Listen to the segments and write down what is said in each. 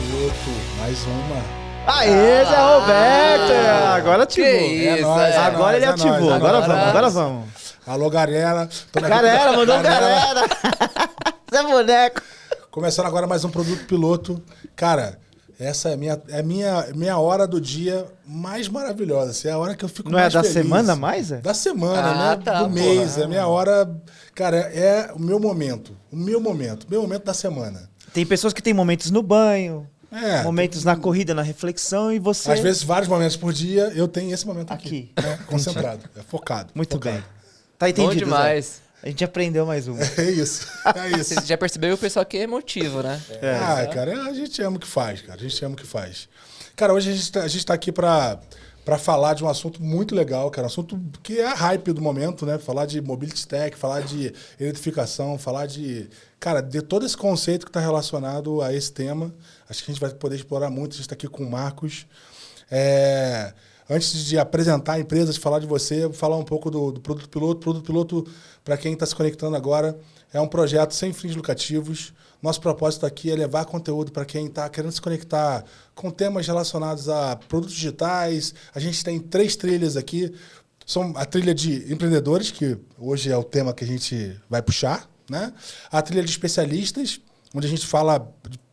Piloto, mais uma. Aê, Zé Roberto! Agora ativou. Que isso, Agora ele ativou. Agora vamos. Alô, galera. Galera, mandou galera. Zé Boneco. Começando agora mais um Produto Piloto. Cara, essa é a minha hora do dia mais maravilhosa. Essa é a hora que eu fico mais feliz. Não é da semana mais? Da semana, né? Do mês. É a minha hora... Cara, é o meu momento. O meu momento da semana. Tem pessoas que têm momentos no banho, momentos tem... na corrida, na reflexão, e você... Às vezes, vários momentos por dia, eu tenho esse momento aqui. Né? Concentrado, focado. Muito focado. bem. Tá entendido, bom demais. Zé. A gente aprendeu mais uma. É isso. Você já percebeu que o pessoal aqui é emotivo, né? Cara, a gente ama o que faz, cara. A gente ama o que faz. Cara, hoje a gente tá aqui pra falar de um assunto muito legal, cara. Um assunto que é a hype do momento, né? Falar de mobility tech, falar de eletrificação, falar de... Cara, de todo esse conceito que está relacionado a esse tema. Acho que a gente vai poder explorar muito. A gente está aqui com o Marcos. Antes de apresentar a empresa, de falar de você, vou falar um pouco do Produto Piloto. Produto Piloto, para quem está se conectando agora, é um projeto sem fins lucrativos. Nosso propósito aqui é levar conteúdo para quem está querendo se conectar com temas relacionados a produtos digitais. A gente tem 3 trilhas aqui. São a trilha de empreendedores, que hoje é o tema que a gente vai puxar, né? A trilha de especialistas, onde a gente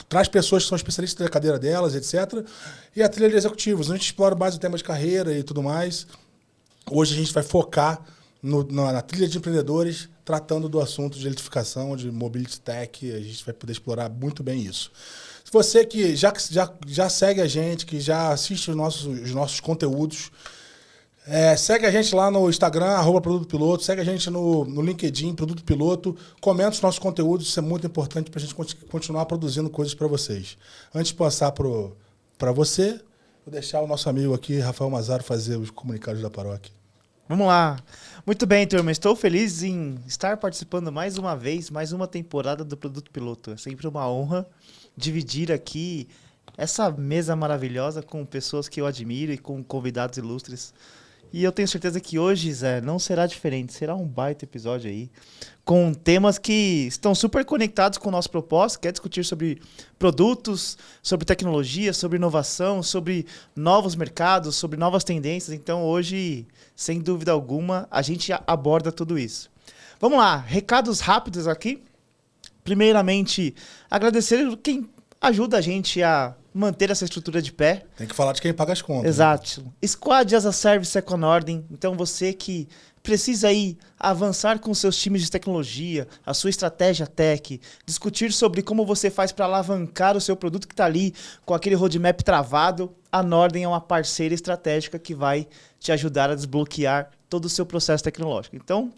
traz pessoas que são especialistas da cadeira delas, etc. E a trilha de executivos, onde a gente explora mais o tema de carreira e tudo mais. Hoje a gente vai focar na trilha de empreendedores, tratando do assunto de eletrificação, de mobility tech. A gente vai poder explorar muito bem isso. Se você que já segue a gente, que já assiste os nossos conteúdos, segue a gente lá no Instagram, @Produto Piloto, segue a gente no LinkedIn, Produto Piloto, comenta os nossos conteúdos, isso é muito importante para a gente continuar produzindo coisas para vocês. Antes de passar para você, vou deixar o nosso amigo aqui, Rafael Mazaro, fazer os comunicados da paróquia. Vamos lá. Muito bem, turma. Estou feliz em estar participando mais uma vez, mais uma temporada do Produto Piloto. É sempre uma honra dividir aqui essa mesa maravilhosa com pessoas que eu admiro e com convidados ilustres. E eu tenho certeza que hoje, Zé, não será diferente. Será um baita episódio aí, com temas que estão super conectados com o nosso propósito, que é discutir sobre produtos, sobre tecnologia, sobre inovação, sobre novos mercados, sobre novas tendências. Então, hoje, sem dúvida alguma, a gente aborda tudo isso. Vamos lá, recados rápidos aqui. Primeiramente, agradecer quem ajuda a gente a manter essa estrutura de pé. Tem que falar de quem paga as contas. Exato. Né? Squad as a Service Econordem. Então, você que precisa aí avançar com seus times de tecnologia, a sua estratégia tech, discutir sobre como você faz para alavancar o seu produto que está ali com aquele roadmap travado, a Nordem é uma parceira estratégica que vai te ajudar a desbloquear todo o seu processo tecnológico. Então,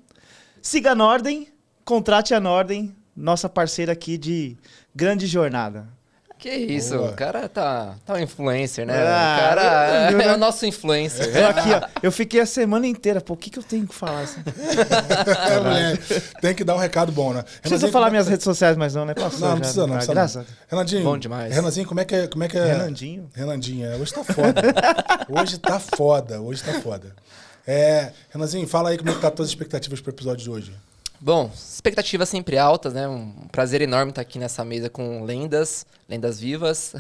siga a Nordem, contrate a Nordem, nossa parceira aqui de grande jornada. Que isso, Boa. O cara tá um influencer, né? O cara é o nosso influencer. Eu aqui, ó, eu fiquei a semana inteira, pô, o que eu tenho que falar assim? Tem que dar um recado bom, né? Não precisa falar minhas redes sociais mais não, né? Passou não precisa não. Graças. Renandinho. Bom demais. Renandinho, como é que é? Renandinho. Hoje tá foda. Hoje tá foda. Renandinho, fala aí como é que tá as tuas expectativas pro episódio de hoje. Bom, expectativas sempre altas, né? Um prazer enorme estar aqui nessa mesa com lendas vivas.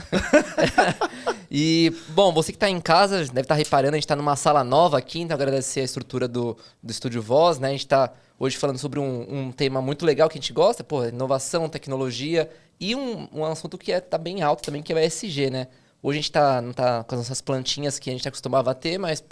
E, bom, você que está em casa deve estar reparando, a gente está numa sala nova aqui, então agradecer a estrutura do Estúdio Voz, né? A gente está hoje falando sobre um tema muito legal que a gente gosta, inovação, tecnologia e um assunto que tá bem alto também, que é o ESG, né? Hoje a gente não tá com as nossas plantinhas que a gente acostumava a ter, mas,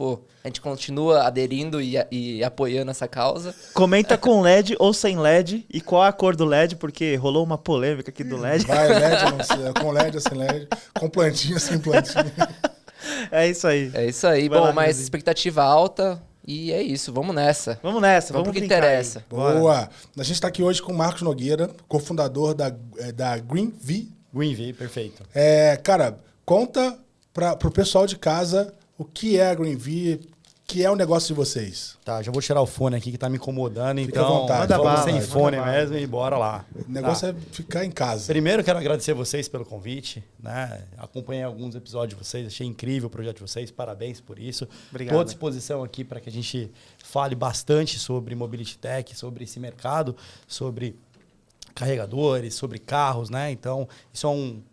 a gente continua aderindo e apoiando essa causa. Comenta com LED ou sem LED e qual a cor do LED, porque rolou uma polêmica aqui do LED. Vai, LED, não sei, com LED ou sem LED, com plantinha, sem plantinha. É isso aí. É isso aí. Vai bom, lá, mas expectativa alta e é isso, vamos nessa. Vamos nessa, Vamos pro que brincar interessa. aí. Boa! A gente está aqui hoje com o Marcos Nogueira, cofundador da GreenV. GreenV, perfeito. Cara, conta pro pessoal de casa o que é a GreenV, que é o negócio de vocês. Tá, já vou tirar o fone aqui que tá me incomodando, Fica à então vontade, vamos manda sem bala, fone manda mesmo e bora lá. O negócio é ficar em casa. Primeiro, quero agradecer vocês pelo convite, né? Acompanhei alguns episódios de vocês, achei incrível o projeto de vocês, parabéns por isso. Obrigado. Estou à disposição aqui para que a gente fale bastante sobre Mobility Tech, sobre esse mercado, sobre carregadores, sobre carros, né? Então, isso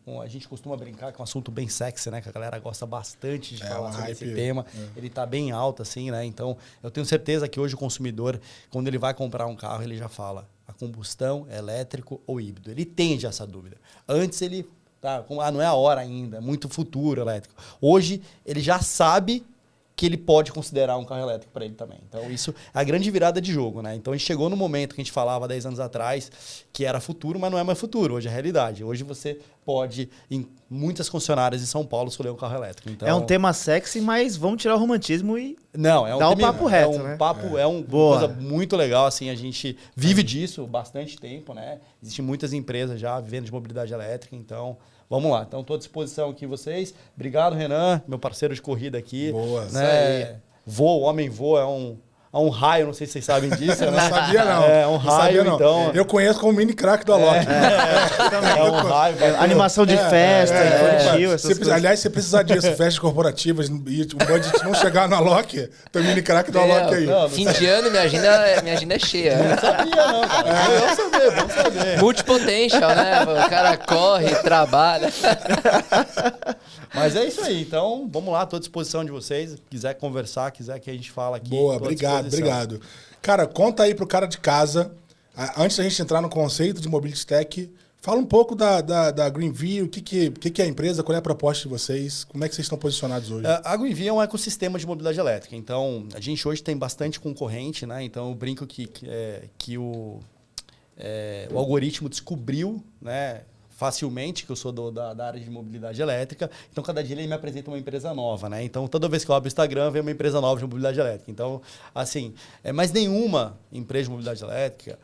é a gente costuma brincar que é um assunto bem sexy, né? Que a galera gosta bastante de falar sobre esse tema. Ele tá bem alto, assim, né? Então, eu tenho certeza que hoje o consumidor, quando ele vai comprar um carro, ele já fala a combustão, elétrico ou híbrido. Ele tem já essa dúvida. Antes ele... não é a hora ainda, é muito futuro elétrico. Hoje, ele já sabe que ele pode considerar um carro elétrico para ele também. Então, isso é a grande virada de jogo, né? Então, a gente chegou no momento que a gente falava 10 anos atrás que era futuro, mas não é mais futuro. Hoje é realidade. Hoje você pode, em muitas concessionárias em São Paulo, escolher um carro elétrico. Então, é um tema sexy, mas vamos tirar o romantismo e não, é um dar o tema, papo reto, é um né? papo, é uma coisa muito legal, assim, a gente vive disso bastante tempo, né? Existem muitas empresas já vivendo de mobilidade elétrica, então... Vamos lá, então estou à disposição aqui vocês. Obrigado, Renan, meu parceiro de corrida aqui. Boa, né? O homem voa, é um raio, não sei se vocês sabem disso. Eu não sabia, não. É um raio, não. Então... Eu conheço como mini crack do Alok. É um raio. Animação de festa, infantil, essas coisas. Aliás, você precisa disso, festas corporativas, e o budget não chegar no Alok, tem mini crack do Alok aí. Fim de ano, minha agenda é cheia. Não sabia, não, cara. Vamos saber. Multipotential, né? O cara corre, trabalha. Mas é isso aí. Então, vamos lá, estou à disposição de vocês. Quiser conversar, quiser que a gente fala aqui. Boa, obrigado. Cara, conta aí pro cara de casa, antes da gente entrar no conceito de Mobility Tech, fala um pouco da Greenvee, o que é a empresa, qual é a proposta de vocês, como é que vocês estão posicionados hoje? A Greenvee é um ecossistema de mobilidade elétrica. Então, a gente hoje tem bastante concorrente, né? Então, eu brinco que o algoritmo descobriu, né? Facilmente, que eu sou da área de mobilidade elétrica. Então, cada dia ele me apresenta uma empresa nova, né? Então, toda vez que eu abro o Instagram, vem uma empresa nova de mobilidade elétrica. Então, assim, mas nenhuma empresa de mobilidade elétrica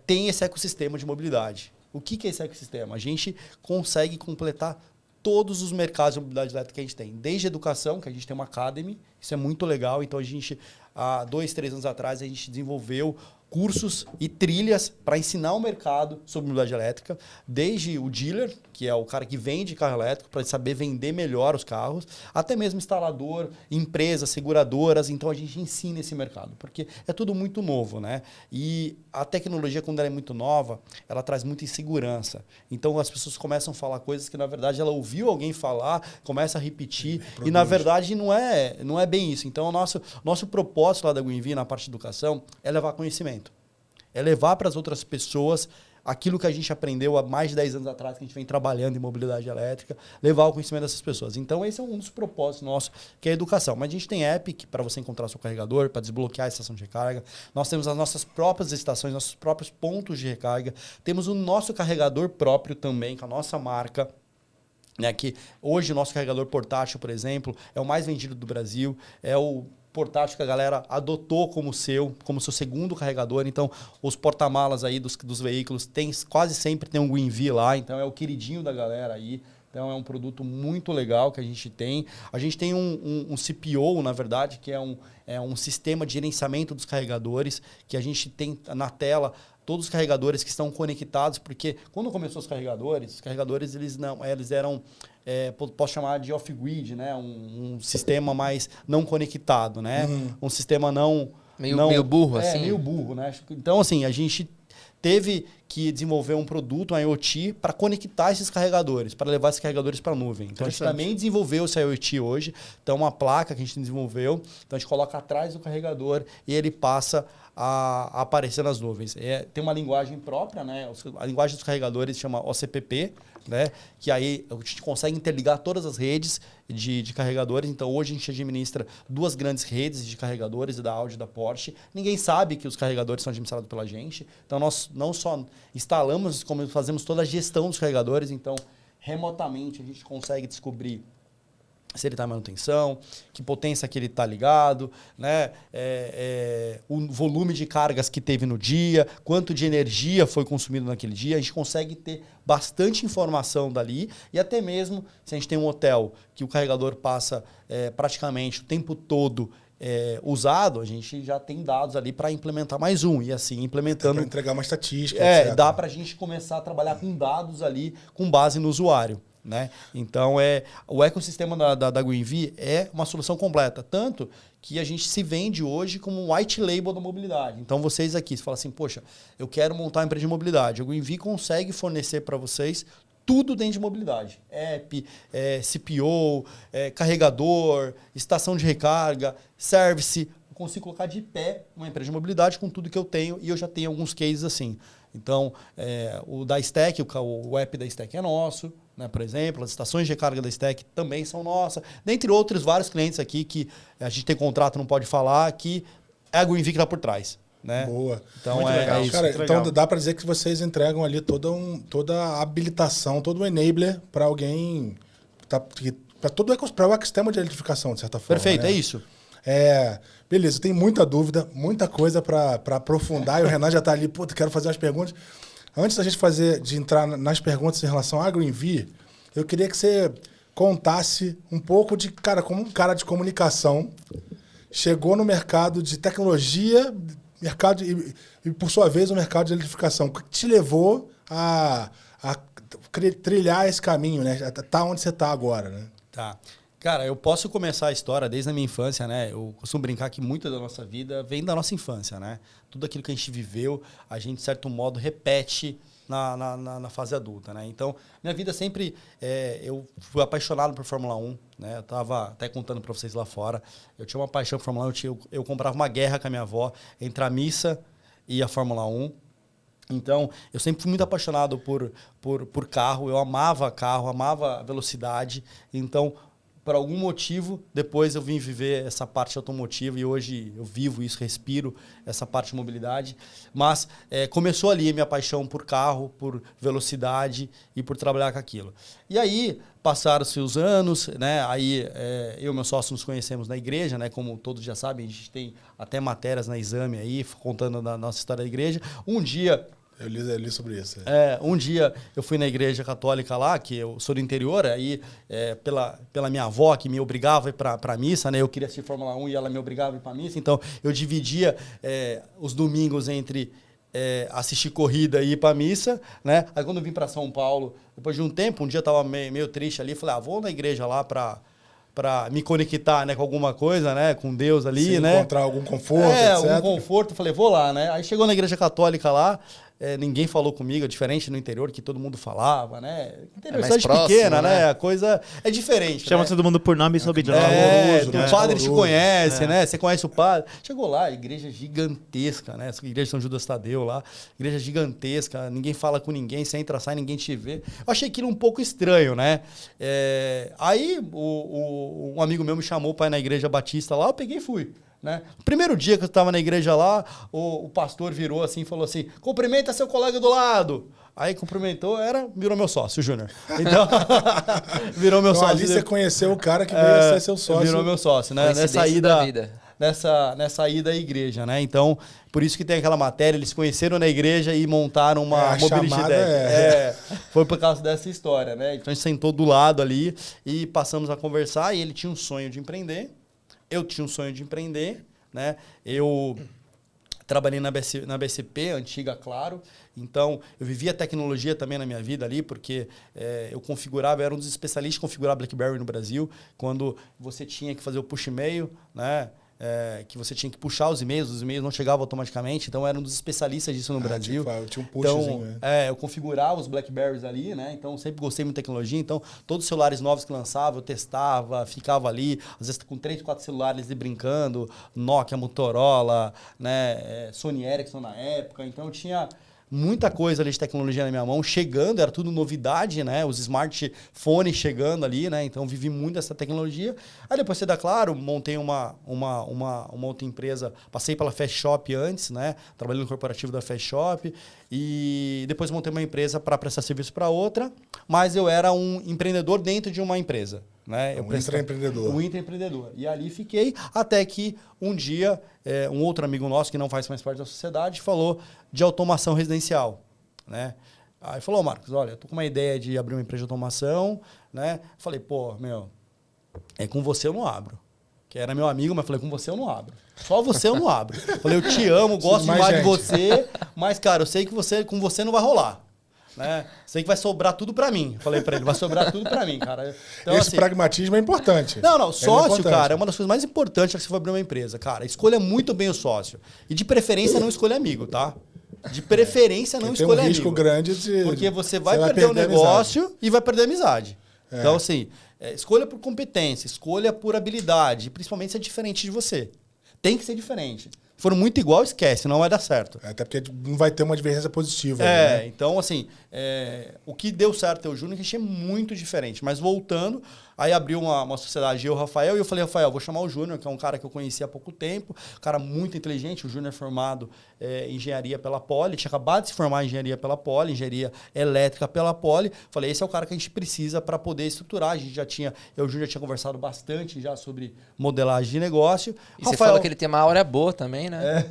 tem esse ecossistema de mobilidade. O que é esse ecossistema? A gente consegue completar todos os mercados de mobilidade elétrica que a gente tem. Desde educação, que a gente tem uma academy, isso é muito legal. Então, a gente, há 2, 3 anos atrás, a gente desenvolveu cursos e trilhas para ensinar o mercado sobre mobilidade elétrica, desde o dealer, que é o cara que vende carro elétrico, para saber vender melhor os carros, até mesmo instalador, empresas, seguradoras. Então, a gente ensina esse mercado, porque é tudo muito novo, né? E a tecnologia, quando ela é muito nova, ela traz muita insegurança. Então, as pessoas começam a falar coisas que, na verdade, ela ouviu alguém falar, começa a repetir, e, na verdade, não é bem isso. Então, o nosso propósito lá da Greenvee, na parte de educação, é levar conhecimento. É levar para as outras pessoas aquilo que a gente aprendeu há mais de 10 anos atrás, que a gente vem trabalhando em mobilidade elétrica, levar o conhecimento dessas pessoas. Então, esse é um dos propósitos nossos, que é a educação. Mas a gente tem app para você encontrar seu carregador, para desbloquear a estação de recarga. Nós temos as nossas próprias estações, nossos próprios pontos de recarga. Temos o nosso carregador próprio também, com a nossa marca. Né, que hoje o nosso carregador portátil, por exemplo, é o mais vendido do Brasil, é o portátil que a galera adotou como seu segundo carregador. Então, os porta-malas aí dos veículos quase sempre tem um Greenvee lá, então é o queridinho da galera aí. Então, é um produto muito legal que a gente tem. A gente tem um CPO, na verdade, que é um sistema de gerenciamento dos carregadores, que a gente tem na tela todos os carregadores que estão conectados, porque quando começou os carregadores eles eram, posso chamar de off-grid, né? Um sistema mais não conectado, né? Um sistema meio burro, assim. Meio burro, né? Então, assim, a gente teve que desenvolver um produto, um IoT, para conectar esses carregadores, para levar esses carregadores para a nuvem. Então, a gente também desenvolveu esse IoT hoje. Então, uma placa que a gente desenvolveu. Então, a gente coloca atrás do carregador e ele passa a aparecer nas nuvens. Tem uma linguagem própria, né? A linguagem dos carregadores se chama OCPP, né? Que aí a gente consegue interligar todas as redes de carregadores. Então, hoje a gente administra 2 grandes redes de carregadores, da Audi e da Porsche. Ninguém sabe que os carregadores são administrados pela gente. Então, nós não só instalamos, como fazemos toda a gestão dos carregadores. Então, remotamente, a gente consegue descobrir se ele está em manutenção, que potência que ele está ligado, né? O volume de cargas que teve no dia, quanto de energia foi consumido naquele dia. A gente consegue ter bastante informação dali, e até mesmo se a gente tem um hotel que o carregador passa praticamente o tempo todo usado, a gente já tem dados ali para implementar mais um, e assim implementando... Para entregar uma estatística, etc. Dá para a gente começar a trabalhar com dados ali com base no usuário. né? Então, o ecossistema da GreenV é uma solução completa. Tanto que a gente se vende hoje como um white label da mobilidade. Então, vocês aqui, você fala assim, poxa, eu quero montar uma empresa de mobilidade. A GreenV consegue fornecer para vocês tudo dentro de mobilidade. App, CPO, carregador, estação de recarga, service. Eu consigo colocar de pé uma empresa de mobilidade com tudo que eu tenho e eu já tenho alguns cases assim. Então, o da Stack, o app da Stack é nosso, né, por exemplo. As estações de recarga da Stack também são nossas. Dentre outros vários clientes aqui que a gente tem contrato, não pode falar, que é a GreenV que está por trás. Né? Boa. Então, Muito legal. isso. Cara, Muito então legal. dá para dizer que vocês entregam ali toda a habilitação, todo o enabler para alguém, para o ecossistema de eletrificação, de certa forma. Perfeito, né? é isso. Beleza, tem muita dúvida, muita coisa para aprofundar e o Renan já está ali, puta, quero fazer umas perguntas. Antes da gente de entrar nas perguntas em relação à GreenV, eu queria que você contasse um pouco de, cara, como um cara de comunicação chegou no mercado de tecnologia, mercado e por sua vez, o mercado de eletrificação. O que te levou a trilhar esse caminho, né? Tá onde você está agora, né? Tá. Cara, eu posso começar a história desde a minha infância, né? Eu costumo brincar que muita da nossa vida vem da nossa infância, né? Tudo aquilo que a gente viveu, a gente, de certo modo, repete na fase adulta, né? Então, minha vida sempre... eu fui apaixonado por Fórmula 1, né? Eu estava até contando para vocês lá fora. Eu tinha uma paixão por Fórmula 1. Eu comprava uma guerra com a minha avó entre a missa e a Fórmula 1. Então, eu sempre fui muito apaixonado por carro. Eu amava carro, amava velocidade. Então... por algum motivo, depois eu vim viver essa parte automotiva e hoje eu vivo isso, respiro essa parte de mobilidade. Mas começou ali a minha paixão por carro, por velocidade e por trabalhar com aquilo. E aí, passaram-se os anos, né? Aí eu e meu sócio nos conhecemos na igreja, né? Como todos já sabem, a gente tem até matérias na Exame aí, contando da nossa história da igreja. Um dia... Eu li sobre isso. Um dia eu fui na igreja católica lá, que eu sou do interior, aí pela minha avó, que me obrigava a ir para a missa, né? Eu queria assistir Fórmula 1 e ela me obrigava a ir para a missa, então eu dividia os domingos entre assistir corrida e ir para a missa, né? Aí quando eu vim para São Paulo, depois de um tempo, um dia eu estava meio triste ali, falei, vou na igreja lá para me conectar, né, com alguma coisa, né, com Deus ali, sim, né? Encontrar algum conforto, etc. Algum conforto. Falei, vou lá, né? Aí chegou na igreja católica lá, ninguém falou comigo, é diferente no interior, que todo mundo falava, né? Interior, mais cidade próximo, pequena, né? A coisa é diferente. Chama né? todo mundo por nome e sob de nome. Caloroso, O né? padre te Caloroso. conhece, né? Você conhece o padre. Chegou lá, igreja gigantesca, né? Igreja de São Judas Tadeu lá, igreja gigantesca, ninguém fala com ninguém, você entra, sai, ninguém te vê. Eu achei aquilo um pouco estranho, né? Aí um amigo meu me chamou para ir na igreja batista lá, eu peguei e fui. Né? O primeiro dia que eu estava na igreja lá, o pastor virou assim e falou assim, cumprimenta seu colega do lado. Aí cumprimentou, virou meu sócio, o Júnior. Então, virou meu Então, sócio. ali você conheceu o cara que veio a ser seu sócio. Virou meu sócio, né? Coincidência da vida. Nessa ida à igreja, né? Então, por isso que tem aquela matéria, eles se conheceram na igreja e montaram uma a mobility chamada deck. Foi por causa dessa história, né? Então a gente sentou do lado ali e passamos a conversar e ele tinha um sonho de empreender. Eu tinha um sonho de empreender, né? Eu trabalhei na BCP, antiga Claro. Então, eu vivia tecnologia também na minha vida ali, porque eu configurava, era um dos especialistas em configurar BlackBerry no Brasil, quando você tinha que fazer o push e-mail, né? Que você tinha que puxar os e-mails não chegavam automaticamente, então era um dos especialistas disso no Brasil. Tinha um pushzinho, então, eu configurava os BlackBerrys ali, né? Então sempre gostei muito de tecnologia, então todos os celulares novos que lançava, eu testava, ficava ali, às vezes com 3, 4 celulares e brincando, Nokia, Motorola, né? Sony Ericsson na época, então eu tinha muita coisa ali de tecnologia na minha mão, chegando, era tudo novidade, né? Os smartphones chegando ali, né? Então, vivi muito dessa tecnologia. Aí, depois da Claro, montei uma outra empresa, passei pela Fast Shop antes, né? Trabalhei no corporativo da Fast Shop e depois montei uma empresa para prestar serviço para outra, mas eu era um empreendedor dentro de uma empresa. Né? Intraempreendedor. Um intraempreendedor. E ali fiquei até que um dia um outro amigo nosso, que não faz mais parte da sociedade, falou de automação residencial. Né? Aí falou, Marcos, olha, eu tô com uma ideia de abrir uma empresa de automação. Né? Falei, com você eu não abro. Que era meu amigo, mas falei, com você eu não abro. Só você eu não abro. Falei, eu te amo, gosto demais de você, mas, cara, eu sei que com você não vai rolar. né? Sei que vai sobrar tudo para mim. Falei para ele, vai sobrar tudo para mim, cara. Então, Esse pragmatismo é importante. Não, sócio, importante. cara, é uma das coisas mais importantes que você for abrir uma empresa, cara. Escolha muito bem o sócio. E de preferência não escolha amigo, tá? De preferência não escolha amigo. Tem um risco grande de... Porque você vai perder o negócio e vai perder a amizade. Então, assim, escolha por competência, escolha por habilidade, principalmente se é diferente de você. Tem que ser diferente. Se for muito igual, esquece, não vai dar certo. Até porque não vai ter uma divergência positiva. É, né? então, assim, o que deu certo é o Júnior, que achei muito diferente. Mas voltando, aí abriu uma sociedade, eu e o Rafael, e eu falei, Rafael, vou chamar o Júnior, que é um cara que eu conheci há pouco tempo, um cara muito inteligente. O Júnior é formado em engenharia pela Poli, tinha acabado de se formar em engenharia pela Poli, engenharia elétrica pela Poli. Falei, esse é o cara que a gente precisa para poder estruturar. A gente já tinha, eu e o Júnior já tinha conversado bastante já sobre modelagem de negócio. E Rafael, você falou que ele tem uma aura boa também, né?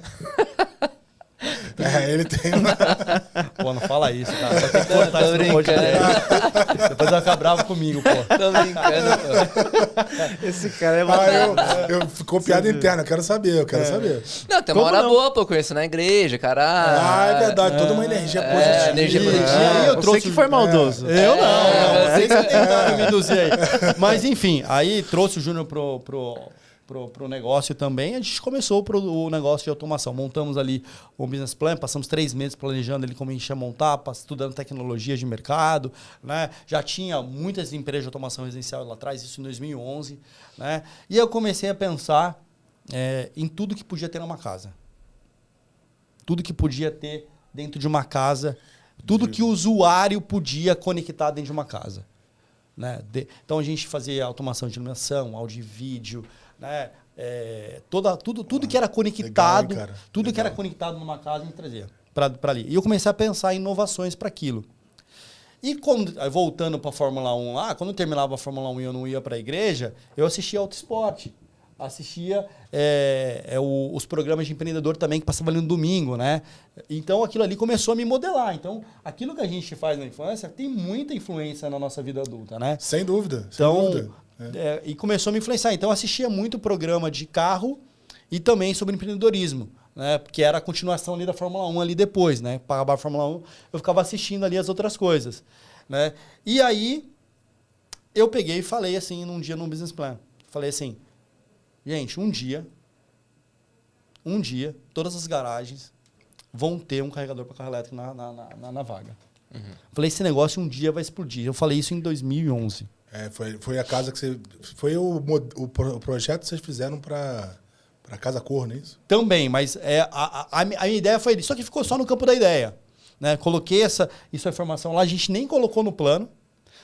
Ele tem uma... Pô, não fala isso, cara. Vai ter que cortar isso no podcast. Depois vai ficar bravo comigo, pô. Tô brincando, pô. Esse cara é eu ficou piada interna, eu quero saber. Não, tem uma hora boa, pô, eu conheço na igreja, cara. É verdade, toda uma energia positiva. Energia positiva. Aí eu trouxe que foi maldoso. Eu não. Vocês que tentaram me induzir aí. Mas, enfim, aí trouxe o Júnior pro negócio também. A gente começou o negócio de automação. Montamos ali um business plan, passamos 3 meses planejando ali como a gente ia montar, estudando tecnologias de mercado, né? Já tinha muitas empresas de automação residencial lá atrás, isso em 2011, né? E eu comecei a pensar em tudo que podia ter numa casa. Tudo que podia ter dentro de uma casa, tudo que o usuário podia conectar dentro de uma casa, né? Então a gente fazia automação de iluminação, áudio e vídeo, né? Tudo que era conectado, legal, hein, cara? tudo que era conectado numa casa a gente trazia para ali. E eu comecei a pensar em inovações para aquilo. E voltando para a Fórmula 1 lá, quando eu terminava a Fórmula 1 e eu não ia para a igreja, eu assistia Auto Esporte. Assistia os programas de empreendedor também que passavam ali no domingo, né? Então aquilo ali começou a me modelar. Então aquilo que a gente faz na infância tem muita influência na nossa vida adulta, né? Sem dúvida. Então, e começou a me influenciar. Então eu assistia muito programa de carro e também sobre empreendedorismo, né? Porque era a continuação ali da Fórmula 1 ali depois, né? Para acabar a Fórmula 1, eu ficava assistindo ali as outras coisas, né? E aí eu peguei e falei assim num dia no business plan. Falei assim, gente, um dia, todas as garagens vão ter um carregador para carro elétrico na vaga. Uhum. Falei, esse negócio um dia vai explodir. Eu falei isso em 2011. Foi a casa que você... Foi o projeto que vocês fizeram para Casa Cor, não é isso? Também, mas a minha ideia foi... Só que ficou só no campo da ideia, né? Coloquei essa informação lá, a gente nem colocou no plano,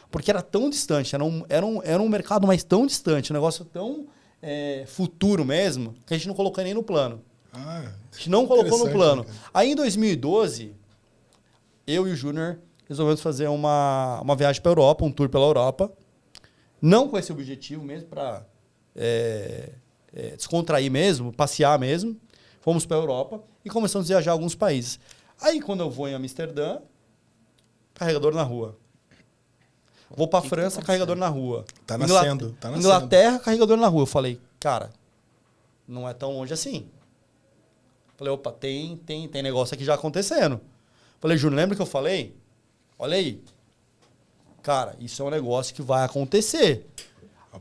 porque era tão distante, era um mercado mais tão distante, um negócio tão... futuro mesmo, que a gente não colocou nem no plano. A gente não colocou no plano. Aí em 2012, eu e o Júnior resolvemos fazer uma viagem para a Europa, um tour pela Europa. Não com esse objetivo mesmo, para descontrair mesmo, passear mesmo. Fomos para a Europa e começamos a viajar a alguns países. Aí quando eu vou em Amsterdã, carregador na rua. Vou para a França, carregador na rua. Tá nascendo. Inglaterra, carregador na rua. Eu falei, cara, não é tão longe assim. Falei, opa, tem negócio aqui já acontecendo. Falei, Júnior, lembra que eu falei? Olha aí. Cara, isso é um negócio que vai acontecer.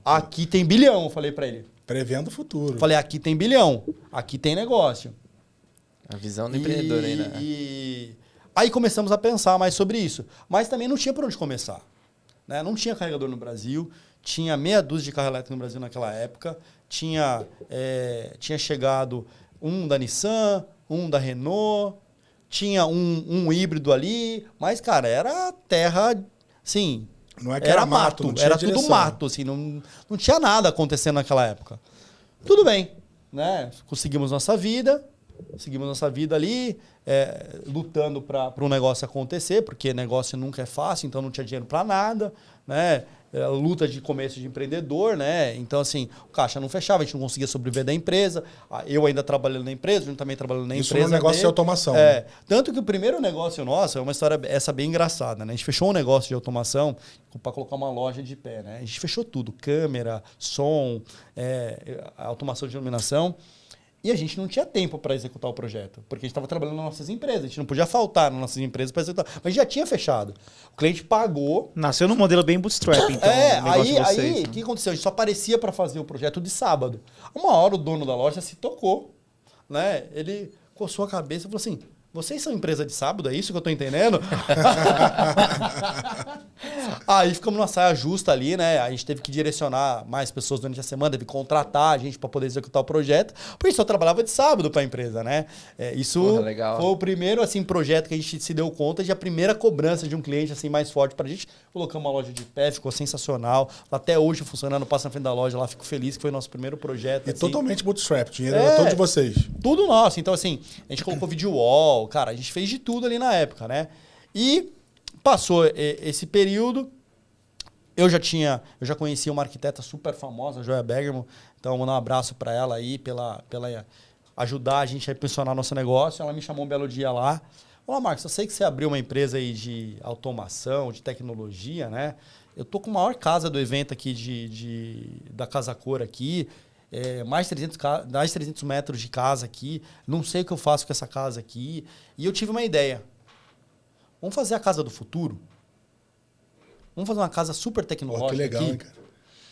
Aqui tem bilhão, eu falei para ele. Prevendo o futuro. Falei, aqui tem bilhão. Aqui tem negócio. A visão do empreendedor aí, né? Aí começamos a pensar mais sobre isso. Mas também não tinha por onde começar. Né? Não tinha carregador no Brasil, tinha meia dúzia de carro elétrico no Brasil naquela época, tinha chegado um da Nissan, um da Renault, tinha um híbrido ali, mas, cara, era terra, assim, não é que era mato, não tinha era direção. Tudo mato, assim, não tinha nada acontecendo naquela época. Tudo bem, né? Seguimos nossa vida ali, lutando para um negócio acontecer, porque negócio nunca é fácil, então não tinha dinheiro para nada, né? Luta de começo de empreendedor, né? Então, assim, o caixa não fechava, a gente não conseguia sobreviver da empresa. Eu ainda trabalhando na empresa, a gente também trabalhando na empresa. Isso no negócio de automação. Né? Tanto que o primeiro negócio nosso é uma história essa bem engraçada, né? A gente fechou um negócio de automação para colocar uma loja de pé, né? A gente fechou tudo, câmera, som, automação de iluminação. E a gente não tinha tempo para executar o projeto, porque a gente estava trabalhando nas nossas empresas, a gente não podia faltar nas nossas empresas para executar. Mas já tinha fechado. O cliente pagou. Nasceu num modelo bem bootstrap, então. O negócio de vocês, o né? que aconteceu? A gente só aparecia para fazer o projeto de sábado. Uma hora o dono da loja se tocou, né? Ele coçou a cabeça e falou assim: vocês são empresa de sábado, é isso que eu tô entendendo? Aí ficamos numa saia justa ali, né? A gente teve que direcionar mais pessoas durante a semana, teve que contratar a gente para poder executar o projeto, porque a gente só trabalhava de sábado para a empresa, né? Isso legal. foi o primeiro assim, projeto que a gente se deu conta de a primeira cobrança de um cliente assim, mais forte para a gente. Colocamos uma loja de pé, ficou sensacional. Até hoje funcionando, passo na frente da loja lá, fico feliz que foi o nosso primeiro projeto. E assim. totalmente bootstrap, o dinheiro era todo de vocês. Tudo nosso. Então, assim, a gente colocou video wall, cara, a gente fez de tudo ali na época, né? E passou esse período, eu já conhecia uma arquiteta super famosa, a Joia Bergamo, então vou dar um abraço para ela aí, pela ajudar a gente a impulsionar nosso negócio. Ela me chamou um belo dia lá. Olá, Marcos, eu sei que você abriu uma empresa aí de automação, de tecnologia, né? Eu tô com a maior casa do evento aqui da Casa Cor aqui, mais 300 metros de casa aqui, não sei o que eu faço com essa casa aqui. E eu tive uma ideia. Vamos fazer a casa do futuro? Vamos fazer uma casa super tecnológica. Pô, que legal, aqui. hein, cara?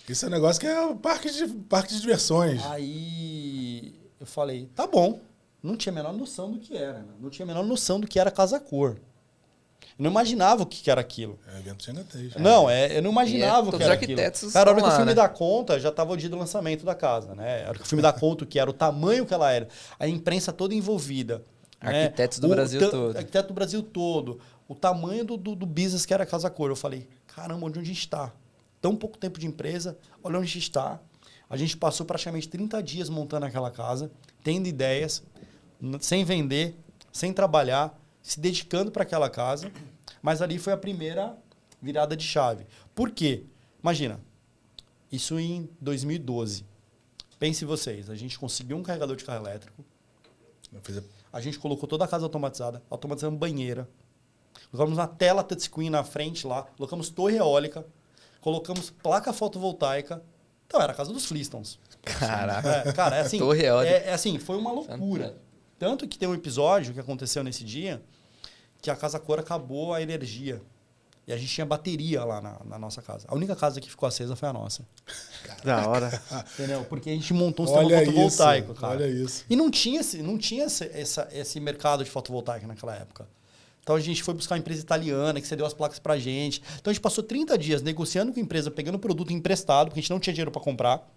Isso é um negócio que é um parque de diversões. Aí eu falei, tá bom. Não tinha a menor noção do que era. Né? Não tinha a menor noção do que era Casa Cor. Eu não imaginava o que era aquilo. É evento gigantesco. Não, eu não imaginava o que todos era os arquitetos aquilo. Cara, a hora que estão o lá, filme né? dá conta, já estava o dia do lançamento da casa, né? A hora que o filme dá conta que era o tamanho que ela era, a imprensa toda envolvida. Arquitetos do Brasil todo. Arquiteto do Brasil todo. O tamanho do business que era a Casa Cor. Eu falei, caramba, onde a gente está? Tão pouco tempo de empresa, olha onde a gente está. A gente passou praticamente 30 dias montando aquela casa, tendo ideias, sem vender, sem trabalhar, se dedicando para aquela casa. Mas ali foi a primeira virada de chave. Por quê? Imagina, isso em 2012. Pense vocês, a gente conseguiu um carregador de carro elétrico, a gente colocou toda a casa automatizando banheira, colocamos uma tela touchscreen na frente lá, colocamos torre eólica, colocamos placa fotovoltaica. Então era a casa dos Flintstones. Caraca. Cara, é assim, Torre eólica. é assim, foi uma loucura. Tanto que tem um episódio que aconteceu nesse dia que a Casa Cor acabou a energia. E a gente tinha bateria lá na nossa casa. A única casa que ficou acesa foi a nossa. Da hora. Entendeu? Porque a gente montou um sistema fotovoltaico, cara. Olha isso. E não tinha esse mercado de fotovoltaica naquela época. Então a gente foi buscar uma empresa italiana que cedeu as placas pra gente. Então a gente passou 30 dias negociando com a empresa, pegando produto emprestado, porque a gente não tinha dinheiro para comprar.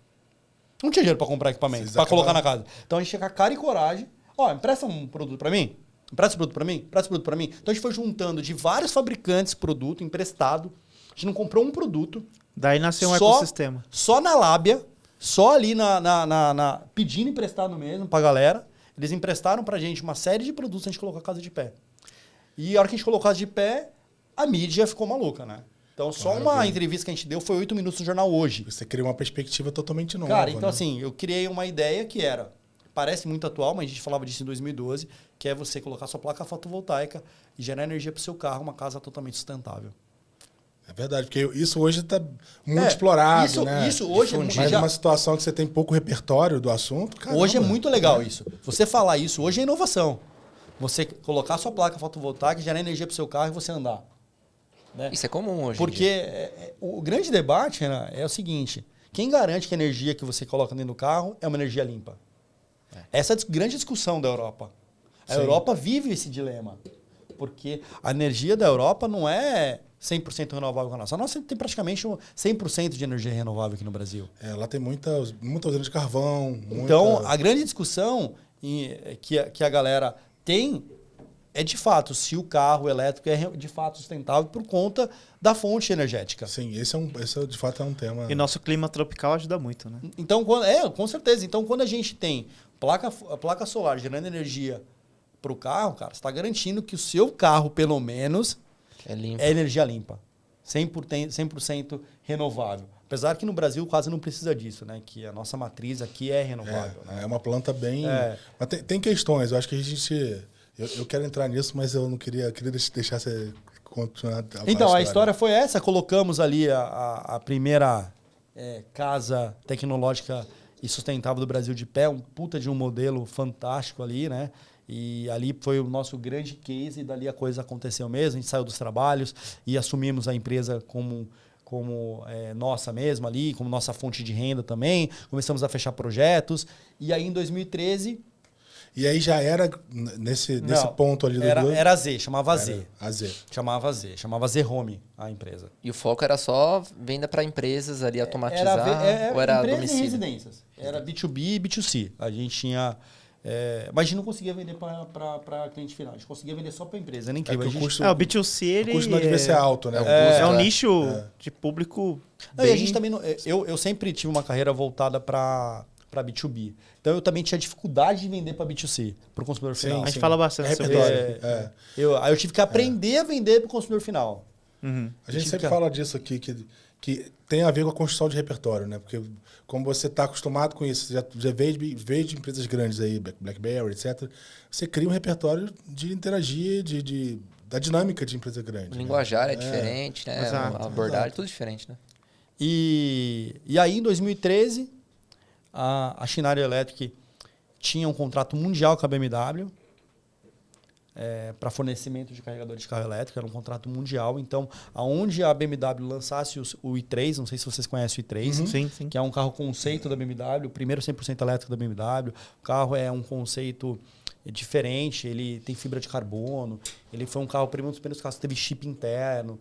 Não tinha dinheiro para comprar equipamento, para colocar na casa. Então a gente tinha com a cara e coragem. Ó, empresta um produto para mim? Empresta esse produto para mim? Empresta esse produto para mim? Então a gente foi juntando de vários fabricantes produto emprestado. A gente não comprou um produto. Daí nasceu um ecossistema. Só na lábia, só ali pedindo emprestado mesmo pra galera. Eles emprestaram pra gente uma série de produtos, a gente colocou a casa de pé. E a hora que a gente colocou a casa de pé, a mídia ficou maluca, né? Então, só uma entrevista que a gente deu foi 8 minutos no jornal Hoje. Você criou uma perspectiva totalmente nova. Cara, então né? assim, eu criei uma ideia que era, parece muito atual, mas a gente falava disso em 2012, que é você colocar sua placa fotovoltaica e gerar energia para o seu carro, uma casa totalmente sustentável. É verdade, porque isso hoje está muito explorado, né? Isso hoje Mas numa situação que você tem pouco repertório do assunto, caramba. Hoje é muito legal isso. Você falar isso, hoje é inovação. Você colocar sua placa fotovoltaica, gerar energia para o seu carro e você andar. Né? Isso é comum hoje. Porque o grande debate, Renan, é o seguinte: quem garante que a energia que você coloca dentro do carro é uma energia limpa? Essa é a grande discussão da Europa. A Europa vive esse dilema. Porque a energia da Europa não é 100% renovável com a nossa. A nossa tem praticamente 100% de energia renovável aqui no Brasil. Lá tem muita usina de carvão. Então, a grande discussão que a galera tem é, de fato, se o carro elétrico é de fato sustentável por conta da fonte energética. Sim, esse de fato é um tema... E nosso clima tropical ajuda muito, né? Então, com certeza. Então, quando a gente tem placa solar gerando energia para o carro, cara, você está garantindo que o seu carro, pelo menos, é energia limpa. 100% renovável. Apesar que no Brasil quase não precisa disso, né? Que a nossa matriz aqui é renovável. É uma planta bem... Mas tem questões. Eu acho que a gente... Eu quero entrar nisso, mas eu não queria deixar você continuar. Então, a história foi essa. Colocamos ali a primeira casa tecnológica e sustentável do Brasil de pé, um puta de um modelo fantástico ali, né? E ali foi o nosso grande case e dali a coisa aconteceu mesmo. A gente saiu dos trabalhos e assumimos a empresa como nossa mesmo ali, como nossa fonte de renda também. Começamos a fechar projetos. E aí em 2013... E aí já era nesse ponto ali do... Era Z, chamava Z. A Z. Chamava Z Home a empresa. E o foco era só venda para empresas ali, automatizar, ou era empresas domicílio? e residências. Era B2B e B2C. A gente tinha... mas a gente não conseguia vender para cliente final. A gente conseguia vender só para empresa. Era incrível. O custo, o B2C, ele... O custo não devia ser alto, né? É um nicho de público Não, e a gente também... Eu sempre tive uma carreira voltada para B2B. Então, eu também tinha dificuldade de vender para B2C, para o consumidor final. A gente fala bastante sobre isso. Aí eu tive que aprender a vender para o consumidor final. A gente sempre fala disso aqui, que tem a ver com a construção de repertório, né? Porque como você está acostumado com isso, já veio de empresas grandes aí, BlackBerry, etc., você cria um repertório de interagir, da dinâmica de empresa grande. O linguajar é diferente, né? A abordagem, tudo diferente, né? E aí, em 2013... A Schneider Electric tinha um contrato mundial com a BMW para fornecimento de carregadores de carro elétrico. Era um contrato mundial. Então, aonde a BMW lançasse o i3, não sei se vocês conhecem o i3, sim. que é um carro conceito da BMW, o primeiro 100% elétrico da BMW. O carro é um conceito diferente, ele tem fibra de carbono, ele foi um carro, um dos primeiros carros que teve chip interno,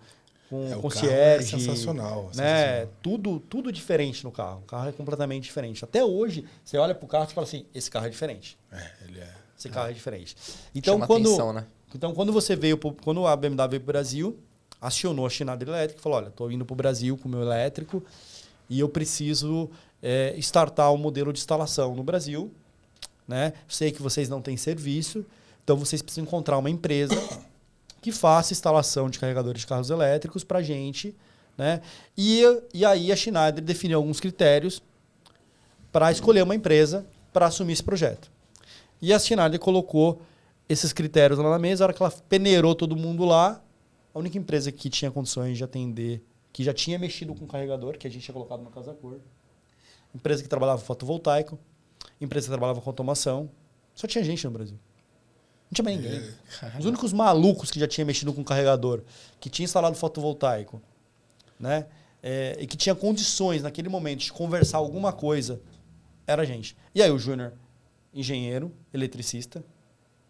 com concierge, é sensacional. Né? Tudo diferente no carro. O carro é completamente diferente. Até hoje, você olha pro carro e fala assim, esse carro é diferente. Ele é. Esse carro é diferente. Então, Chama atenção, né? Então, quando a BMW veio pro Brasil, acionou a Schneider Electric e falou, olha, estou indo pro Brasil com o meu elétrico e eu preciso startar um modelo de instalação no Brasil. Né? Sei que vocês não têm serviço, então vocês precisam encontrar uma empresa que faça instalação de carregadores de carros elétricos para a gente. Né? E aí a Schneider definiu alguns critérios para escolher uma empresa para assumir esse projeto. E a Schneider colocou esses critérios lá na mesa. A hora que ela peneirou todo mundo lá, a única empresa que tinha condições de atender, que já tinha mexido com o carregador, que a gente tinha colocado no Casa Cor, empresa que trabalhava com fotovoltaico, empresa que trabalhava com automação, só tinha gente no Brasil. Não tinha mais ninguém. Os únicos malucos que já tinham mexido com carregador, que tinha instalado fotovoltaico, né? E que tinha condições naquele momento de conversar alguma coisa, era a gente. E aí o Júnior, engenheiro, eletricista,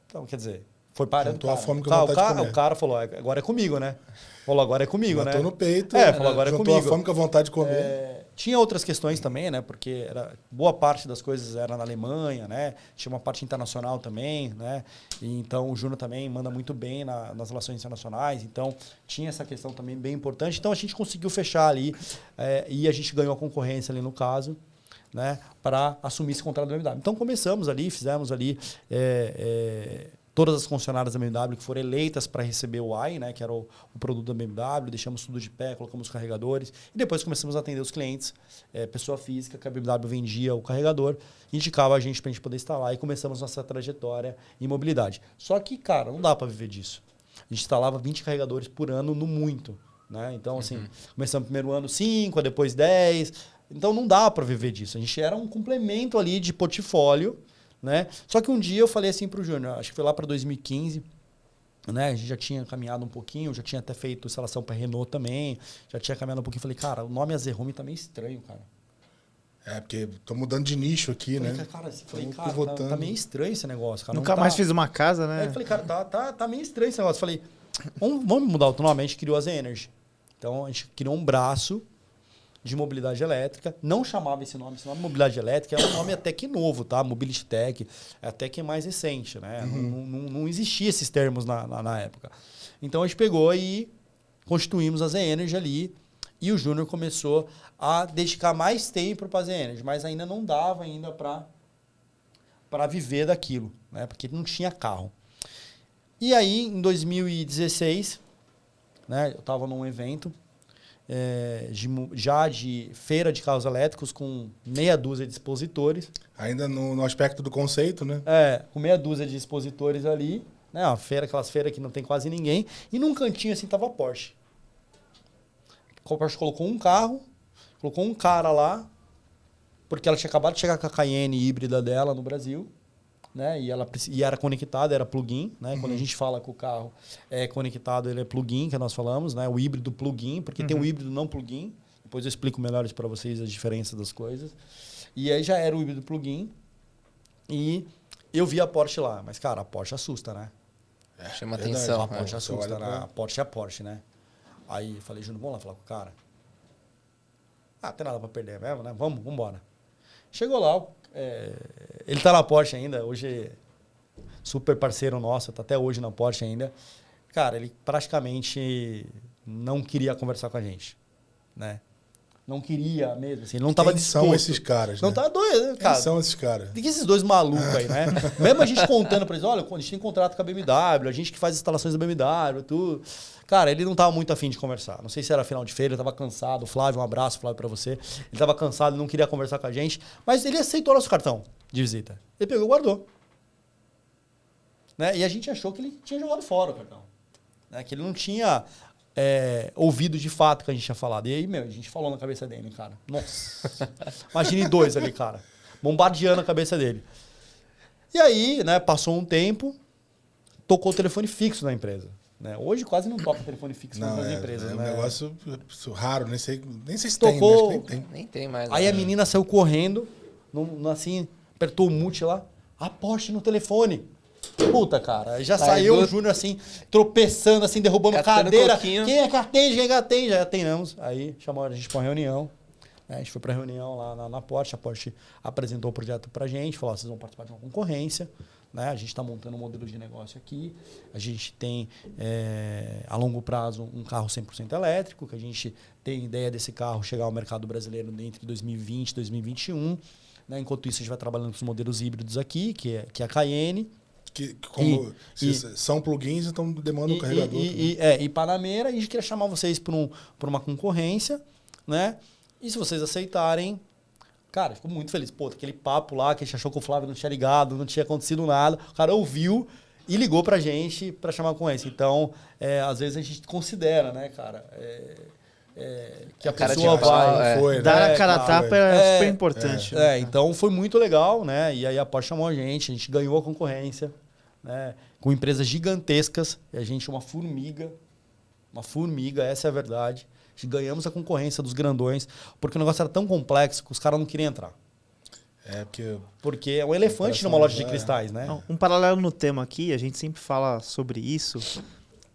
então, quer dizer, foi parando. Juntou a fome com a vontade de comer. O cara falou, agora é comigo, né? Falou, agora é comigo, Matou né? no peito. Falou, agora é comigo. Juntou a fome com a vontade de comer. Tinha outras questões também, né? Porque boa parte das coisas era na Alemanha, né? Tinha uma parte internacional também, né? E então o Júnior também manda muito bem nas relações internacionais. Então tinha essa questão também bem importante. Então a gente conseguiu fechar ali e a gente ganhou a concorrência ali no caso, né? Para assumir esse contrato da BMW. Então começamos ali, fizemos ali todas as concessionárias da BMW que foram eleitas para receber o AI, né, que era o produto da BMW, deixamos tudo de pé, colocamos os carregadores e depois começamos a atender os clientes, pessoa física, que a BMW vendia o carregador, indicava a gente para a gente poder instalar e começamos nossa trajetória em mobilidade. Só que, cara, não dá para viver disso. A gente instalava 20 carregadores por ano no muito. Né? Então, assim, começamos no primeiro ano 5, depois 10. Então, não dá para viver disso. A gente era um complemento ali de portfólio. Né? Só que um dia eu falei assim para o Júnior, acho que foi lá para 2015, né? A gente já tinha caminhado um pouquinho, já tinha até feito instalação para Renault também, já tinha caminhado um pouquinho. Falei, cara, o nome AZ Home tá meio estranho, cara. Porque tô mudando de nicho aqui, falei, né? Cara, tá meio estranho esse negócio, cara. Nunca mais fiz uma casa, né? Aí eu falei, cara, tá meio estranho esse negócio. Falei, vamos mudar o nome. A gente criou a AZ Energy. Então, a gente criou um braço de mobilidade elétrica, não chamava esse nome mobilidade elétrica, é um nome até que novo, tá? Mobility Tech, é até que mais recente, né? Não existia esses termos na época. Então a gente pegou e constituímos a Z Energy ali e o Júnior começou a dedicar mais tempo para a Z Energy, mas ainda não dava ainda para viver daquilo, né? Porque não tinha carro. E aí, em 2016, né, eu estava num evento de feira de carros elétricos com meia dúzia de expositores. Ainda no aspecto do conceito, né? Com meia dúzia de expositores ali. Né? Uma feira, aquelas feiras que não tem quase ninguém. E num cantinho assim tava a Porsche. A Porsche colocou um carro, colocou um cara lá porque ela tinha acabado de chegar com a Cayenne híbrida dela no Brasil, né? E era conectada, era plug-in, né? Quando a gente fala que o carro é conectado, ele é plug-in, que nós falamos, né? O híbrido plug-in, porque tem o híbrido não plug-in. Depois eu explico melhor para vocês as diferenças das coisas. E aí já era o híbrido plug-in. E eu vi a Porsche lá. Mas, cara, a Porsche assusta, né? Chama verdade. atenção. A Porsche né? assusta, né? A Porsche é a Porsche, né? Aí eu falei, Júnior, vamos lá falar com o cara. Tem nada pra perder mesmo, né? Vamos embora. Chegou lá, ele tá na Porsche ainda, hoje super parceiro nosso, tá até hoje na Porsche ainda. Cara, ele praticamente não queria conversar com a gente, né? Não queria mesmo, assim, ele não tava disposto. Quem são esses caras, Não né? tava doido, né, cara? Quem são esses caras? Tem que esses dois malucos aí, né? Mesmo a gente contando pra eles, olha, a gente tem contrato com a BMW, a gente que faz instalações da BMW, tudo. Cara, ele não tava muito afim de conversar. Não sei se era final de feira, ele tava cansado. Flávio, um abraço, Flávio, pra você. Ele tava cansado, não queria conversar com a gente. Mas ele aceitou nosso cartão de visita. Ele pegou e guardou. Né? E a gente achou que ele tinha jogado fora o cartão. Né? Que ele não tinha ouvido de fato o que a gente tinha falado. E aí, a gente falou na cabeça dele, cara. Nossa. Imagine dois ali, cara. Bombardeando a cabeça dele. E aí, né, passou um tempo, tocou o telefone fixo na empresa. Né? Hoje quase não toca telefone fixo nas empresas. É um né? negócio raro, nem sei se Tocou, tem, acho que nem tem. Nem tem mais. Aí a menina saiu correndo, assim, apertou o mute lá, a Porsche no telefone. Puta, cara, já saiu o Júnior assim, tropeçando, assim, derrubando Catando cadeira. coquinho. Quem é que atende? Quem é que atende? Já atendemos. Aí chamou a gente pra uma reunião. A gente foi pra reunião lá na Porsche. A Porsche apresentou o projeto pra gente, falou: vocês vão participar de uma concorrência. Né? A gente está montando um modelo de negócio aqui. A gente tem, a longo prazo, um carro 100% elétrico, que a gente tem ideia desse carro chegar ao mercado brasileiro entre 2020 e 2021. Né? Enquanto isso, a gente vai trabalhando com os modelos híbridos aqui, que é a Cayenne. São plugins, então demandam um carregador. E Panameira. E a gente queria chamar vocês para uma concorrência. Né? E se vocês aceitarem... Cara, ficou muito feliz. Pô, aquele papo lá que a gente achou que o Flávio não tinha ligado, não tinha acontecido nada. O cara ouviu e ligou pra gente pra chamar com esse. Então, às vezes a gente considera, né, cara, que a pessoa vai... Dar a cara a tapa é super importante. Então foi muito legal, né? E aí a Porsche chamou a gente ganhou a concorrência, né? Com empresas gigantescas. E a gente, uma formiga, essa é a verdade. Ganhamos a concorrência dos grandões, porque o negócio era tão complexo que os caras não queriam entrar. Porque é um elefante numa loja de cristais, né? Um paralelo no tema aqui, a gente sempre fala sobre isso.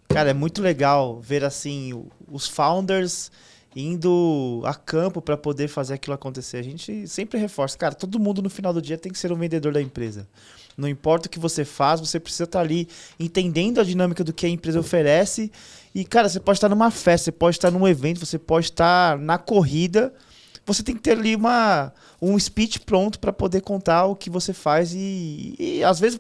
Cara, é muito legal ver assim os founders indo a campo para poder fazer aquilo acontecer. A gente sempre reforça, cara, todo mundo no final do dia tem que ser um vendedor da empresa. Não importa o que você faz, você precisa estar ali entendendo a dinâmica do que a empresa oferece. E, cara, você pode estar numa festa, você pode estar num evento, você pode estar na corrida. Você tem que ter ali um speech pronto para poder contar o que você faz. E às vezes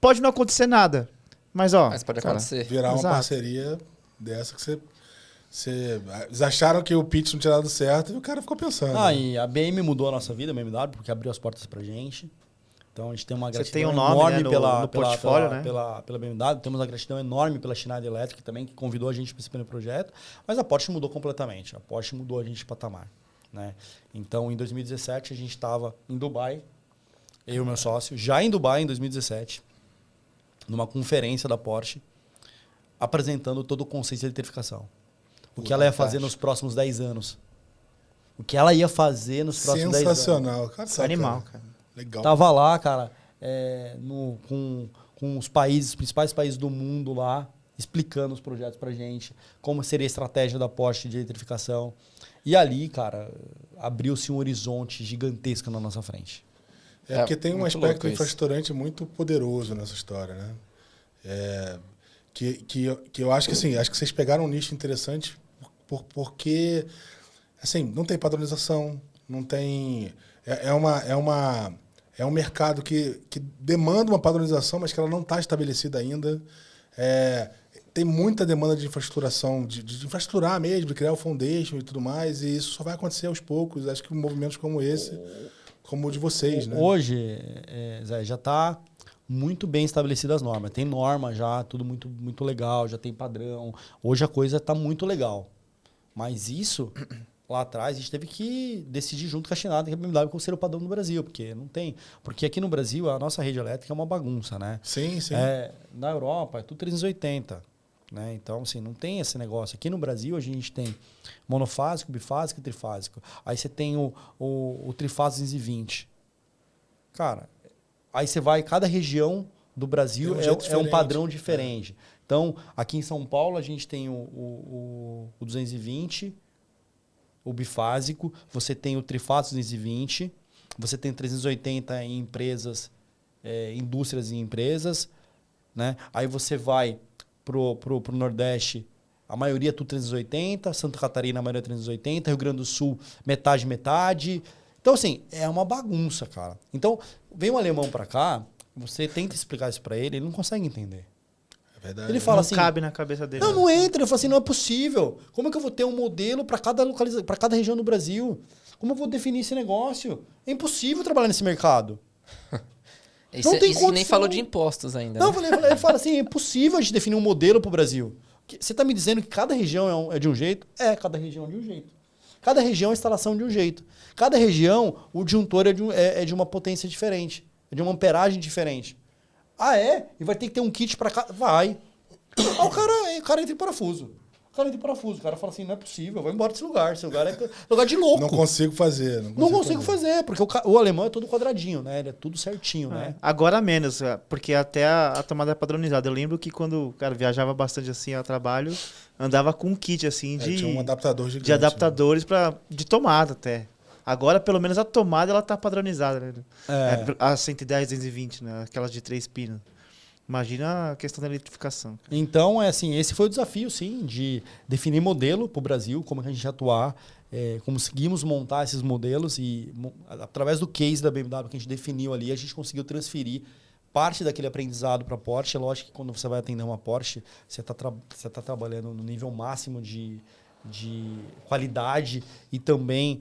pode não acontecer nada. Mas pode acontecer. Virar uma parceria dessa que eles acharam que o pitch não tinha dado certo e o cara ficou pensando. E a BM mudou a nossa vida, a BMW, porque abriu as portas pra gente. Então a gente tem uma gratidão enorme, né, no portfólio, né? pela BMW. Temos uma gratidão enorme pela Schneider Electric também, que convidou a gente para esse primeiro projeto. Mas a Porsche mudou completamente. A Porsche mudou a gente de patamar. Né? Então, em 2017, a gente estava em Dubai, eu e o meu sócio, já em Dubai, em 2017, numa conferência da Porsche, apresentando todo o conceito de eletrificação. O que ela ia fazer nos próximos 10 anos. O que ela ia fazer nos próximos 10 anos. Sensacional. Cara, animal, cara. Legal. Tava lá, cara, com os principais países do mundo lá, explicando os projetos pra gente, como seria a estratégia da Porsche de eletrificação. E ali, cara, abriu-se um horizonte gigantesco na nossa frente. Porque tem um aspecto infraestruturante muito poderoso nessa história, né? Que eu acho que assim, acho que vocês pegaram um nicho interessante porque assim, não tem padronização, não tem... É um mercado que demanda uma padronização, mas que ela não está estabelecida ainda. Tem muita demanda de infraestruturação, de infraestruturar mesmo, de criar o foundation e tudo mais, e isso só vai acontecer aos poucos. Acho que movimentos como esse, como o de vocês, né? Hoje, Zé, já está muito bem estabelecidas as normas. Tem norma já, tudo muito, muito legal, já tem padrão. Hoje a coisa está muito legal. Mas isso lá atrás, a gente teve que decidir junto com a Schneider que a BMW qual seria o padrão no Brasil, porque não tem. Porque aqui no Brasil, a nossa rede elétrica é uma bagunça, né? Sim, sim. Na Europa, é tudo 380. Né? Então, assim, não tem esse negócio. Aqui no Brasil, a gente tem monofásico, bifásico e trifásico. Aí você tem o trifásico 220. Cara, aí você vai, cada região do Brasil é um padrão diferente. Então, aqui em São Paulo, a gente tem o 220, o bifásico, você tem o trifásico 220, você tem 380 em empresas, indústrias e empresas, né? Aí você vai pro Nordeste, a maioria é tudo 380, Santa Catarina, a maioria é 380, Rio Grande do Sul, metade. Então, assim, é uma bagunça, cara. Então, vem um alemão pra cá, você tenta explicar isso pra ele, ele não consegue entender. É verdade. Ele fala Não assim, cabe na cabeça dele. não entra. Ele fala assim, não é possível. Como é que eu vou ter um modelo para cada região do Brasil? Como eu vou definir esse negócio? É impossível trabalhar nesse mercado. Isso, Não tem isso nem condição. falou de impostos ainda. Não, né? ele fala assim, é impossível a gente definir um modelo para o Brasil. Você está me dizendo que cada região é de um jeito? Cada região é de um jeito. Cada região é instalação de um jeito. Cada região, o disjuntor é de uma potência diferente. É de uma amperagem diferente. Ah, é? E vai ter que ter um kit para cada... Vai. Ah, o cara entra em parafuso. O cara fala assim, não é possível, vai embora desse lugar. Esse lugar é lugar de louco. Não consigo fazer. Não consigo fazer, porque o alemão é todo quadradinho, né? Ele é tudo certinho, né? Agora menos, porque até a tomada é padronizada. Eu lembro que quando o cara viajava bastante assim a trabalho, andava com um kit assim Tinha um adaptador gigante. de adaptadores de tomada até. Agora, pelo menos, a tomada ela tá padronizada, né? A 110, 220, né? Aquelas de 3 pinos. Imagina a questão da eletrificação. Então, esse foi o desafio, sim, de definir modelo para o Brasil, como que a gente ia atuar, conseguimos montar esses modelos e, através do case da BMW que a gente definiu ali, a gente conseguiu transferir parte daquele aprendizado para a Porsche. É lógico que quando você vai atender uma Porsche, você tá trabalhando no nível máximo de qualidade e também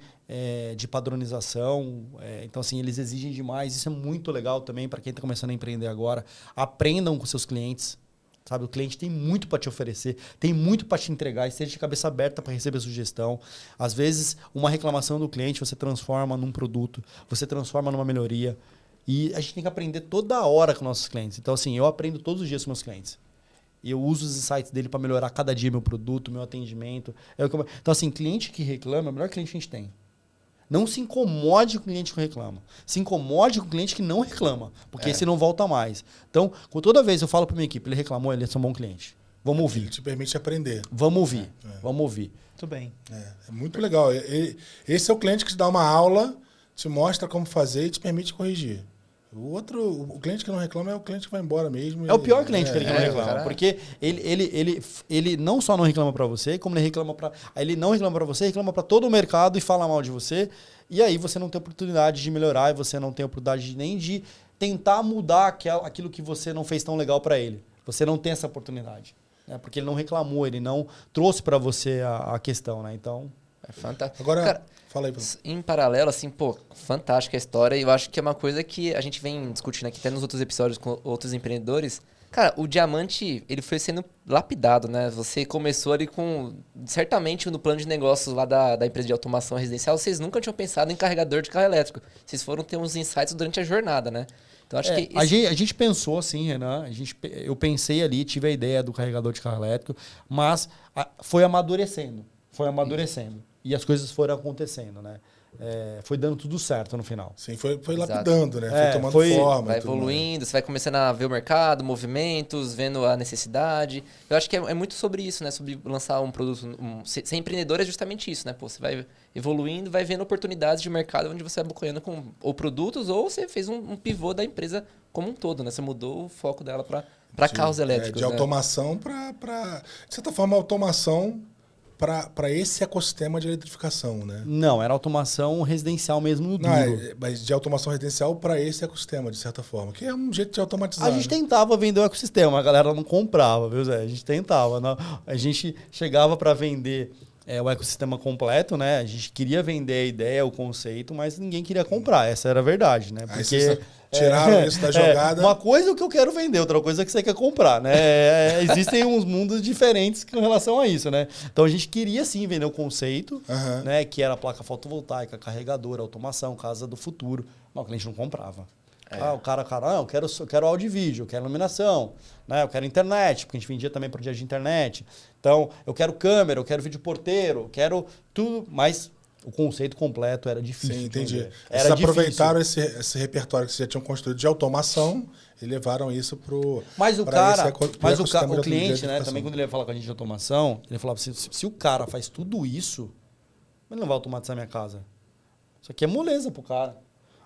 de padronização. Então, assim, eles exigem demais. Isso é muito legal também para quem está começando a empreender agora. Aprendam com seus clientes. Sabe? O cliente tem muito para te oferecer, tem muito para te entregar, e esteja de cabeça aberta para receber sugestão. Às vezes, uma reclamação do cliente você transforma num produto, você transforma numa melhoria. E a gente tem que aprender toda hora com nossos clientes. Então, assim, eu aprendo todos os dias com meus clientes. E eu uso os insights dele para melhorar cada dia meu produto, meu atendimento. Então, assim, cliente que reclama é o melhor cliente que a gente tem. Não se incomode com o cliente que reclama. Se incomode com o cliente que não reclama, porque esse não volta mais. Então, toda vez eu falo para minha equipe, ele reclamou, ele é um bom cliente. Vamos ouvir. Ele te permite aprender. Vamos ouvir. Vamos ouvir. Muito bem. É muito legal. Esse é o cliente que te dá uma aula, te mostra como fazer e te permite corrigir. O cliente que não reclama é o cliente que vai embora mesmo. É o pior cliente que ele não reclama. Caralho. Porque ele não só não reclama para você, como ele reclama para... Ele não reclama para você, reclama para todo o mercado e fala mal de você. E aí você não tem oportunidade de melhorar, e você não tem oportunidade nem de tentar mudar aquilo que você não fez tão legal para ele. Você não tem essa oportunidade. Né? Porque ele não reclamou, ele não trouxe para você a questão. Né? Então... É fantástico. Agora, Cara, fala aí. em paralelo, assim, fantástica a história. E eu acho que é uma coisa que a gente vem discutindo aqui até nos outros episódios com outros empreendedores. Cara, o diamante, ele foi sendo lapidado, né? Você começou ali com... Certamente, no plano de negócios lá da empresa de automação residencial, vocês nunca tinham pensado em carregador de carro elétrico. Vocês foram ter uns insights durante a jornada, né? Então, acho que... A gente pensou assim, Renan. Eu pensei ali, tive a ideia do carregador de carro elétrico, mas foi amadurecendo. E as coisas foram acontecendo, né? Foi dando tudo certo no final. Sim, foi lapidando, né? Foi tomando forma. Vai e tudo mais. evoluindo, você vai começando a ver o mercado, movimentos, vendo a necessidade. Eu acho que é muito sobre isso, né? Sobre lançar um produto. Ser empreendedor é justamente isso, né? Pô, você vai evoluindo, vai vendo oportunidades de mercado onde você vai bocoiando com ou produtos, ou você fez um pivô da empresa como um todo, né? Você mudou o foco dela para carros elétricos. De automação para... De certa forma, automação para esse ecossistema de eletrificação, né? Não, era automação residencial mesmo no duro. Não, mas de automação residencial para esse ecossistema, de certa forma. Que é um jeito de automatizar. A gente tentava vender o ecossistema, a galera não comprava, viu, Zé? A gente tentava. Não. A gente chegava para vender o ecossistema completo, né? A gente queria vender a ideia, o conceito, mas ninguém queria comprar. Essa era a verdade, né? Aí vocês tiraram isso da jogada. Uma coisa é o que eu quero vender, outra coisa é que você quer comprar, né? Existem uns mundos diferentes com relação a isso, né? Então a gente queria sim vender o conceito, né? Que era placa fotovoltaica, carregador, automação, casa do futuro. Mas o cliente não comprava. O cara, eu quero áudio e vídeo, eu quero iluminação, né? Eu quero internet, porque a gente vendia também projeto de internet. Então, eu quero câmera, eu quero vídeo porteiro, eu quero tudo, mas o conceito completo era difícil. Sim, entendi. Era Vocês aproveitaram esse repertório que vocês já tinham construído de automação e levaram isso pro... Mas o cliente, né, também quando ele ia falar com a gente de automação, ele falava assim, se o cara faz tudo isso, ele não vai automatizar minha casa. Isso aqui é moleza pro cara.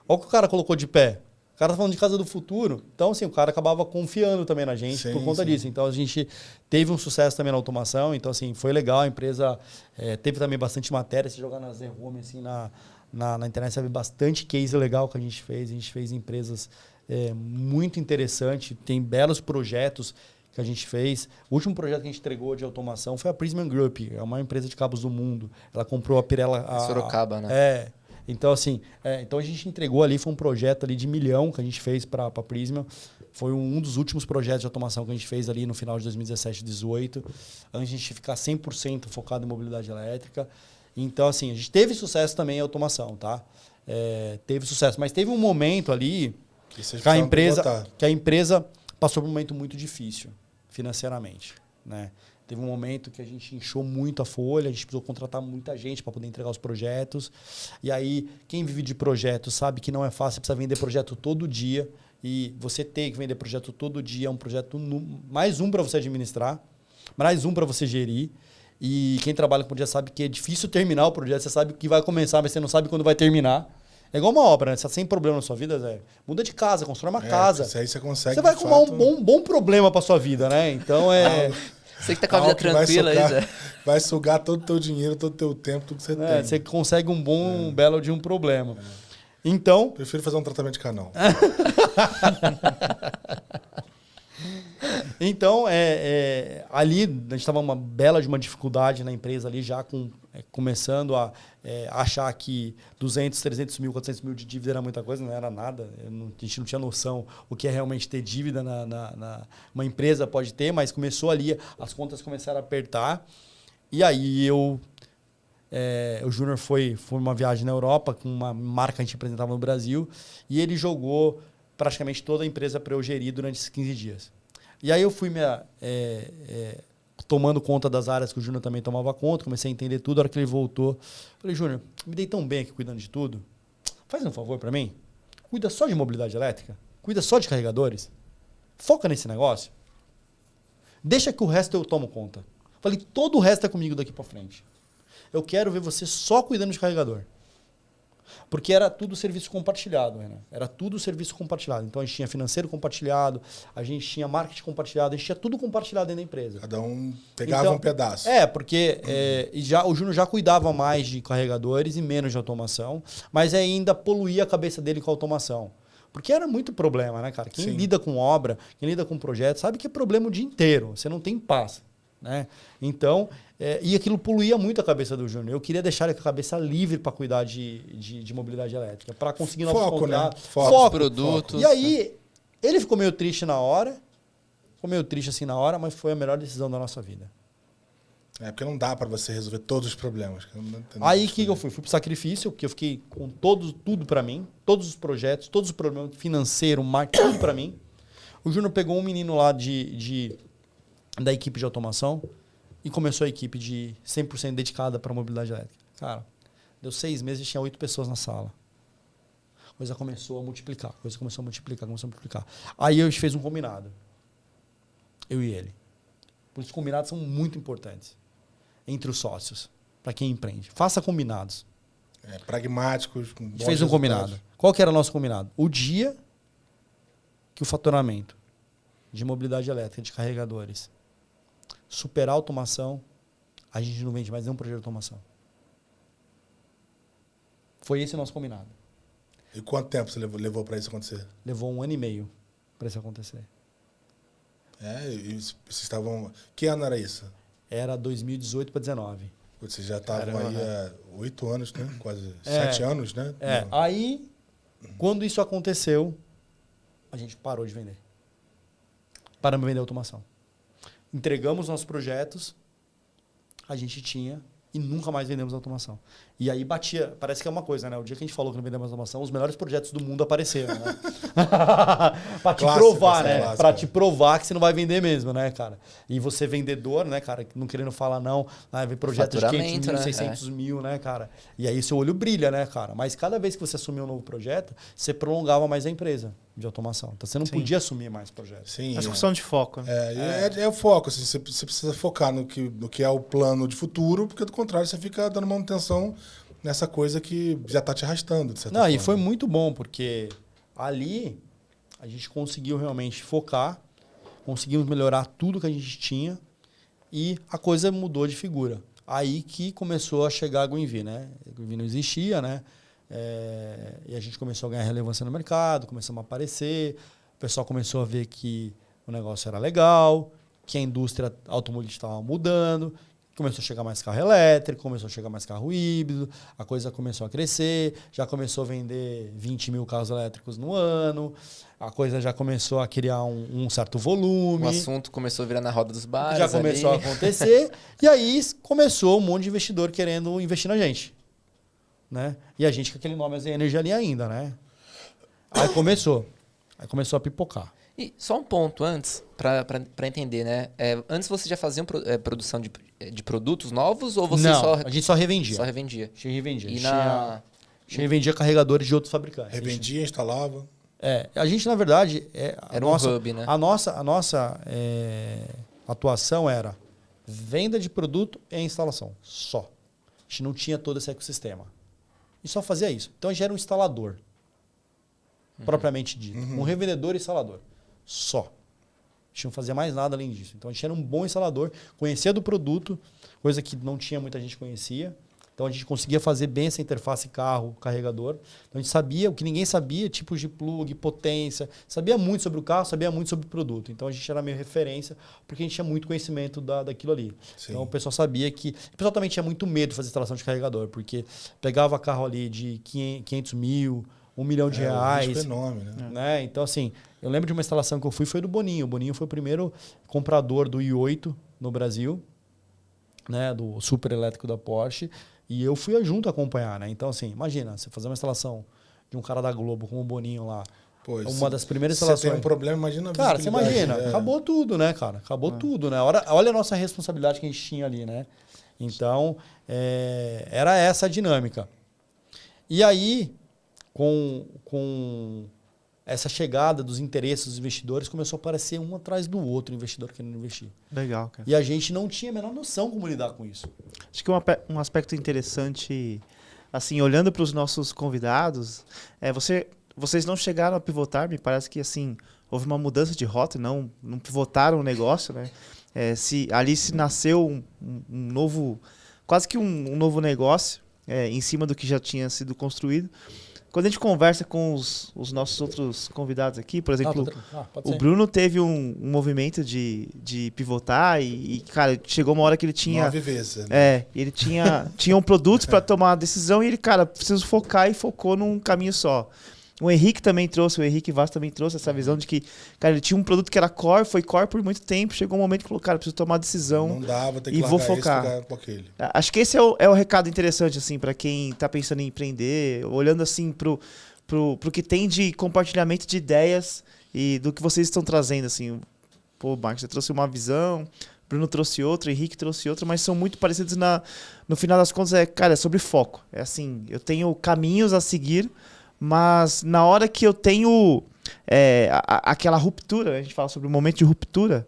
Olha o que o cara colocou de pé. O cara tá falando de casa do futuro. Então, assim, o cara acabava confiando também na gente por conta disso. Então, a gente teve um sucesso também na automação. Então, assim, foi legal. A empresa teve também bastante matéria. Se jogar na Z-Home, assim, na internet, você vê bastante case legal que a gente fez. A gente fez empresas muito interessantes. Tem belos projetos que a gente fez. O último projeto que a gente entregou de automação foi a Prismian Group. É uma empresa de cabos do mundo. Ela comprou a Pirela... Sorocaba, né? Então, assim, então a gente entregou ali, foi um projeto ali de 1 milhão que a gente fez para a Prisma. Foi um dos últimos projetos de automação que a gente fez ali no final de 2017, 2018, antes de a gente ficar 100% focado em mobilidade elétrica. Então, assim, a gente teve sucesso também em automação, tá? Teve sucesso, mas teve um momento ali que a empresa passou por um momento muito difícil financeiramente, né? Teve um momento que a gente inchou muito a folha, a gente precisou contratar muita gente para poder entregar os projetos. E aí, quem vive de projeto sabe que não é fácil, precisa vender projeto todo dia. E você ter que vender projeto todo dia é um projeto, mais um para você administrar, mais um para você gerir. E quem trabalha com projeto sabe que é difícil terminar o projeto, você sabe que vai começar, mas você não sabe quando vai terminar. É igual uma obra, né? Você tá sem problema na sua vida, Zé. Muda de casa, constrói uma casa. Isso aí você consegue. Você vai arrumar um bom problema para sua vida, né? Então Você que tá com a vida tranquila aí, Zé. Vai sugar todo o teu dinheiro, todo o teu tempo, tudo que você tem. Você consegue um belo de um problema. Então... Prefiro fazer um tratamento de canal. Então, ali a gente estava uma bela de uma dificuldade na empresa ali, já começando a achar que 200, 300 mil, 400 mil de dívida era muita coisa, não era nada. A gente não tinha noção o que é realmente ter dívida uma empresa pode ter, mas começou ali, as contas começaram a apertar. E aí o Júnior foi uma viagem na Europa com uma marca que a gente apresentava no Brasil e ele jogou praticamente toda a empresa para eu gerir durante esses 15 dias. E aí eu fui tomando conta das áreas que o Júnior também tomava conta, comecei a entender tudo. A hora que ele voltou, falei, Júnior, me dei tão bem aqui cuidando de tudo. Faz um favor para mim. Cuida só de mobilidade elétrica. Cuida só de carregadores. Foca nesse negócio. Deixa que o resto eu tomo conta. Falei, todo o resto é comigo daqui para frente. Eu quero ver você só cuidando de carregador. Porque era tudo serviço compartilhado, né? Era tudo serviço compartilhado. Então a gente tinha financeiro compartilhado, a gente tinha marketing compartilhado, a gente tinha tudo compartilhado dentro da empresa. Cada um pegava um pedaço. Porque o Júnior já cuidava mais de carregadores e menos de automação, mas ainda poluía a cabeça dele com a automação. Porque era muito problema, né, cara? Quem lida com obra, quem lida com projeto, sabe que é problema o dia inteiro. Você não tem paz, né? Então, e aquilo poluía muito a cabeça do Júnior. Eu queria deixar ele com a cabeça livre para cuidar de mobilidade elétrica, para conseguir novos contratos. Né? Foco, produtos. E aí, ele ficou meio triste na hora, mas foi a melhor decisão da nossa vida. Porque não dá para você resolver todos os problemas. Aí que eu fui? Fui pro sacrifício, porque eu fiquei com tudo para mim, todos os projetos, todos os problemas financeiros, marketing, tudo para mim. O Júnior pegou um menino lá da equipe de automação e começou a equipe de 100% dedicada para mobilidade elétrica. Cara, deu 6 meses e tinha 8 pessoas na sala. A coisa começou a multiplicar, Aí a gente fez um combinado. Eu e ele. Por isso, os combinados são muito importantes entre os sócios, para quem empreende. Faça combinados. Pragmáticos. A gente fez um combinado. Qual que era o nosso combinado? O dia que o faturamento de mobilidade elétrica, de carregadores, superar a automação, a gente não vende mais nenhum projeto de automação. Foi esse o nosso combinado. E quanto tempo você levou para isso acontecer? Levou 1 ano e meio para isso acontecer. E vocês estavam... Que ano era isso? Era 2018 para 2019. Vocês já estavam aí há 8 anos, né? Quase É. 7 anos, né? Aí, quando isso aconteceu, a gente parou de vender. Paramos de vender automação. Entregamos nossos projetos, a gente tinha e nunca mais vendemos automação. E aí batia, parece que é uma coisa, né? O dia que a gente falou que não vendemos automação, os melhores projetos do mundo apareceram, né? Pra te Clássica, provar, essa né? clássica. Pra te provar que você não vai vender mesmo, né, cara? E você vendedor, né, cara? Não querendo falar não, vem projeto de 500 mil, Faturamento, né? 600 mil, né, cara? E aí seu olho brilha, né, cara? Mas cada vez que você assumia um novo projeto, você prolongava mais a empresa de automação. Então você não podia assumir mais projetos. Sim. Mas questão de foco, né? É o foco, assim, você precisa focar no que é o plano de futuro, porque do contrário você fica dando manutenção nessa coisa que já está te arrastando, de certa Não, forma. e foi muito bom, porque ali a gente conseguiu realmente focar, conseguimos melhorar tudo que a gente tinha e a coisa mudou de figura. Aí que começou a chegar a Greenvee, né? A Greenvee não existia, né? E a gente começou a ganhar relevância no mercado, começamos a aparecer, o pessoal começou a ver que o negócio era legal, que a indústria automobilística estava mudando, começou a chegar mais carro elétrico, começou a chegar mais carro híbrido, a coisa começou a crescer, já começou a vender 20 mil carros elétricos no ano, a coisa já começou a criar um certo volume. O assunto começou a virar na roda dos bares. Já começou a acontecer, e aí começou um monte de investidor querendo investir na gente. Né? E a gente com aquele nome Energia ali ainda, né? Aí começou a pipocar. E só um ponto antes, para entender, né? Antes você já fazia produção de produtos novos ou você Não, a gente só revendia. Só revendia. A gente revendia. E A gente revendia carregadores de outros fabricantes. Revendia, instalava. A gente, na verdade... Era um hub, né? A nossa atuação era venda de produto e instalação. Só. A gente não tinha todo esse ecossistema. E só fazia isso. Então a gente era um instalador. Propriamente dito. Um revendedor e instalador. Só. A gente não fazia mais nada além disso. Então a gente era um bom instalador, conhecia do produto, coisa que não tinha muita gente conhecia. Então a gente conseguia fazer bem essa interface carro-carregador. Então a gente sabia o que ninguém sabia, tipos de plug, potência. Sabia muito sobre o carro, sabia muito sobre o produto. Então a gente era meio referência, porque a gente tinha muito conhecimento daquilo ali. Sim. Então o pessoal sabia que... O pessoal também tinha muito medo de fazer instalação de carregador, porque pegava carro ali de 500 mil, R$1 milhão. O risco é enorme, né? Então, assim, eu lembro de uma instalação que eu fui, foi do Boninho. O Boninho foi o primeiro comprador do i8 no Brasil, né, do super elétrico da Porsche, e eu fui junto acompanhar, né? Então, assim, imagina, você fazer uma instalação de um cara da Globo como o Boninho lá, uma das primeiras instalações. Você tem um problema, imagina a Cara, você visibilidade, imagina, acabou tudo, né, cara? Acabou tudo, né? Olha a nossa responsabilidade que a gente tinha ali, né? Então, era essa a dinâmica. E aí, com essa chegada dos interesses dos investidores, começou a aparecer um atrás do outro investidor querendo investir. Legal, cara. E a gente não tinha a menor noção como lidar com isso. Acho que um aspecto interessante, assim, olhando para os nossos convidados, vocês não chegaram a pivotar, me parece que, assim, houve uma mudança de rota, não pivotaram o negócio, né? Ali se nasceu um novo, quase que um novo negócio, em cima do que já tinha sido construído. Quando a gente conversa com os nossos outros convidados aqui, por exemplo, o Bruno teve um movimento de pivotar e, cara, chegou uma hora que ele tinha... 9 vezes. Né? Ele tinha um produto para tomar a decisão e ele, cara, preciso focar e focou num caminho só. O Henrique Vaz também trouxe essa visão de que, cara, ele tinha um produto que era core, foi core por muito tempo, chegou um momento que falou, cara, preciso tomar a decisão. Não dá, vou ter que e vou largar focar. esse, com aquele. Acho que esse é o recado interessante, assim, para quem tá pensando em empreender, olhando assim pro que tem de compartilhamento de ideias e do que vocês estão trazendo, assim. Pô, Marcos, você trouxe uma visão, Bruno trouxe outra, Henrique trouxe outra, mas são muito parecidos no final das contas, cara, é sobre foco. É assim, eu tenho caminhos a seguir, mas na hora que eu tenho aquela ruptura, a gente fala sobre o momento de ruptura,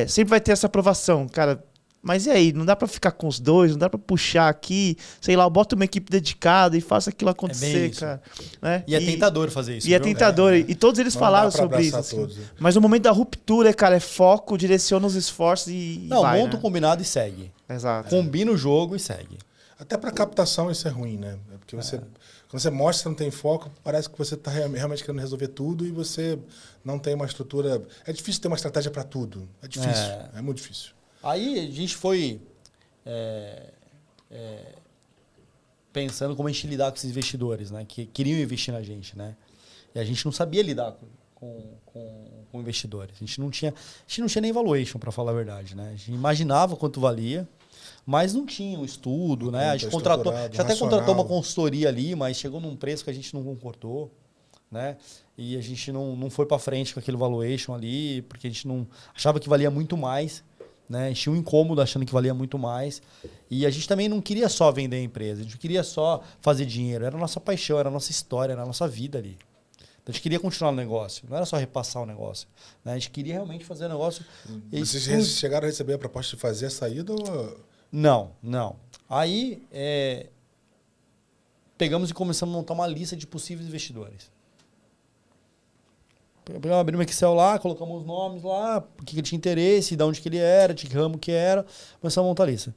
sempre vai ter essa aprovação, cara. Mas e aí? Não dá pra ficar com os dois, não dá pra puxar aqui, sei lá, eu boto uma equipe dedicada e faço aquilo acontecer, cara. Né? E é tentador fazer isso. E é tentador. E todos eles falaram sobre isso. Assim. Mas o momento da ruptura, cara, é foco, direciona os esforços e vai, monta um combinado e segue. Exato. Combina o jogo e segue. Até pra captação isso é ruim, né? Porque quando você mostra que não tem foco, parece que você está realmente querendo resolver tudo e você não tem uma estrutura... É difícil ter uma estratégia para tudo. É difícil. É muito difícil. Aí a gente foi pensando como a gente lidar com esses investidores, né? Que queriam investir na gente, né? E a gente não sabia lidar com investidores. A gente não tinha nem valuation, para falar a verdade, né? A gente imaginava quanto valia, mas não tinha um estudo, né? A gente até contratou uma consultoria ali, mas chegou num preço que a gente não concordou, né? E a gente não foi para frente com aquele valuation ali, porque a gente não achava que valia muito mais, né? A gente tinha um incômodo achando que valia muito mais. E a gente também não queria só vender a empresa, a gente não queria só fazer dinheiro. Era a nossa paixão, era a nossa história, era a nossa vida ali. Então a gente queria continuar o negócio, não era só repassar o negócio, né? A gente queria realmente fazer o negócio. Vocês chegaram a receber a proposta de fazer a saída ou... Não. Aí pegamos e começamos a montar uma lista de possíveis investidores. Abrimos o Excel lá, colocamos os nomes lá, o que ele tinha interesse, de onde que ele era, de que ramo que era, começamos a montar a lista.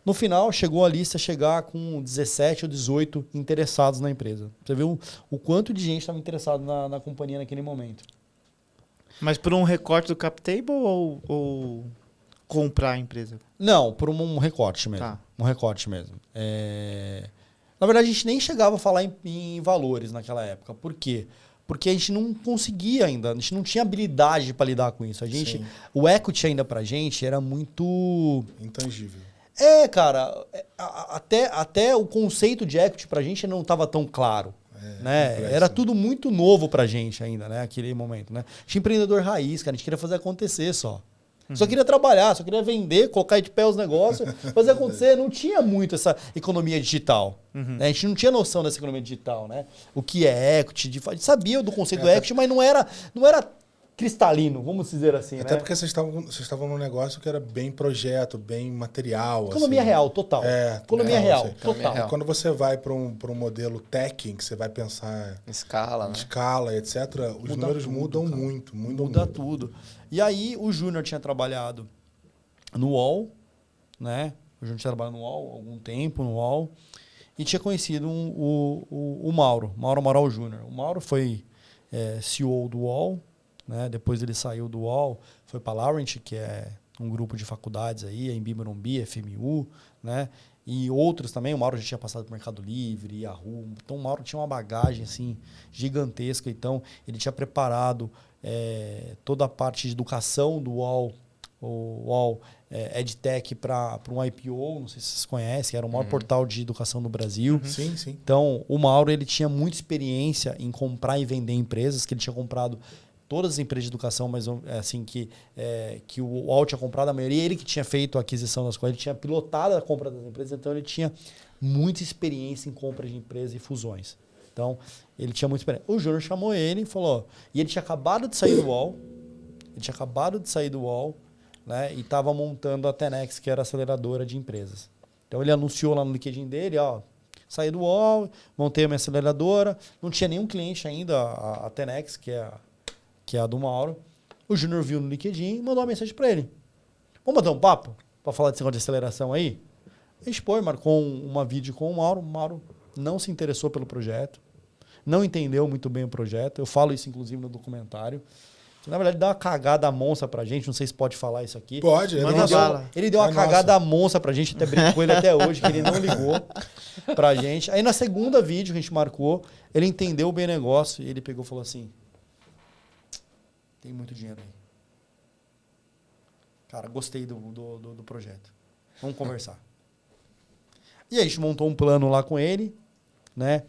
No final, chegou a lista a chegar com 17 ou 18 interessados na empresa. Você viu o quanto de gente estava interessado na companhia naquele momento. Mas por um recorte do cap table ou comprar a empresa? Não, por um recorte mesmo. Tá. Um recorte mesmo. Na verdade, a gente nem chegava a falar em valores naquela época. Por quê? Porque a gente não conseguia ainda, a gente não tinha habilidade para lidar com isso. O equity ainda pra gente era muito... intangível. Cara, até o conceito de equity pra gente não estava tão claro. Né? Era tudo muito novo pra gente ainda, né? Aquele momento, né? A gente empreendedor raiz, cara, a gente queria fazer acontecer só. Só queria trabalhar, só queria vender, colocar de pé os negócios, fazer acontecer. Não tinha muito essa economia digital. Né? A gente não tinha noção dessa economia digital, né? O que é equity, a gente sabia do conceito do equity, mas não era cristalino, vamos dizer assim. Até né? porque vocês estavam num negócio que era bem projeto, bem material. Economia assim. real, total. Economia real, assim. total. E quando você vai para um modelo tech, que você vai pensar Escala, em né? escala, etc., os números tudo, mudam cara. muito. Muda tudo. E aí o Júnior tinha trabalhado no UOL, né? O Júnior tinha trabalhado no UOL há algum tempo, no UOL, e tinha conhecido o Mauro Amaral Júnior. O Mauro foi CEO do UOL, né? Depois ele saiu do UOL, foi para a Laurent, que é um grupo de faculdades aí, a Embi Morumbi, FMU, né? E outros também. O Mauro já tinha passado por Mercado Livre, Yahoo. Então o Mauro tinha uma bagagem assim gigantesca. Então ele tinha preparado toda a parte de educação do UOL, o UOL EdTech para um IPO, não sei se vocês conhecem, era o maior portal de educação do Brasil. Sim. Então o Mauro ele tinha muita experiência em comprar e vender empresas, que ele tinha comprado todas as empresas de educação, mas assim que o UOL tinha comprado a maioria, ele que tinha feito a aquisição das coisas, ele tinha pilotado a compra das empresas, então ele tinha muita experiência em compra de empresas e fusões. Então, ele tinha muita experiência. O Júnior chamou ele e falou, e ele tinha acabado de sair do UOL, né, e estava montando a Tenex, que era a aceleradora de empresas. Então, ele anunciou lá no LinkedIn dele, saí do UOL, montei a minha aceleradora, não tinha nenhum cliente ainda, a Tenex, que é a do Mauro. O Júnior viu no LinkedIn e mandou uma mensagem para ele. Vamos bater um papo para falar desse negócio de aceleração aí? A gente marcou uma vídeo com o Mauro. O Mauro não se interessou pelo projeto, não entendeu muito bem o projeto. Eu falo isso, inclusive, no documentário. Na verdade, dá uma cagada monstra pra gente. Não sei se pode falar isso aqui. Pode, manda bala. Ele deu uma cagada monstra pra gente. Até brinco com ele até hoje, que ele não ligou pra gente. Aí, na segunda vídeo que a gente marcou, ele entendeu bem o negócio e ele pegou e falou assim: tem muito dinheiro aí. Cara, gostei do projeto. Vamos conversar. E aí, a gente montou um plano lá com ele, né?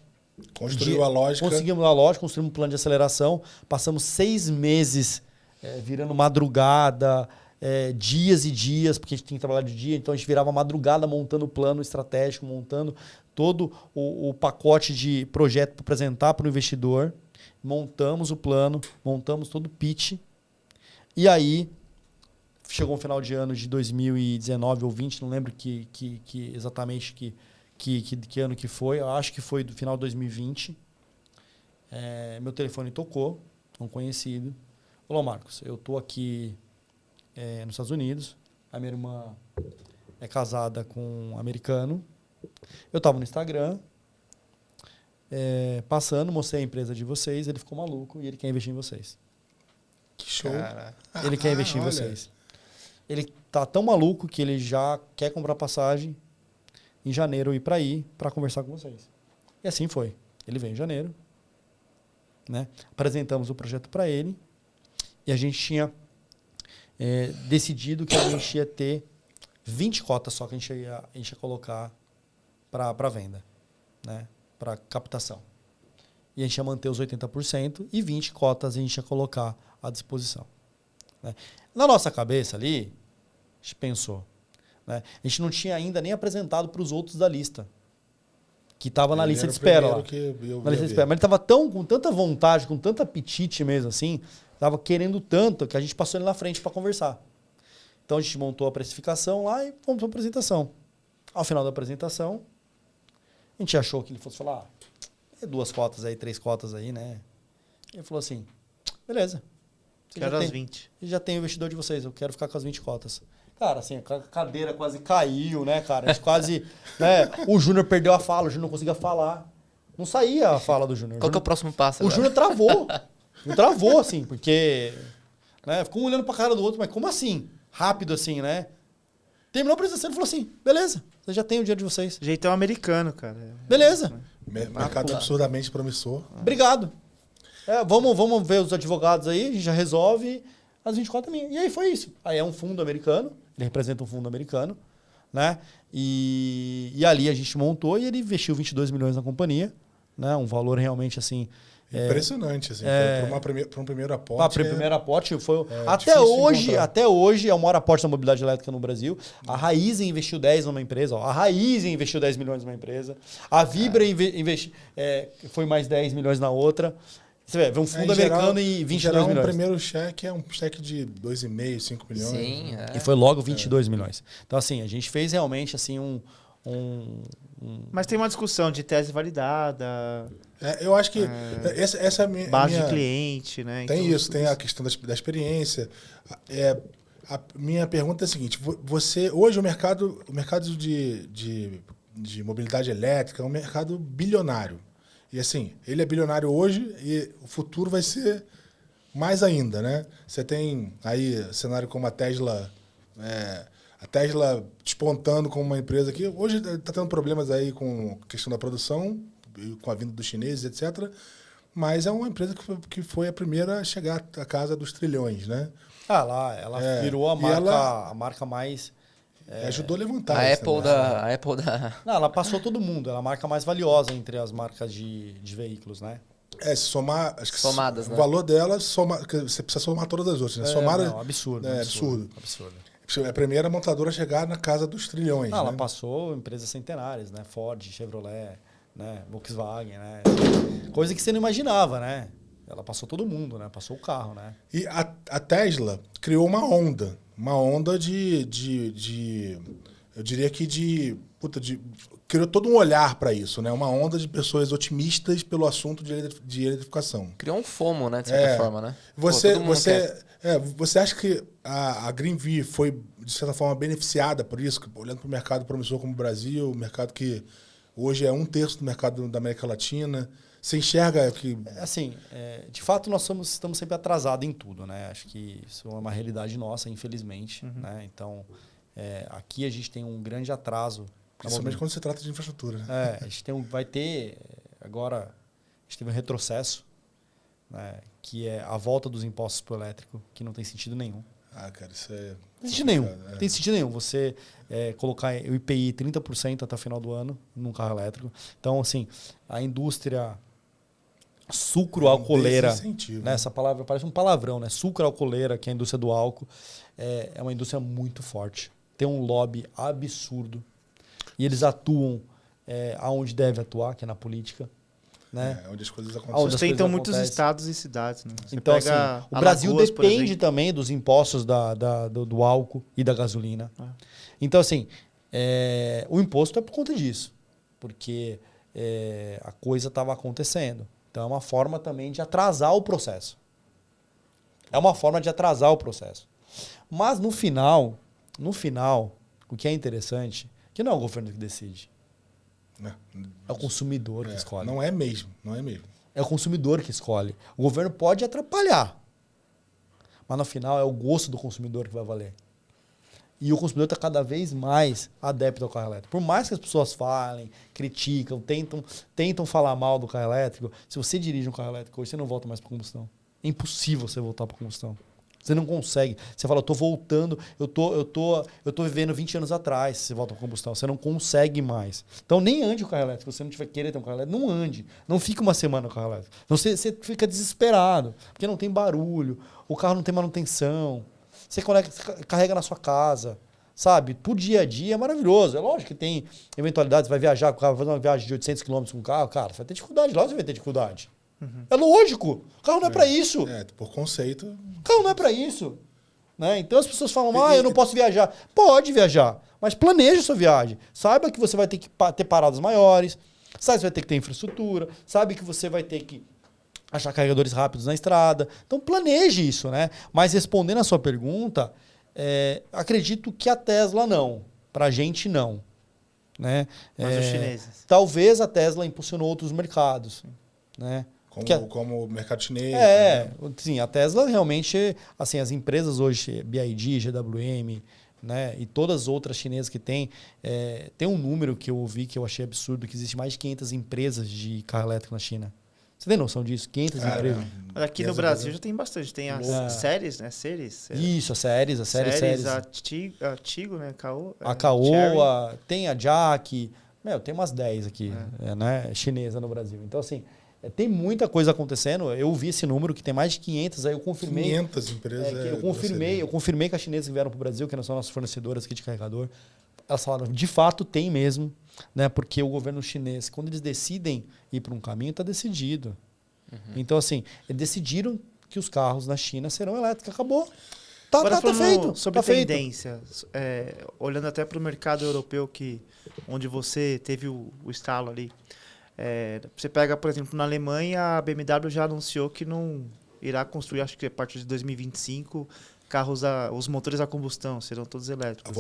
Construiu a lógica. Conseguimos a lógica, construímos um plano de aceleração. Passamos 6 meses virando madrugada, dias e dias, porque a gente tinha que trabalhar de dia. Então, a gente virava madrugada montando o plano estratégico, montando todo o pacote de projeto para apresentar para o investidor. Montamos o plano, montamos todo o pitch. E aí, chegou o final de ano de 2019 ou 20, não lembro exatamente que ano que foi. Eu acho que foi do final de 2020. Meu telefone tocou, um conhecido. Falou: Marcos, eu estou aqui nos Estados Unidos. A minha irmã é casada com um americano. Eu estava no Instagram, passando, mostrei a empresa de vocês. Ele ficou maluco e ele quer investir em vocês. Que show. Ele quer investir em vocês. Ele tá tão maluco que ele já quer comprar passagem em janeiro ir para conversar com vocês. E assim foi. Ele veio em janeiro, né? Apresentamos o projeto para ele e a gente tinha decidido que a gente ia ter 20 cotas só que a gente ia colocar para venda, né? Para captação. E a gente ia manter os 80% e 20 cotas a gente ia colocar à disposição. Né? Na nossa cabeça ali, a gente pensou, né? A gente não tinha ainda nem apresentado para os outros da lista, que estava na lista de espera lá. Na lista de espera. Mas ele estava com tanta vontade, com tanto apetite mesmo assim, estava querendo tanto que a gente passou ele na frente para conversar. Então a gente montou a precificação lá e fomos para a apresentação. Ao final da apresentação, a gente achou que ele fosse falar, 2 cotas aí, 3 cotas aí, né? Ele falou assim, beleza. Quero as 20. Eu já tenho o investidor de vocês, eu quero ficar com as 20 cotas. Cara, assim, a cadeira quase caiu, né, cara? A gente quase... né? O Júnior perdeu a fala, o Júnior não conseguia falar. Não saía a fala do Júnior. Qual que é o próximo passo? O Júnior travou. Não travou, assim, porque... né, ficou um olhando pra cara do outro, mas como assim? Rápido assim, né? Terminou a apresentação e falou assim, beleza, você já tem o dinheiro de vocês. Jeitão americano, cara. Beleza. Mercado absurdamente promissor. Obrigado. Vamos ver os advogados aí, a gente já resolve as 24 minhas. E aí foi isso. Aí é um fundo americano, ele representa um fundo americano, né? E ali a gente montou e ele investiu 22 milhões na companhia, né? Um valor realmente assim... impressionante, assim. Para um primeiro aporte. Para o primeiro aporte foi... Até até hoje é o maior aporte da mobilidade elétrica no Brasil. A Raizen investiu 10 numa empresa. Ó, a Raizen investiu 10 milhões numa empresa. A Vibra foi mais 10 milhões na outra. Você vê um fundo americano e 22 milhões. O primeiro cheque é um cheque de 2,5, 5 milhões. Sim, E foi logo 22 milhões. Então, assim, a gente fez realmente assim Mas tem uma discussão de tese validada. Eu acho que essa é a minha... Base de cliente, né? Tem então, isso, tem a questão da experiência. A minha pergunta é a seguinte, hoje o mercado de mobilidade elétrica é um mercado bilionário. E assim, ele é bilionário hoje e o futuro vai ser mais ainda, né? Você tem aí cenário como a Tesla despontando como uma empresa que hoje está tendo problemas aí com a questão da produção, com a vinda dos chineses, etc. Mas é uma empresa que foi a primeira a chegar à casa dos trilhões, né? Ela virou a marca mais... ajudou a levantar. A Apple da... Não, ela passou todo mundo. Ela é a marca mais valiosa entre as marcas de veículos, né? Se somar... Acho que somadas, né? O valor dela, você precisa somar todas as outras, né? Não, absurdo. Absurdo. É a primeira montadora a chegar na casa dos trilhões. Ela passou empresas centenárias, né? Ford, Chevrolet, né? Volkswagen, né? Coisa que você não imaginava, né? Ela passou todo mundo, né? Passou o carro, né? E a Tesla criou uma onda. Uma onda eu diria que criou todo um olhar para isso, né? Uma onda de pessoas otimistas pelo assunto de eletrificação. Criou um FOMO, né? De certa forma, né? Você acha que a GreenV foi, de certa forma, beneficiada por isso? Olhando para o mercado promissor como o Brasil, o mercado que hoje é 1/3 do mercado da América Latina. Você enxerga que... Assim, de fato, nós estamos sempre atrasados em tudo, né? Acho que isso é uma realidade nossa, infelizmente. Né? Então, aqui a gente tem um grande atraso. Principalmente quando se trata de infraestrutura. Né? A gente vai ter... Agora, a gente teve um retrocesso, né? Que é a volta dos impostos para o elétrico, que não tem sentido nenhum. Cara, isso é... Não tem sentido nenhum. Não tem sentido nenhum você colocar o IPI 30% até o final do ano num carro elétrico. Então, assim, a indústria... sucro-alcooleira, né? Essa palavra parece um palavrão, né? Sucro-alcooleira, que é a indústria do álcool, é uma indústria muito forte. Tem um lobby absurdo. E eles atuam aonde deve atuar, que é na política. Né? Onde as coisas acontecem. Sustentam muitos estados e cidades. Né? Então, assim, o Brasil depende também dos impostos do álcool e da gasolina. Então, assim, o imposto é por conta disso. Porque a coisa estava acontecendo. Então, é uma forma também de atrasar o processo. Mas, no final, o que é interessante, que não é o governo que decide. É o consumidor que escolhe. Não é mesmo. É o consumidor que escolhe. O governo pode atrapalhar. Mas, no final, é o gosto do consumidor que vai valer. E o consumidor está cada vez mais adepto ao carro elétrico. Por mais que as pessoas falem, criticam, tentam falar mal do carro elétrico, se você dirige um carro elétrico hoje, você não volta mais para combustão. É impossível você voltar para combustão. Você não consegue. Você fala, eu tô voltando, eu tô vivendo 20 anos atrás, se você volta para combustão. Você não consegue mais. Então nem ande o carro elétrico. Se você não tiver querer ter um carro elétrico, não ande. Não fica uma semana no carro elétrico. Então você fica desesperado, porque não tem barulho, o carro não tem manutenção. Você carrega na sua casa, sabe? Pro dia a dia é maravilhoso. É lógico que tem eventualidades, você vai viajar com o carro, fazer uma viagem de 800 km com o carro, cara, você vai ter dificuldade. Lá você vai ter dificuldade. É lógico. O carro não é para isso. Por conceito. O carro não é para isso. Né? Então as pessoas falam, eu não posso viajar. Pode viajar, mas planeje a sua viagem. Saiba que você vai ter que ter paradas maiores, sabe que você vai ter que ter infraestrutura, sabe que você vai ter que achar carregadores rápidos na estrada. Então planeje isso, né? Mas respondendo a sua pergunta, acredito que a Tesla não. Pra gente não. Né? Mas os chineses. Talvez a Tesla impulsionou outros mercados. Né? Como o mercado chinês. Sim, a Tesla realmente, assim, as empresas hoje, BYD, GWM, né, e todas as outras chinesas que tem um número que eu ouvi que eu achei absurdo, que existe mais de 500 empresas de carro elétrico na China. Você tem noção disso? 500 empresas. Mas aqui no Brasil já tem bastante. Tem as séries, né? Séries. Isso, as séries. A Tigo, né? A Caoa, tem a Jack. Tem umas 10 aqui, né? Chinesa no Brasil. Então, assim, tem muita coisa acontecendo. Eu vi esse número que tem mais de 500. Aí eu confirmei. 500 empresas. Eu confirmei que as chinesas que vieram para o Brasil, que não são nossas fornecedoras aqui de carregador, elas falaram, de fato tem mesmo, né? Porque o governo chinês, quando eles decidem ir para um caminho, está decidido. Então, assim, eles decidiram que os carros na China serão elétricos. Acabou. Tá feito. Sobre tendência, olhando até para o mercado europeu, onde você teve o estalo ali. Você pega, por exemplo, na Alemanha, a BMW já anunciou que não irá construir, acho que a partir de 2025, carros, os motores a combustão, serão todos elétricos. A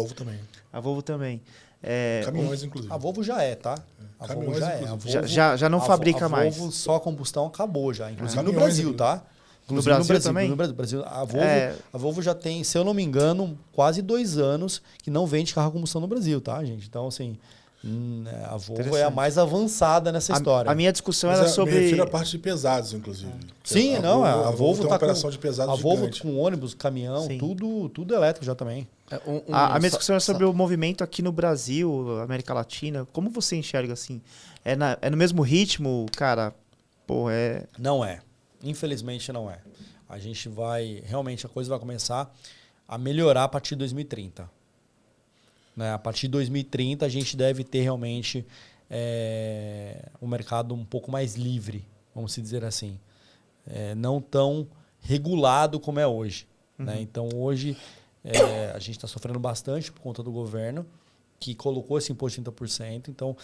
Volvo também. Caminhões, inclusive. A Volvo já tá? A Volvo já é. Volvo, já não fabrica mais. A Volvo só a combustão acabou já, inclusive no Brasil, tá? Inclusive no Brasil também? No Brasil. A Volvo já tem, se eu não me engano, quase 2 anos que não vende carro a combustão no Brasil, tá, gente? Então, assim, a Volvo é a mais avançada nessa história. A minha discussão era sobre... Me refiro à parte de pesados, inclusive. Sim, a Volvo tem uma operação de pesados A Volvo gigante. com ônibus, caminhão, tudo elétrico já também. A minha discussão é sobre o movimento aqui no Brasil, América Latina. Como você enxerga assim? É no mesmo ritmo, cara? Não é. Infelizmente não é. A gente realmente a coisa vai começar a melhorar a partir de 2030. Né? A partir de 2030 a gente deve ter realmente um mercado um pouco mais livre, vamos dizer assim. Não tão regulado como é hoje. Né? Então hoje a gente está sofrendo bastante por conta do governo, que colocou esse imposto de 30%. Então,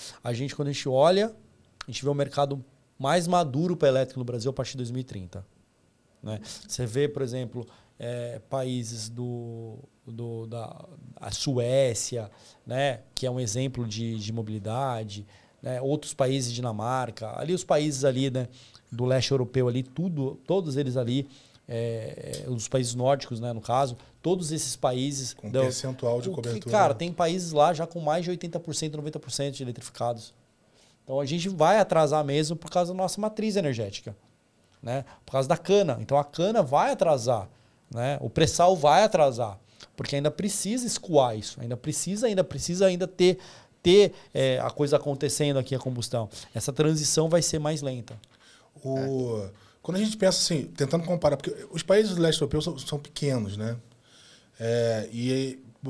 quando a gente olha, a gente vê um mercado mais maduro para elétrico no Brasil a partir de 2030. Né? Você vê, por exemplo, países da Suécia, né? Que é um exemplo de mobilidade, né? Outros países, Dinamarca, ali os países ali, né? Do leste europeu, ali, todos eles ali, os países nórdicos, né, no caso, todos esses países... Com percentual de cobertura. Cara, tem países lá já com mais de 80%, 90% de eletrificados. Então, a gente vai atrasar mesmo por causa da nossa matriz energética. Né? Por causa da cana. Então, a cana vai atrasar. Né? O pré-sal vai atrasar. Porque ainda precisa escoar isso. Ainda precisa ter a coisa acontecendo aqui, a combustão. Essa transição vai ser mais lenta. Quando a gente pensa assim, tentando comparar, porque os países do leste europeu são pequenos, né?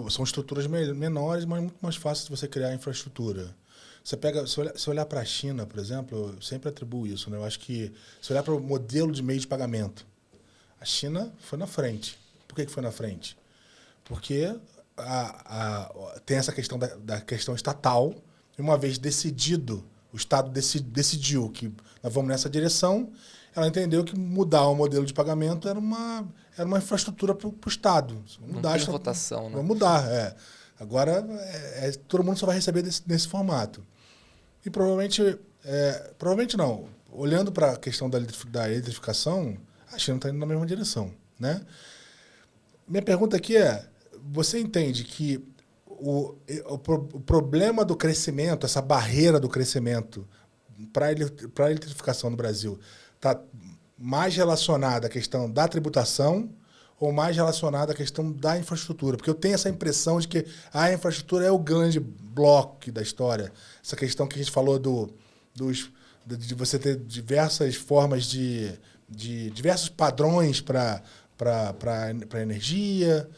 São estruturas menores, mas muito mais fácil de você criar infraestrutura. Se olhar para a China, por exemplo, eu sempre atribuo isso, né? Eu acho que se olhar para o modelo de meio de pagamento, a China foi na frente. Por que foi na frente? Porque tem essa questão da questão estatal, e uma vez decidido, o Estado decidiu que nós vamos nessa direção, ela entendeu que mudar o modelo de pagamento era uma infraestrutura para o Estado. Não tem votação, né? Vai mudar, Agora, todo mundo só vai receber nesse formato. E provavelmente não. Olhando para a questão da eletrificação, a China está indo na mesma direção, né? Minha pergunta aqui você entende que o problema do crescimento, essa barreira do crescimento para a eletrificação no Brasil está mais relacionada à questão da tributação ou mais relacionada à questão da infraestrutura? Porque eu tenho essa impressão de que a infraestrutura é o grande bloco da história. Essa questão que a gente falou de você ter diversas formas diversos padrões para energia,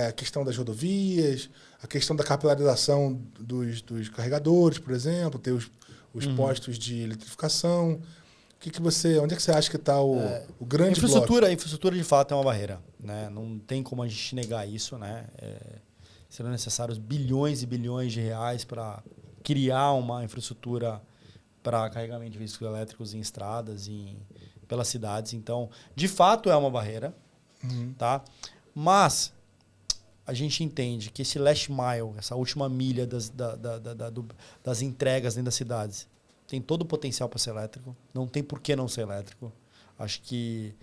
a questão das rodovias, a questão da capilarização dos carregadores, por exemplo, ter os postos de eletrificação. Onde é que você acha que está o grande bloco? A infraestrutura, de fato, é uma barreira, né? Não tem como a gente negar isso, né? Serão necessários bilhões e bilhões de reais para criar uma infraestrutura para carregamento de veículos elétricos em estradas, pelas cidades. Então, de fato, é uma barreira. Tá? Mas a gente entende que esse last mile, essa última milha das entregas dentro das cidades, tem todo o potencial para ser elétrico. Não tem por que não ser elétrico. Acho que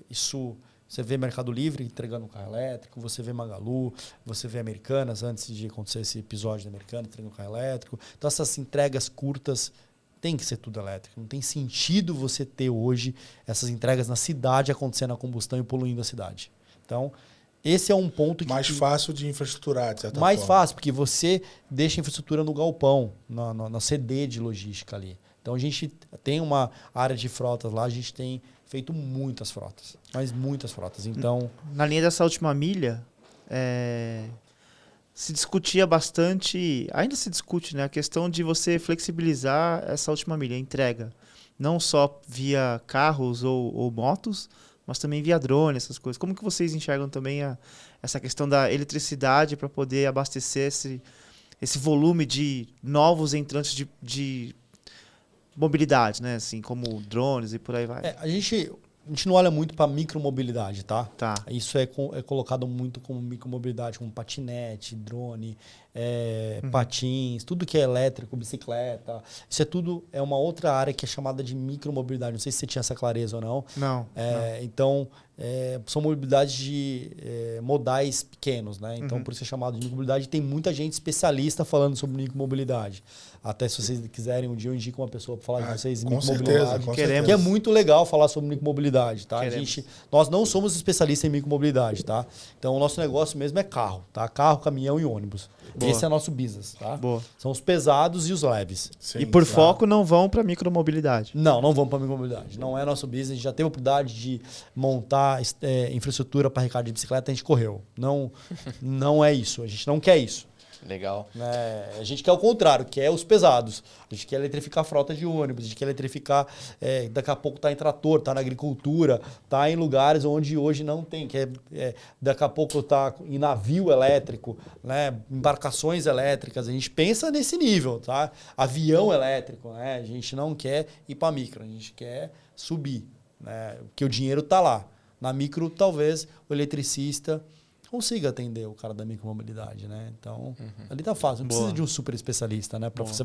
isso... Você vê Mercado Livre entregando um carro elétrico, você vê Magalu, você vê Americanas, antes de acontecer esse episódio da Americanas, entregando um carro elétrico. Então, essas entregas curtas tem que ser tudo elétrico. Não tem sentido você ter hoje essas entregas na cidade acontecendo a combustão e poluindo a cidade. Então, esse é um ponto que... Mais fácil de infraestruturar, de certa forma. Mais fácil, porque você deixa a infraestrutura no galpão, na CD de logística ali. Então, a gente tem uma área de frotas lá, a gente tem feito muitas frotas, mas muitas frotas. Então, na linha dessa última milha, se discutia bastante, ainda se discute, né, a questão de você flexibilizar essa última milha, a entrega. Não só via carros ou motos, mas também via drone, essas coisas. Como que vocês enxergam também essa questão da eletricidade para poder abastecer esse volume de novos entrantes de mobilidade, né? Assim, como drones e por aí vai. A gente não olha muito para micromobilidade, tá? Tá. Isso é colocado muito como micromobilidade, como patinete, drone, patins, tudo que é elétrico, bicicleta. Isso é uma outra área que é chamada de micromobilidade. Não sei se você tinha essa clareza ou não. Não. Então, são mobilidades de modais pequenos, né? Então, por isso é chamado de micromobilidade. Tem muita gente especialista falando sobre micromobilidade. Até se vocês quiserem, um dia eu indico uma pessoa para falar de vocês em micromobilidade. Queremos. Que é muito legal falar sobre micromobilidade, tá? Nós não somos especialistas em micromobilidade, tá? Então, o nosso negócio mesmo é carro, tá? Carro, caminhão e ônibus. Boa. Esse é nosso business, tá? Boa. São os pesados e os leves. Sim, e por foco não vão para micromobilidade. Não vamos para micromobilidade. Não é nosso business. A gente já teve a oportunidade de montar infraestrutura para recarga de bicicleta, a gente correu. Não é isso. A gente não quer isso. Legal. A gente quer o contrário, que é os pesados. A gente quer eletrificar a frota de ônibus, a gente quer eletrificar, daqui a pouco tá em trator, tá na agricultura, tá em lugares onde hoje não tem, daqui a pouco tá em navio elétrico, né? Embarcações elétricas, a gente pensa nesse nível, tá? Avião elétrico, né? A gente não quer ir para micro, a gente quer subir, né? Porque o dinheiro tá lá. Na micro, talvez o eletricista consiga atender o cara da micromobilidade, né? Então, ali tá fácil. Não precisa de um super especialista, né? Para você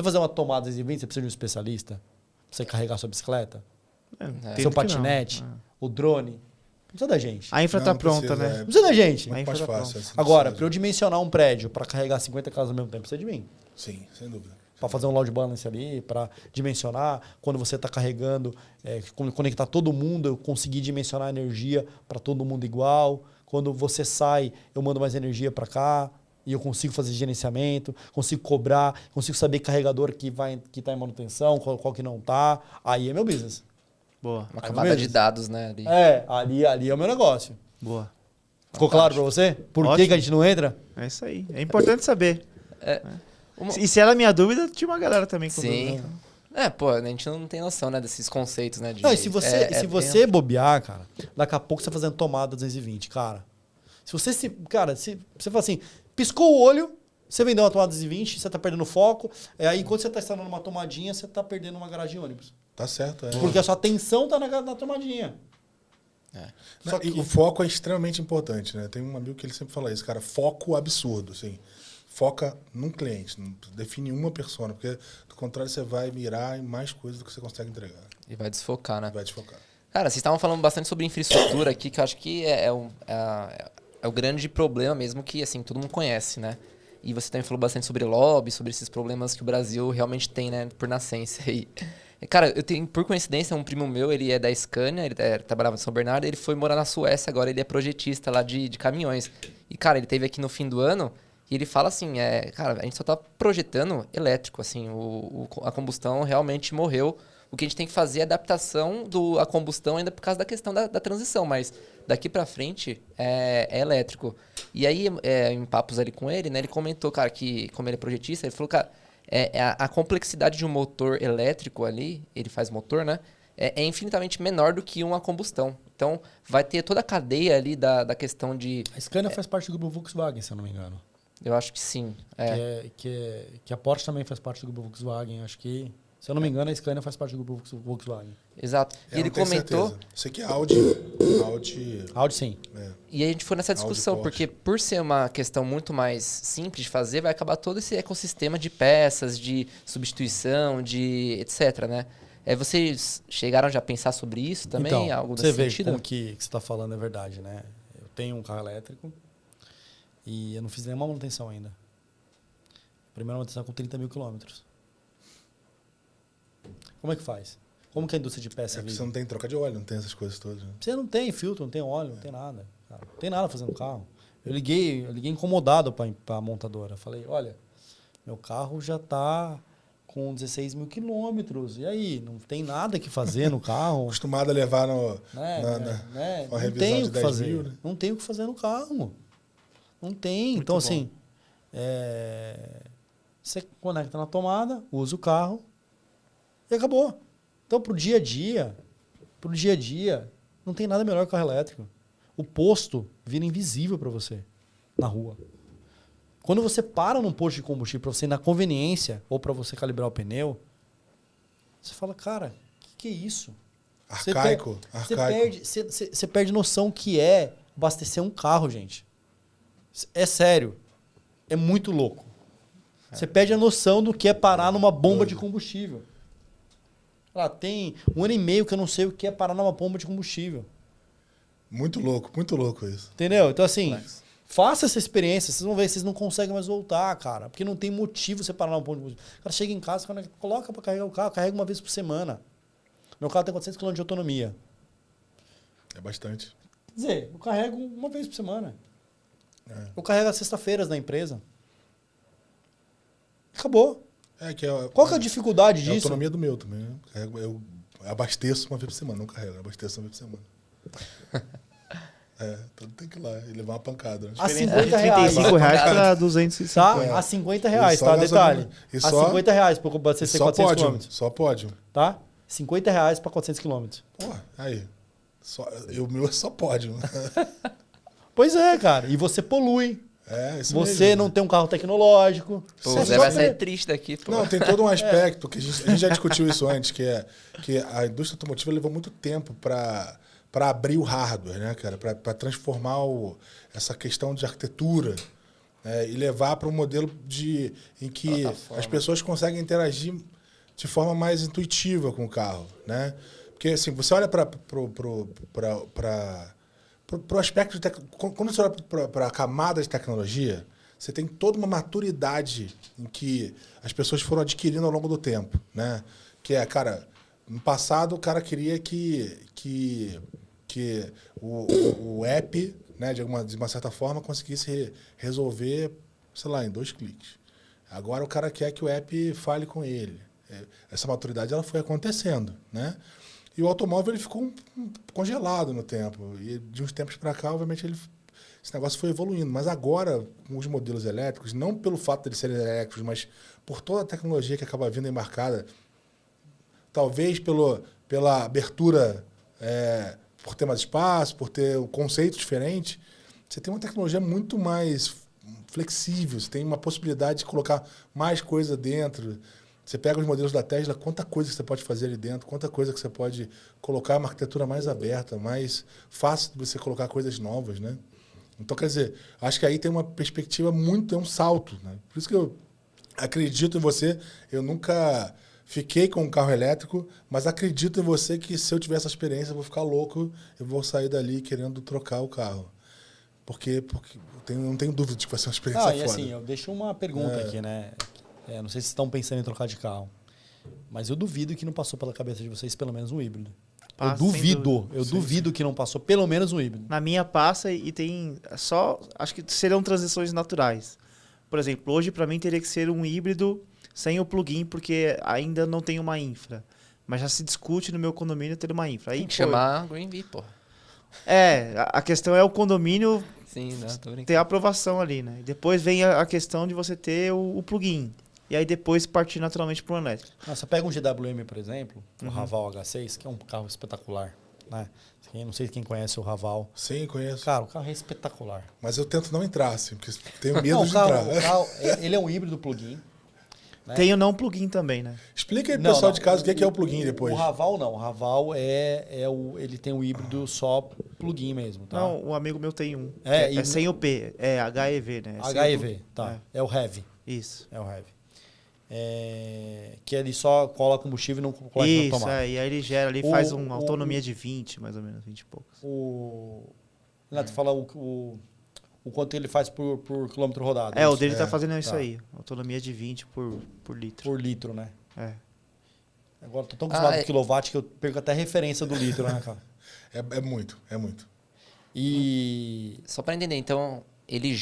fazer uma tomada de 20, você precisa de um especialista. Pra você carregar sua bicicleta, seu patinete, o drone. Não precisa da gente. A infra tá pronta, né? Não precisa da gente. Muito mais fácil. Agora, para eu dimensionar um prédio para carregar 50 casas ao mesmo tempo, precisa de mim. Sim, sem dúvida. Para fazer um load balance ali, para dimensionar, quando você está carregando, conectar todo mundo, eu conseguir dimensionar a energia para todo mundo igual. Quando você sai, eu mando mais energia para cá e eu consigo fazer gerenciamento, consigo cobrar, consigo saber carregador que está em manutenção, qual que não está. Aí é meu business. Boa. Uma camada de dados, né? Ali é o meu negócio. Boa. Ficou claro para você? Por que a gente não entra? É isso aí. É importante saber. E se era a minha dúvida, tinha uma galera também com dúvida. A gente não tem noção, né, desses conceitos, né? Não, e se você bobear, cara, daqui a pouco você tá fazendo tomada 220, cara. Se você fala assim, piscou o olho, você vendeu uma tomada 220, você tá perdendo foco, aí quando você tá instalando uma tomadinha, você tá perdendo uma garagem de ônibus. Tá certo, Porque a sua atenção tá na tomadinha. Só que o foco é extremamente importante, né? Tem um amigo que ele sempre fala isso, cara, foco absurdo, assim. Foca num cliente, não define uma persona, porque do contrário você vai mirar em mais coisas do que você consegue entregar. E vai desfocar, né? Vai desfocar. Cara, vocês estavam falando bastante sobre infraestrutura aqui, que eu acho que é o grande problema mesmo que, assim, todo mundo conhece, né? E você também falou bastante sobre lobby, sobre esses problemas que o Brasil realmente tem, né, por nascença aí. Cara, eu tenho, por coincidência, um primo meu, ele é da Scania, ele trabalhava em São Bernardo, ele foi morar na Suécia, agora ele é projetista lá de caminhões. E, cara, ele esteve aqui no fim do ano e ele fala assim, cara, a gente só tá projetando elétrico, assim, a combustão realmente morreu. O que a gente tem que fazer é adaptação à combustão ainda por causa da questão da transição, mas daqui pra frente é elétrico. E aí, em papos ali com ele, né, ele comentou, cara, que como ele é projetista, ele falou, cara, a complexidade de um motor elétrico ali, ele faz motor, né, é infinitamente menor do que uma combustão. Então, vai ter toda a cadeia ali da questão de... A Scania faz parte do grupo Volkswagen, se eu não me engano. Eu acho que sim. Que a Porsche também faz parte do grupo Volkswagen. Acho que, se eu não me engano, a Scania faz parte do grupo Volkswagen. Exato. E ele comentou... Sei que é Audi... Audi, sim. E aí a gente foi nessa discussão, Audi, porque por ser uma questão muito mais simples de fazer, vai acabar todo esse ecossistema de peças, de substituição, de etc, né? Vocês chegaram já a pensar sobre isso também? Então, algo você desse vê sentido? como que você está falando é verdade, né? Eu tenho um carro elétrico e eu não fiz nenhuma manutenção ainda. Primeira manutenção com 30 mil quilômetros. Como é que faz? Como que a indústria de peça Porque vive? você não tem troca de óleo, não tem essas coisas todas. Né? Você não tem filtro, não tem óleo, não tem nada. Cara. Não tem nada fazendo carro. Eu liguei incomodado para a montadora. Falei, olha, meu carro já está com 16 mil quilômetros. E aí, não tem nada que fazer no carro? Acostumado a levar Não tem o que fazer. Mil, né? Não tem o que fazer no carro. Não tem. Muito então, bom. assim, você conecta na tomada, usa o carro e acabou. Então, pro dia a dia, não tem nada melhor que o carro elétrico. O posto vira invisível para você na rua. Quando você para num posto de combustível para você ir na conveniência ou para você calibrar o pneu, você fala, cara, que é isso? Arcaico. Você perde noção que é abastecer um carro, gente. É sério. É muito louco. Você perde a noção do que é parar numa bomba de combustível. Tem 1 ano e meio que eu não sei o que é parar numa bomba de combustível. Muito louco isso. Entendeu? Então, assim, faça essa experiência. Vocês vão ver, vocês não conseguem mais voltar, cara. Porque não tem motivo você parar numa bomba de combustível. O cara chega em casa, coloca para carregar o carro, carrega uma vez por semana. Meu carro tem 400 km de autonomia. É bastante. Quer dizer, eu carrego uma vez por semana. Eu carrego às sexta-feiras na empresa. Acabou. Qual que é a dificuldade disso? É a autonomia do meu também. Né? Eu abasteço uma vez por semana, não carrego. Eu abasteço uma vez por semana. Então tem que ir lá e levar uma pancada. Né? A 50 reais. R$35 para 250. Tá? A 50 reais, tá? Detalhe. A 50 reais para abastecer 400 km. Só pódio. Tá? 50 reais para 400 km. Porra, aí. O meu é só pódio. Pois é, cara. E você polui. Isso você mesmo. não tem um carro tecnológico. Pô, você vai sair triste daqui, pô. Não, tem todo um aspecto que a gente já discutiu isso antes, que a indústria automotiva levou muito tempo para abrir o hardware, né, cara? Para transformar essa questão de arquitetura, né, e levar para um modelo em que as pessoas conseguem interagir de forma mais intuitiva com o carro, né? Porque assim, você olha para o aspecto de quando você olha para a camada de tecnologia, você tem toda uma maturidade em que as pessoas foram adquirindo ao longo do tempo, né? Que cara, no passado o cara queria que o app, né, de uma certa forma, conseguisse resolver, sei lá, em 2 cliques. Agora o cara quer que o app fale com ele. Essa maturidade ela foi acontecendo, né? E o automóvel ele ficou congelado no tempo. E de uns tempos para cá, obviamente, esse negócio foi evoluindo. Mas agora, com os modelos elétricos, não pelo fato de eles serem elétricos, mas por toda a tecnologia que acaba vindo embarcada, talvez pela abertura, por ter mais espaço, por ter um conceito diferente, você tem uma tecnologia muito mais flexível, você tem uma possibilidade de colocar mais coisa dentro. Você pega os modelos da Tesla, quanta coisa que você pode fazer ali dentro, quanta coisa que você pode colocar, uma arquitetura mais aberta, mais fácil de você colocar coisas novas, né? Então, quer dizer, acho que aí tem uma perspectiva é um salto, né? Por isso que eu acredito em você. Eu nunca fiquei com um carro elétrico, mas acredito em você que se eu tiver essa experiência, eu vou ficar louco, eu vou sair dali querendo trocar o carro. Porque não tenho dúvida de que vai ser uma experiência E foda. assim, eu deixo uma pergunta aqui, né? Não sei se vocês estão pensando em trocar de carro. Mas eu duvido que não passou pela cabeça de vocês pelo menos um híbrido. Passa, sem dúvida. Eu duvido que não passou pelo menos um híbrido. Na minha passa e tem só... Acho que serão transições naturais. Por exemplo, hoje para mim teria que ser um híbrido sem o plug-in, porque ainda não tem uma infra. Mas já se discute no meu condomínio ter uma infra. Aí, Tem que chamar GreenV, pô. A questão é o condomínio Sim, não, tô brincando. ter a aprovação ali, né? Depois vem a questão de você ter o plug-in. E aí depois partir naturalmente para o elétrico. Você pega um GWM, por exemplo, o Raval H6, que é um carro espetacular, né? Não sei quem conhece o Raval. Sim, conheço. Cara, o carro é espetacular. Mas eu tento não entrar, assim, porque tenho medo Não, de entrar. o carro, ele é um híbrido plug-in. Né? Tem o não plug-in também, né? Explica aí pro pessoal de casa o que é o plug-in depois. O Raval não. O Raval ele tem um híbrido só plug-in mesmo, tá? Não, um amigo meu tem um. E sem o P, é HEV, né? HEV, tá. É o Heavy. Isso. É o Heavy. Que ele só cola combustível e não coloca na tomada. E aí ele gera ali, faz uma autonomia de 20, mais ou menos, 20 e poucos. Renato, fala o quanto ele faz por quilômetro rodado. O dele tá fazendo isso aí. Autonomia de 20 por litro. Por litro, né? Agora tô tão acostumado com quilowatt que eu perco até a referência do litro, né, cara? É muito. E... Só para entender, então, ele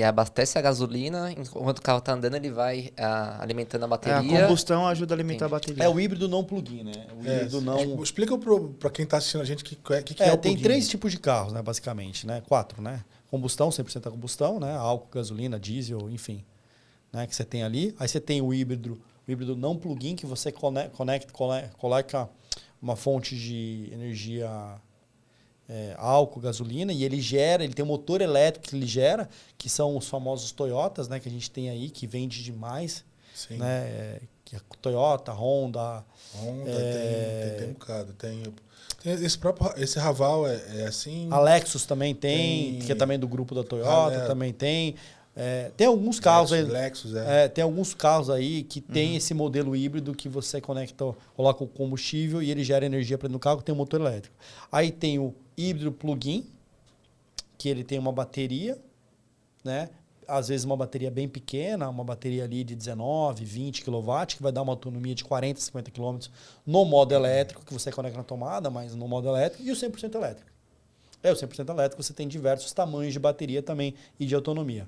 abastece a gasolina, enquanto o carro tá andando, ele vai alimentando a bateria. A combustão ajuda a alimentar a bateria. É o híbrido não plug-in, né? O híbrido não... Explica para quem tá assistindo a gente o que é o tem plug-in. 3 tipos de carros, né, basicamente, né? 4, né? Combustão, 100% a combustão, né? Álcool, gasolina, diesel, enfim. Né? Que você tem ali. Aí você tem o híbrido não plug-in, que você coloca uma fonte de energia... álcool, gasolina, e ele tem um motor elétrico que ele gera, que são os famosos Toyotas, né, que a gente tem aí, que vende demais. Sim. Né, que é Toyota, Honda. Tem um bocado. Tem esse Raval é assim. A Lexus também tem, que é também do grupo da Toyota, também tem. Tem alguns carros aí. Lexus, tem alguns carros aí que tem esse modelo híbrido que você coloca o combustível e ele gera energia para dentro do carro, que tem um motor elétrico. Aí tem o híbrido plug-in, que ele tem uma bateria, né? Às vezes uma bateria bem pequena, uma bateria ali de 19, 20 kW, que vai dar uma autonomia de 40, 50 km no modo elétrico, que você conecta na tomada, mas no modo elétrico, e o 100% elétrico. O 100% elétrico você tem diversos tamanhos de bateria também e de autonomia.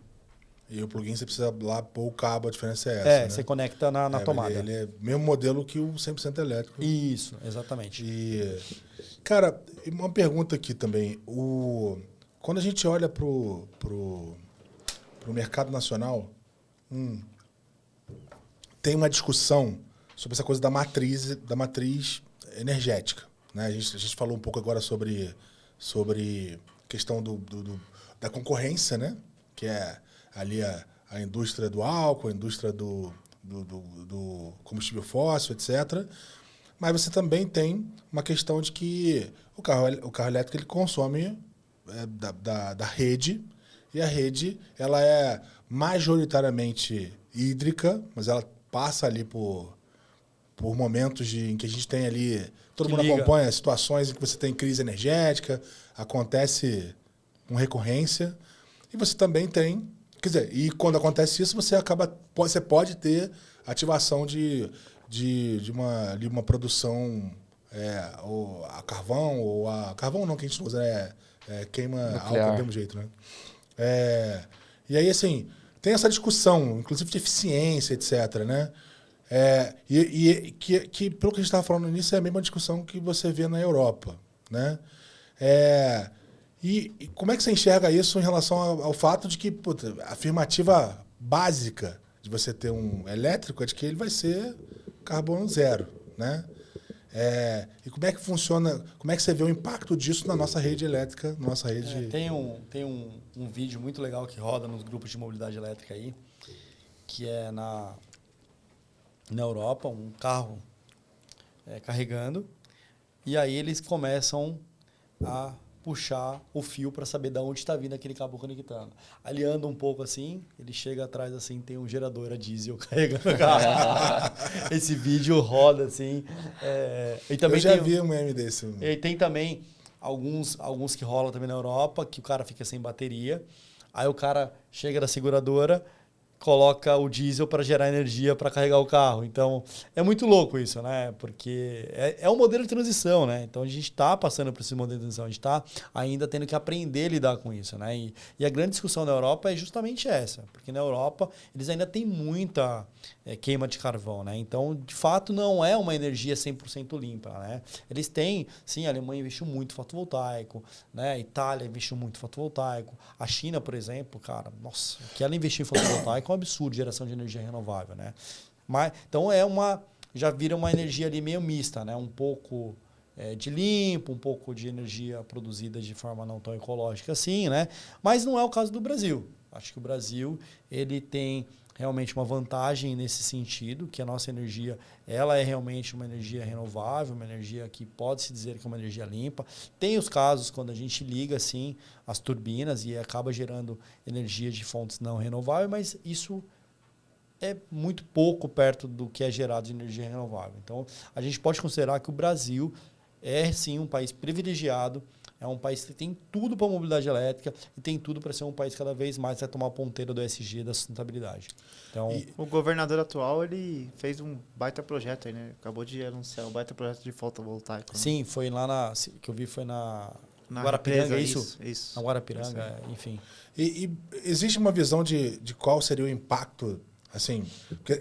E o plugin você precisa lá pôr o cabo, a diferença é essa. né? Você conecta na tomada. Ele é o mesmo modelo que o 100% elétrico. Isso, exatamente. E, cara, uma pergunta aqui também. Quando a gente olha pro mercado nacional, tem uma discussão sobre essa coisa da matriz energética. Né? A gente falou um pouco agora sobre questão da concorrência, né? Que é ali a indústria do álcool, a indústria do combustível fóssil, etc. Mas você também tem uma questão de que o carro elétrico ele consome da rede, e a rede ela é majoritariamente hídrica, mas ela passa ali por momentos em que a gente tem ali... Todo mundo acompanha situações em que você tem crise energética, acontece com recorrência, e você também tem... Quer dizer, e quando acontece isso, você pode ter ativação de uma produção ou a carvão, ou a... Carvão não, que a gente usa, queima álcool do mesmo jeito, né? E aí, assim, tem essa discussão, inclusive de eficiência, etc., né? Que, pelo que a gente estava falando no início, é a mesma discussão que você vê na Europa, né? E como é que você enxerga isso em relação ao fato de que a afirmativa básica de você ter um elétrico é de que ele vai ser carbono zero, né? E como é que funciona, como é que você vê o impacto disso na nossa rede elétrica, na nossa rede... Tem um vídeo muito legal que roda nos grupos de mobilidade elétrica aí, que é na Europa, um carro carregando, e aí eles começam a puxar o fio para saber de onde está vindo aquele cabo conectando. Aí ele anda um pouco assim, ele chega atrás assim, tem um gerador a diesel carregando o carro. Esse vídeo roda assim. E também eu já vi um meme desse. E tem também alguns que rolam também na Europa, que o cara fica sem bateria. Aí o cara chega da seguradora, coloca o diesel para gerar energia para carregar o carro. Então, é muito louco isso, né? Porque é um modelo de transição, né? Então, a gente está passando por esse modelo de transição, a gente está ainda tendo que aprender a lidar com isso, né? E a grande discussão na Europa é justamente essa, porque na Europa eles ainda têm muita queima de carvão, né? Então, de fato, não é uma energia 100% limpa, né? Eles têm, sim, a Alemanha investiu muito em fotovoltaico, né? A Itália investiu muito em fotovoltaico. A China, por exemplo, cara, nossa, o que ela investiu em fotovoltaico é um absurdo, geração de energia renovável, né? Mas, então, já vira uma energia ali meio mista, né? Um pouco de limpo, um pouco de energia produzida de forma não tão ecológica assim, né? Mas não é o caso do Brasil. Acho que o Brasil, ele tem realmente uma vantagem nesse sentido, que a nossa energia, ela é realmente uma energia renovável, uma energia que pode-se dizer que é uma energia limpa. Tem os casos quando a gente liga assim as turbinas e acaba gerando energia de fontes não renováveis, mas isso é muito pouco perto do que é gerado de energia renovável. Então, a gente pode considerar que o Brasil é sim um país privilegiado, é um país que tem tudo para a mobilidade elétrica e tem tudo para ser um país cada vez mais vai tomar a ponteira do ESG, da sustentabilidade. Então, o governador atual, ele fez um baita projeto aí, né? Acabou de anunciar um baita projeto de fotovoltaico. Né? Sim, foi lá que eu vi foi na Guarapiranga, isso? Isso. Na Guarapiranga, enfim. E existe uma visão de qual seria o impacto, assim, porque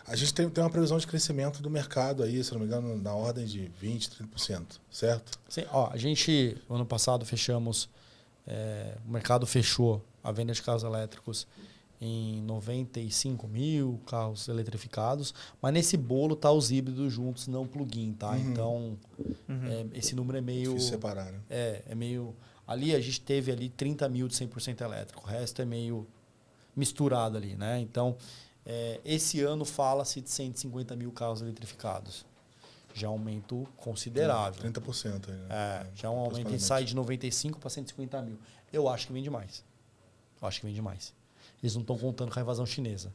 a gente tem uma previsão de crescimento do mercado aí, se não me engano, na ordem de 20%, 30%, certo? Sim, a gente, ano passado, fechamos, o mercado fechou a venda de carros elétricos em 95 mil carros eletrificados, mas nesse bolo tá os híbridos juntos, não plug-in, tá? Então, esse número é meio... Difícil separar, né? É meio... Ali a gente teve ali 30 mil de 100% elétrico, o resto é meio misturado ali, né? Então, esse ano fala-se de 150 mil carros eletrificados. Já é um aumento considerável. 30% aí, né? Já é um aumento, a gente sai de 95 para 150 mil. Eu acho que vem demais. Eles não estão contando com a invasão chinesa.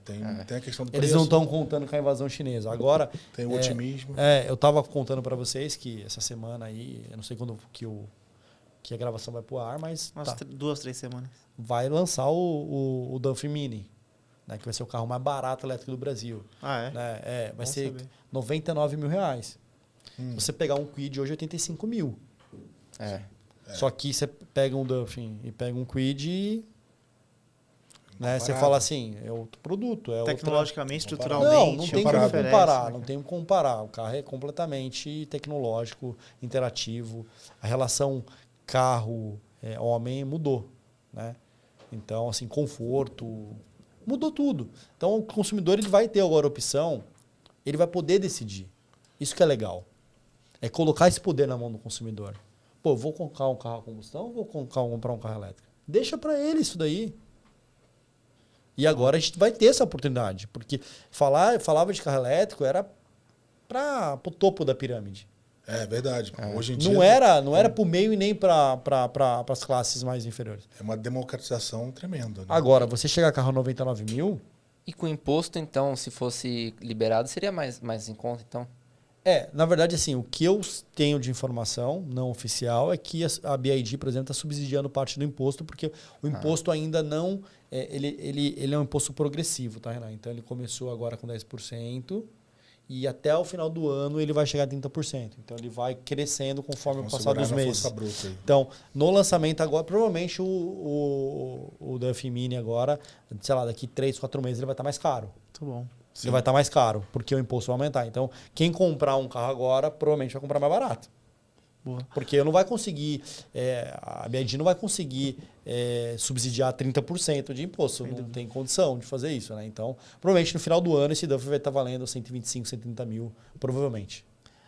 Tem a questão do Eles preço. não estão contando com a invasão chinesa. Agora... Tem o otimismo. Eu estava contando para vocês que essa semana aí, eu não sei quando que a gravação vai pro ar, mas... Umas 2, 3 semanas. Vai lançar o Dunphy Mini, né, que vai ser o carro mais barato elétrico do Brasil. É? Vai ser R$99 mil. Se você pegar um Kwid hoje, 85 mil. Só que você pega um Dunphy e pega um Kwid, né, você fala assim, é outro produto. Tecnologicamente, estruturalmente. Não tem como comparar. Não tem como comparar. O carro é completamente tecnológico, interativo. A relação carro-homem mudou, né? Então, assim, conforto, mudou tudo. Então, o consumidor ele vai ter agora a opção, ele vai poder decidir. Isso que é legal. É colocar esse poder na mão do consumidor. Pô, vou comprar um carro a combustão ou vou comprar um carro elétrico? Deixa para ele isso daí. E agora a gente vai ter essa oportunidade. Porque falava de carro elétrico era para o topo da pirâmide. É verdade. Hoje em dia... Não era para o meio e nem para as classes mais inferiores. É uma democratização tremenda. Né? Agora, você chega a carro a 99 mil... E com imposto, então, se fosse liberado, seria mais em conta, então? Na verdade, assim, o que eu tenho de informação não oficial é que a BYD, por exemplo, está subsidiando parte do imposto, porque o imposto ainda não... Ele é um imposto progressivo, tá, Renan? Então, ele começou agora com 10%, e até o final do ano ele vai chegar a 30%. Então, ele vai crescendo conforme o passar dos meses. Então, no lançamento agora, provavelmente o Dunphy Mini agora, sei lá, daqui 3, 4 meses ele vai estar mais caro. Muito bom. Sim. Ele vai estar mais caro, porque o imposto vai aumentar. Então, quem comprar um carro agora, provavelmente vai comprar mais barato. Boa. Porque eu não vai conseguir, a BYD não vai conseguir subsidiar 30% de imposto. Não tem condição de fazer isso, né? Então, provavelmente no final do ano esse Dunphy vai estar valendo 125, 130 mil, provavelmente.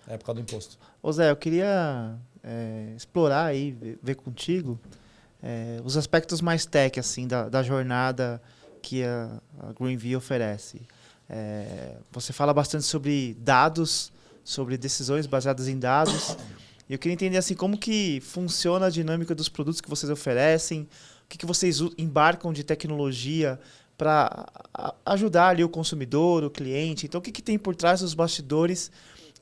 É por causa do imposto. Ô Zé, eu queria explorar aí, ver contigo os aspectos mais tech, assim, da jornada que a GreenVia oferece. Você fala bastante sobre dados, sobre decisões baseadas em dados. E eu queria entender assim, como que funciona a dinâmica dos produtos que vocês oferecem, o que vocês embarcam de tecnologia para ajudar ali o consumidor, o cliente. Então, o que tem por trás dos bastidores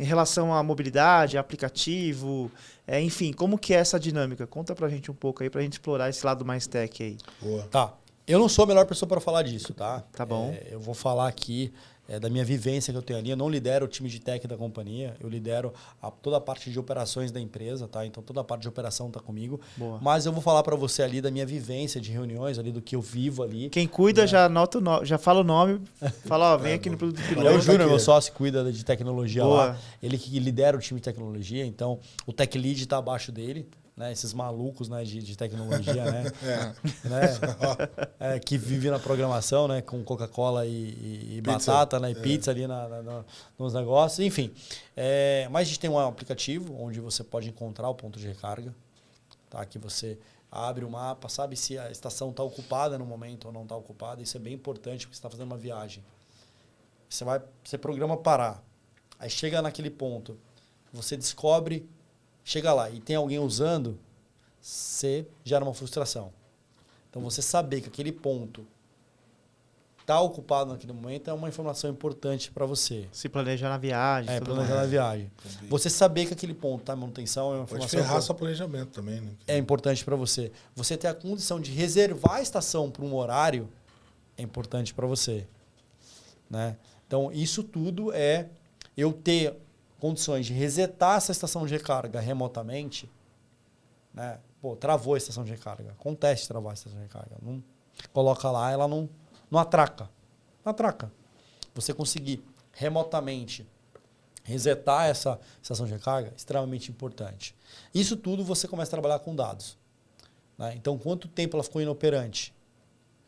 em relação à mobilidade, aplicativo, enfim, como que é essa dinâmica? Conta pra gente um pouco aí, pra gente explorar esse lado mais tech aí. Boa. Tá. Eu não sou a melhor pessoa para falar disso, tá? Tá bom. Eu vou falar aqui da minha vivência que eu tenho ali. Eu não lidero o time de tech da companhia, eu lidero toda a parte de operações da empresa, tá? Então toda a parte de operação está comigo. Boa. Mas eu vou falar para você ali da minha vivência de reuniões, ali do que eu vivo ali. Quem cuida já anota já fala o nome, fala, ó, vem aqui no Produto Piloto. O Júnior, meu sócio, cuida de tecnologia Boa. lá. Ele que lidera o time de tecnologia, então o tech lead está abaixo dele. Né, esses malucos, né, de tecnologia, né, que vivem na programação, né, com Coca-Cola e batata, né, e pizza ali nos negócios, enfim. Mas a gente tem um aplicativo onde você pode encontrar o ponto de recarga, tá? Que você abre o mapa, sabe se a estação está ocupada no momento ou não está ocupada. Isso é bem importante porque você está fazendo uma viagem. Você programa parar, aí chega naquele ponto, você descobre. Chega lá e tem alguém usando, você gera uma frustração. Então, você saber que aquele ponto está ocupado naquele momento é uma informação importante para você. Se planejar na viagem. Planejar na viagem. Você saber que aquele ponto está em manutenção é uma informação... Pode ferrar seu planejamento também, né? É importante para você. Você ter a condição de reservar a estação para um horário é importante para você. Né? Então, isso tudo é eu ter condições de resetar essa estação de recarga remotamente, né? Pô, travou a estação de recarga. Acontece travar a estação de recarga. Não, coloca lá, ela não atraca. Não atraca. Você conseguir remotamente resetar essa estação de recarga é extremamente importante. Isso tudo você começa a trabalhar com dados. Né? Então, quanto tempo ela ficou inoperante?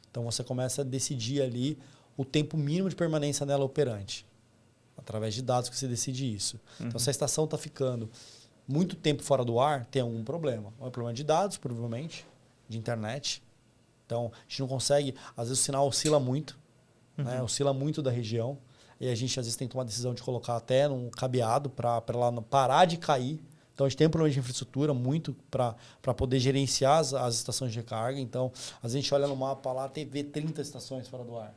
Então, você começa a decidir ali o tempo mínimo de permanência dela operante. Através de dados que você decide isso. Então, se a estação está ficando muito tempo fora do ar, tem algum problema. É um problema de dados, provavelmente, de internet. Então, a gente não consegue... Às vezes o sinal oscila muito, né? Oscila muito da região. E a gente, às vezes, tem que tomar a decisão de colocar até num cabeado para ela parar de cair. Então, a gente tem um problema de infraestrutura muito para poder gerenciar as estações de recarga. Então, às vezes a gente olha no mapa lá, vê 30 estações fora do ar.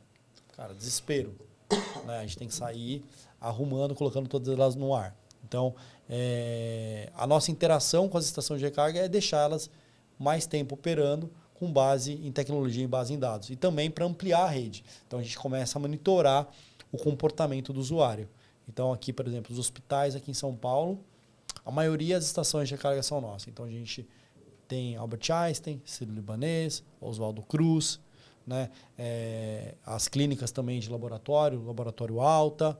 Cara, desespero. Né? A gente tem que sair arrumando, colocando todas elas no ar. Então, a nossa interação com as estações de recarga é deixar elas mais tempo operando com base em tecnologia e base em dados. E também para ampliar a rede. Então, a gente começa a monitorar o comportamento do usuário. Então, aqui, por exemplo, os hospitais aqui em São Paulo, a maioria das estações de recarga são nossas. Então, a gente tem Albert Einstein, Sírio-Libanês, Oswaldo Cruz, né? As clínicas também de laboratório Alta,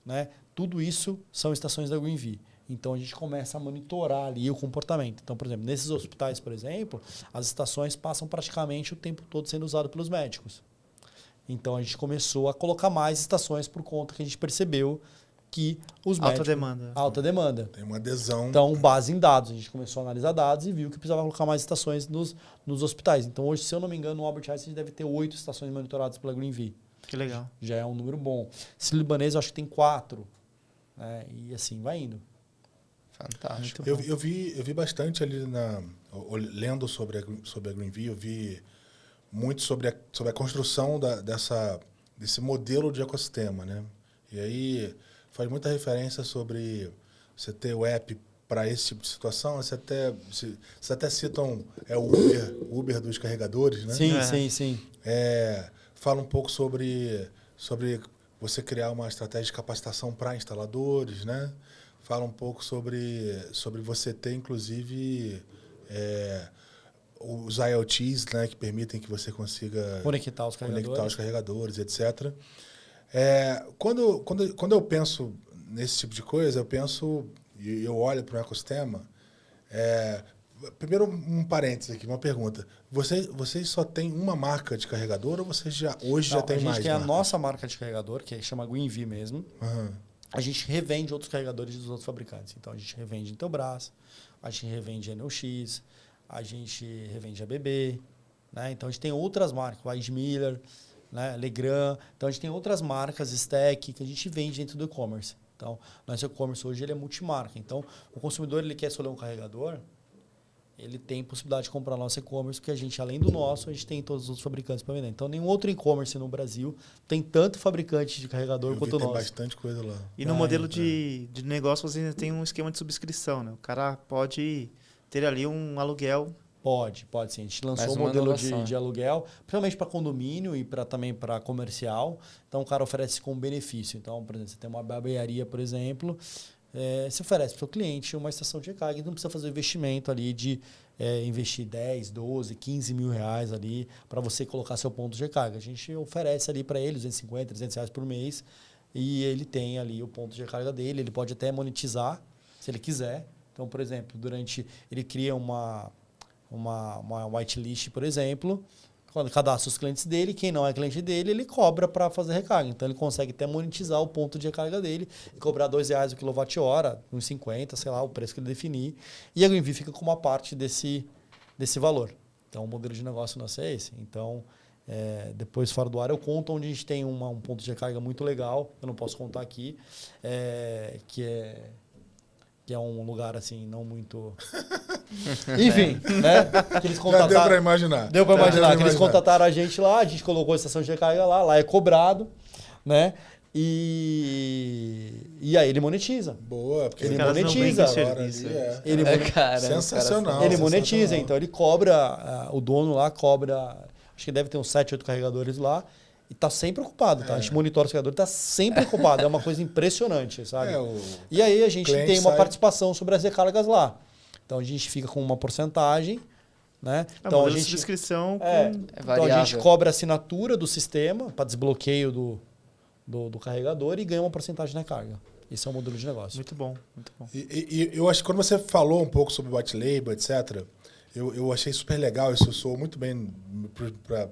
né? Tudo isso são estações da Greenvee. Então, a gente começa a monitorar ali o comportamento. Então, por exemplo, nesses hospitais, por exemplo, as estações passam praticamente o tempo todo sendo usadas pelos médicos. Então, a gente começou a colocar mais estações por conta que a gente percebeu que os médicos... Alta demanda. Tem uma adesão. Então, base em dados. A gente começou a analisar dados e viu que precisava colocar mais estações nos hospitais. Então, hoje, se eu não me engano, no Albert Einstein, a gente deve ter 8 estações monitoradas pela Greenvee. Que legal. Já é um número bom. Sírio-Libanês, eu acho que tem 4. Né? E assim, vai indo. Fantástico. Eu vi bastante ali, lendo sobre a Greenvee, eu vi muito sobre a construção desse modelo de ecossistema, né? E aí faz muita referência sobre você ter o app para esse tipo de situação. Você até citam o Uber dos carregadores, né? Sim. Fala um pouco sobre você criar uma estratégia de capacitação para instaladores, né? Fala um pouco sobre você ter, inclusive, os IoTs, né, que permitem que você consiga conectar os carregadores, etc. Quando eu penso nesse tipo de coisa, eu olho para o ecossistema. Primeiro, um parênteses aqui, uma pergunta. Vocês só têm uma marca de carregador ou vocês já tem mais? A gente tem marcas? a nossa marca de carregador, que chama Greenvee mesmo. Uhum. A gente revende outros carregadores dos outros fabricantes. Então, a gente revende Intelbras, a gente revende NOX, a gente revende ABB. Né? Então, a gente tem outras marcas, Weissmiller, né? Legrand. Então, a gente tem outras marcas, Stack, que a gente vende dentro do e-commerce. Então, nosso e-commerce hoje ele é multimarca. Então, o consumidor ele quer escolher um carregador, ele tem possibilidade de comprar nosso e-commerce, porque a gente, além do nosso, a gente tem todos os outros fabricantes para vender. Então, nenhum outro e-commerce no Brasil tem tanto fabricante de carregador quanto o nosso. Tem bastante coisa lá. E no modelo de negócio, você ainda tem um esquema de subscrição, né? O cara pode ter ali um aluguel. Pode sim. A gente lançou um modelo de aluguel, principalmente para condomínio e também para comercial. Então, o cara oferece com benefício. Então, por exemplo, você tem uma barbearia, por exemplo, você oferece para o seu cliente uma estação de recarga e não precisa fazer o investimento ali de investir 10, 12, 15 mil reais ali para você colocar seu ponto de recarga. A gente oferece ali para ele 250, 300 reais por mês e ele tem ali o ponto de recarga dele. Ele pode até monetizar, se ele quiser. Então, por exemplo, ele cria uma whitelist, por exemplo, quando cadastra os clientes dele, quem não é cliente dele, ele cobra para fazer recarga. Então, ele consegue até monetizar o ponto de recarga dele e cobrar R$2 o quilowatt-hora, uns 50, sei lá, o preço que ele definir. E a Greenview fica com uma parte desse valor. Então, o modelo de negócio nosso é esse. Então, depois, fora do ar, eu conto onde a gente tem um ponto de recarga muito legal, eu não posso contar aqui, que é um lugar assim, não muito... Enfim, né? Que eles Já deu para imaginar. Deu para imaginar que eles contrataram a gente lá, a gente colocou a estação de recarga lá é cobrado, né? E aí ele monetiza. Boa, porque ele monetiza. Sensacional. Ele monetiza, então ele cobra, o dono lá cobra, acho que deve ter uns 7, 8 carregadores lá. E tá sempre ocupado, tá? A gente monitora o carregador, tá sempre ocupado. É uma coisa impressionante, sabe? E aí a gente tem uma participação sobre as recargas lá. Então a gente fica com uma porcentagem, né? Então a gente subscrição então a gente cobra a assinatura do sistema para desbloqueio do carregador e ganha uma porcentagem na recarga. Esse é o modelo de negócio. Muito bom, muito bom. E eu acho que quando você falou um pouco sobre white label, etc., eu achei super legal, isso soou muito bem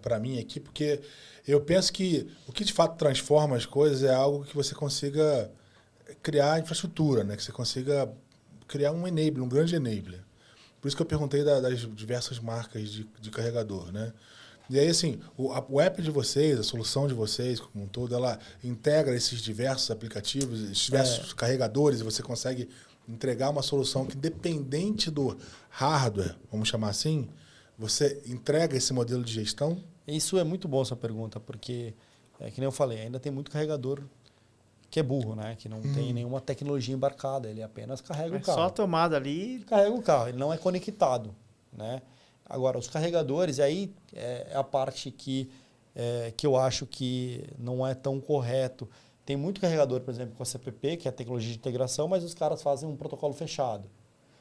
para mim aqui, porque eu penso que o que de fato transforma as coisas é algo que você consiga criar infraestrutura, né? Que você consiga criar um enabler, um grande enabler. Por isso que eu perguntei das diversas marcas de carregador, né? E aí, assim, o app de vocês, a solução de vocês, como um todo, ela integra esses diversos aplicativos, esses diversos carregadores, e você consegue entregar uma solução que, independente do hardware, vamos chamar assim, você entrega esse modelo de gestão? Isso é muito bom, essa pergunta, porque, que nem eu falei, ainda tem muito carregador que é burro, né? Que não tem nenhuma tecnologia embarcada, ele apenas carrega o carro. Só a tomada ali. Carrega o carro, ele não é conectado, né? Agora, os carregadores, aí é a parte que eu acho que não é tão correto. Tem muito carregador, por exemplo, com a CPP, que é a tecnologia de integração, mas os caras fazem um protocolo fechado.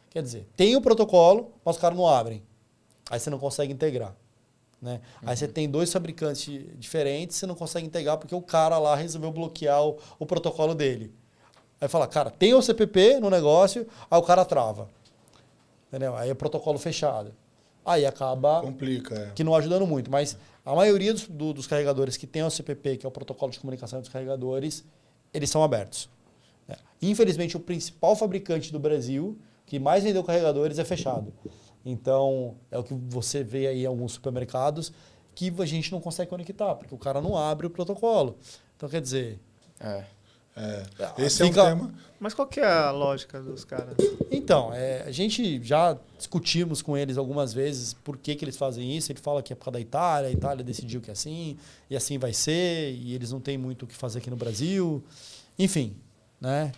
Quer dizer, tem o protocolo, mas os caras não abrem. Aí você não consegue integrar. Né? Aí você tem 2 fabricantes diferentes, você não consegue integrar porque o cara lá resolveu bloquear o protocolo dele. Aí fala, cara, tem o CPP no negócio, aí o cara trava. Entendeu? Aí é protocolo fechado. Aí acaba... Complica, que não ajudando muito. Mas a maioria dos carregadores que tem o CPP, que é o protocolo de comunicação dos carregadores, eles são abertos. Infelizmente, o principal fabricante do Brasil, que mais vendeu carregadores, é fechado. Então, é o que você vê aí em alguns supermercados, que a gente não consegue conectar, porque o cara não abre o protocolo. Então, quer dizer... Esse é um tema... Mas qual que é a lógica dos caras? Então, a gente já discutimos com eles algumas vezes por que eles fazem isso. Ele fala que é por causa da Itália, a Itália decidiu que é assim, e assim vai ser, e eles não têm muito o que fazer aqui no Brasil. Enfim, né?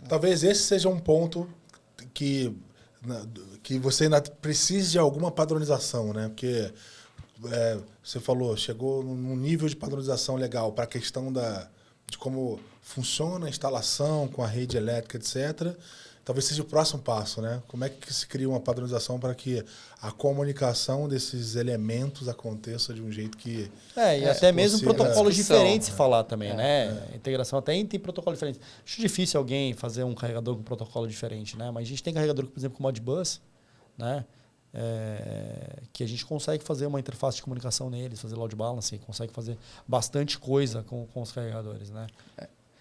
Talvez esse seja um ponto que você ainda precise de alguma padronização, né? Porque você falou, chegou num nível de padronização legal para a questão de como funciona a instalação com a rede elétrica, etc. Talvez seja o próximo passo, né? Como é que se cria uma padronização para que a comunicação desses elementos aconteça de um jeito que... e até mesmo protocolos diferentes se falar também, né? Integração até tem protocolo diferente. Acho difícil alguém fazer um carregador com protocolo diferente, né? Mas a gente tem carregador, por exemplo, com Modbus, né? Que a gente consegue fazer uma interface de comunicação neles, fazer load balancing, consegue fazer bastante coisa com os carregadores, né?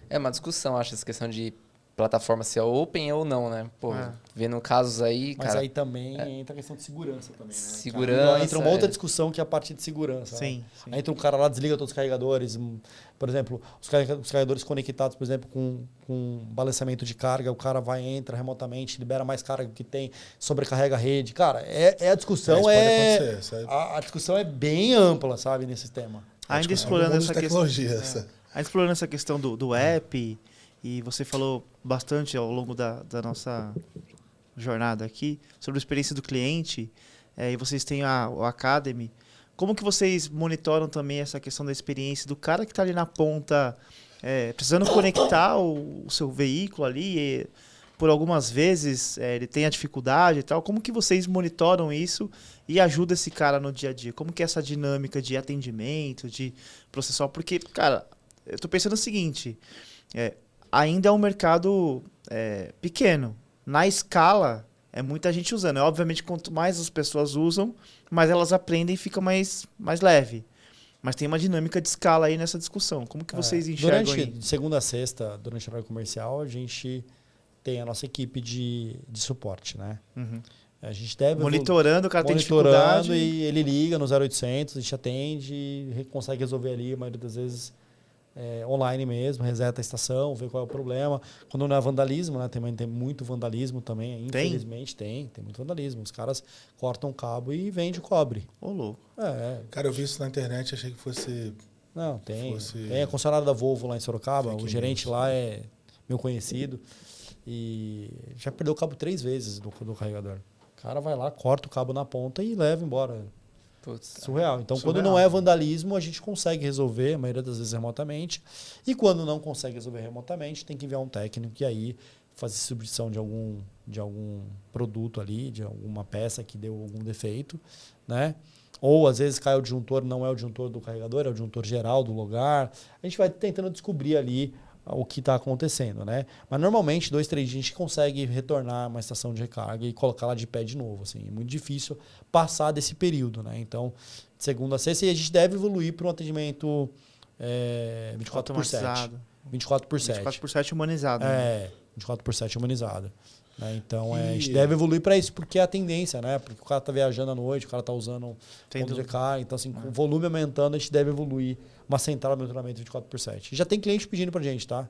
É uma discussão, acho, essa questão de plataforma se é open ou não, né? Pô, vendo casos aí, Mas cara... aí também entra a questão de segurança também, né? Segurança, Entra uma outra discussão que é a parte de segurança. Sim, Né? sim. Aí entra um cara lá, desliga todos os carregadores. Por exemplo, os carregadores conectados, por exemplo, com balanceamento de carga, o cara vai, entra remotamente, libera mais carga que tem, sobrecarrega a rede. Cara, a discussão Isso pode acontecer, a discussão é bem ampla, sabe, nesse tema. Ainda É explorando um mundo essa de questão. tecnologia. Ainda explorando essa questão do app, e você falou bastante ao longo da nossa jornada aqui sobre a experiência do cliente, e vocês têm o Academy. Como que vocês monitoram também essa questão da experiência do cara que está ali na ponta, precisando conectar o seu veículo ali, e por algumas vezes ele tem a dificuldade e tal. Como que vocês monitoram isso e ajudam esse cara no dia a dia? Como que é essa dinâmica de atendimento, de processual? Porque, cara, eu tô pensando o seguinte, ainda é um mercado pequeno. Na escala, é muita gente usando. Obviamente, quanto mais as pessoas usam, mais elas aprendem e fica mais leve. Mas tem uma dinâmica de escala aí nessa discussão. Como que vocês enxergam aí? De segunda a sexta, durante o horário comercial, a gente tem a nossa equipe de suporte, né? Uhum. A gente deve... Monitorando, o cara tem dificuldade. E ele liga no 0800, a gente atende e consegue resolver ali, a maioria das vezes, online mesmo, reseta a estação, vê qual é o problema. Quando não é vandalismo, né? Tem muito vandalismo também, infelizmente tem muito vandalismo. Os caras cortam o cabo e vendem o cobre. Ô, louco. Cara, eu vi isso na internet, achei que fosse... Não, tem. Tem a concessionária da Volvo lá em Sorocaba, o gerente lá é meu conhecido. E já perdeu o cabo 3 vezes do carregador. O cara vai lá, corta o cabo na ponta e leva embora. Putz, surreal. Então, quando não é vandalismo, a gente consegue resolver, a maioria das vezes remotamente. E quando não consegue resolver remotamente, tem que enviar um técnico e aí fazer substituição de algum produto ali, de alguma peça que deu algum defeito, né? Ou às vezes cai o disjuntor, não é o disjuntor do carregador, é o disjuntor geral do lugar. A gente vai tentando descobrir ali o que está acontecendo, né? Mas normalmente, 2, 3 dias, a gente consegue retornar uma estação de recarga e colocar ela de pé de novo. Assim. É muito difícil passar desse período, né? Então, de segunda a sexta, e a gente deve evoluir para um atendimento 24/7. 24/7. 24/7 humanizado. 24/7 humanizado. Né? Então, a gente deve evoluir para isso, porque é a tendência, né? Porque o cara está viajando à noite, o cara está usando ponto de recarga. Então, assim, com o volume aumentando, a gente deve evoluir uma central de monitoramento 24/7. E já tem cliente pedindo para a gente, tá?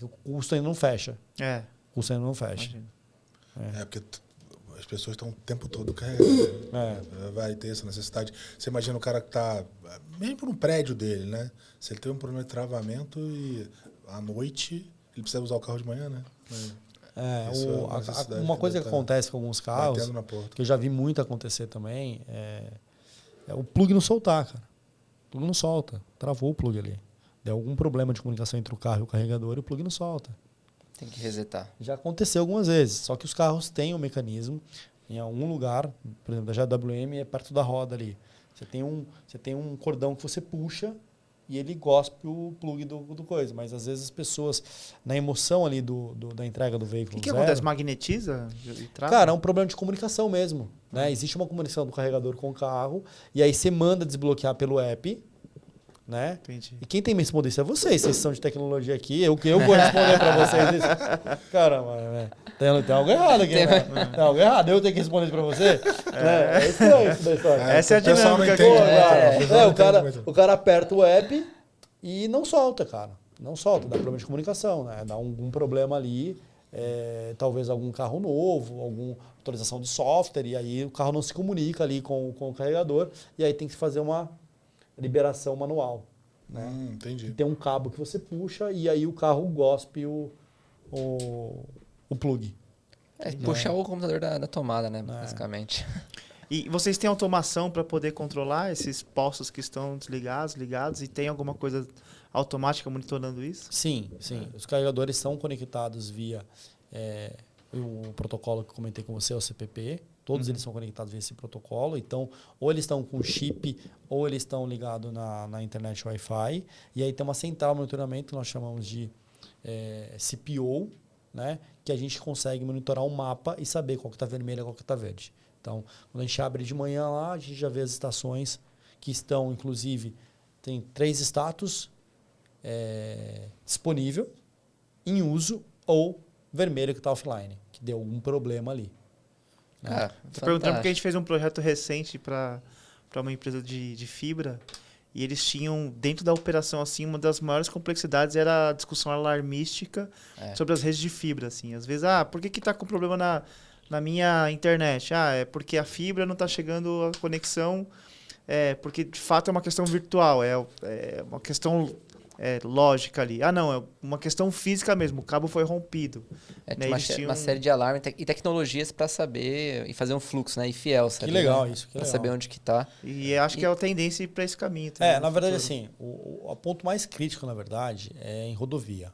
O custo ainda não fecha. O custo ainda não fecha. Porque as pessoas estão o tempo todo carregando. Vai ter essa necessidade. Você imagina o cara que está mesmo por um prédio dele, né? Se ele tem um problema de travamento e à noite ele precisa usar o carro de manhã, né? Uma coisa que acontece com alguns carros, que eu já vi muito acontecer também, é o plug não soltar, cara. O plug não solta. Travou o plug ali. Deu algum problema de comunicação entre o carro e o carregador e o plug não solta. tem que resetar. Já aconteceu algumas vezes. Só que os carros têm um mecanismo em algum lugar, por exemplo, da JWM é perto da roda ali. Você tem um cordão que você puxa e ele gospe o plug do coisa. Mas às vezes as pessoas, na emoção ali da entrega do veículo. O que acontece? Magnetiza e trava? Cara, é um problema de comunicação mesmo. Né? Existe uma comunicação do carregador com o carro, e aí você manda desbloquear pelo app. Né? Entendi. E quem tem que me responder isso é vocês são de tecnologia aqui. Eu vou responder para vocês isso. Caramba, tem algo errado aqui. Né? Tem algo errado. Eu tenho que responder isso para você? É isso da história. Essa é a dinâmica aqui. O cara aperta o app e não solta, cara. Não solta. Dá problema de comunicação. Né? Dá algum problema ali. Talvez algum carro novo, alguma atualização de software. E aí o carro não se comunica ali com o carregador. E aí tem que fazer uma liberação manual. Né? Entendi. Tem um cabo que você puxa e aí o carro gospe o plug. Puxar o computador da tomada, né? Basicamente. E vocês têm automação para poder controlar esses postos que estão desligados, ligados? E tem alguma coisa automática monitorando isso? Sim. Os carregadores são conectados via o protocolo que eu comentei com você, o CPP. Todos eles são conectados via esse protocolo. Então, ou eles estão com chip, ou eles estão ligados na internet Wi-Fi. E aí tem uma central de monitoramento que nós chamamos de CPO, né? Que a gente consegue monitorar um mapa e saber qual que está vermelho e qual que está verde. Então, quando a gente abre de manhã lá, a gente já vê as estações que estão, inclusive, tem 3 status disponível, em uso ou vermelho que está offline, que deu algum problema ali. Cara, Tô perguntando porque a fantástico. gente fez um projeto recente para uma empresa de fibra e eles tinham, dentro da operação, assim, uma das maiores complexidades era a discussão alarmística sobre as redes de fibra, assim. Às vezes, por que tá com problema na minha internet? É porque a fibra não está chegando a conexão, porque de fato é uma questão virtual, é uma questão lógica ali. Não, é uma questão física mesmo, o cabo foi rompido. Né? Tinha uma série de alarmes e tecnologias para saber e fazer um fluxo, né? E fiel, sabe? Que legal isso. Para saber onde que tá. E acho que é a tendência ir para esse caminho também. Na verdade, assim, o ponto mais crítico, na verdade, é em rodovia.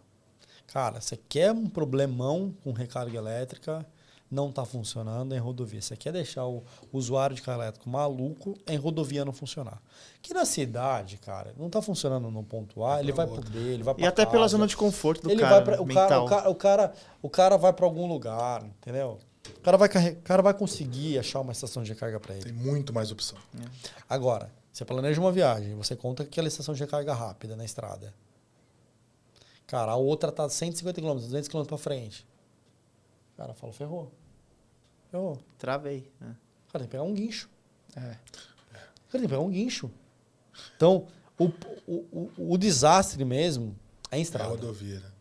Cara, você quer um problemão com recarga elétrica, não está funcionando em rodovia. Você quer deixar o usuário de carro elétrico maluco em rodovia não funcionar. Que na cidade, cara, não está funcionando no ponto A, ele vai pro B, ele vai para E até casa, pela zona de conforto do ele cara, vai pra, mental. o cara vai para algum lugar, entendeu? O cara vai conseguir achar uma estação de recarga para ele. Tem muito mais opção. Agora, você planeja uma viagem, você conta que aquela estação de recarga rápida na estrada. Cara, a outra tá 150 km, 200 km para frente. Cara, fala, ferrou. Travei. Né? Cara, tem que pegar um guincho. Cara, tem que pegar um guincho. Então, o desastre mesmo é em estrada.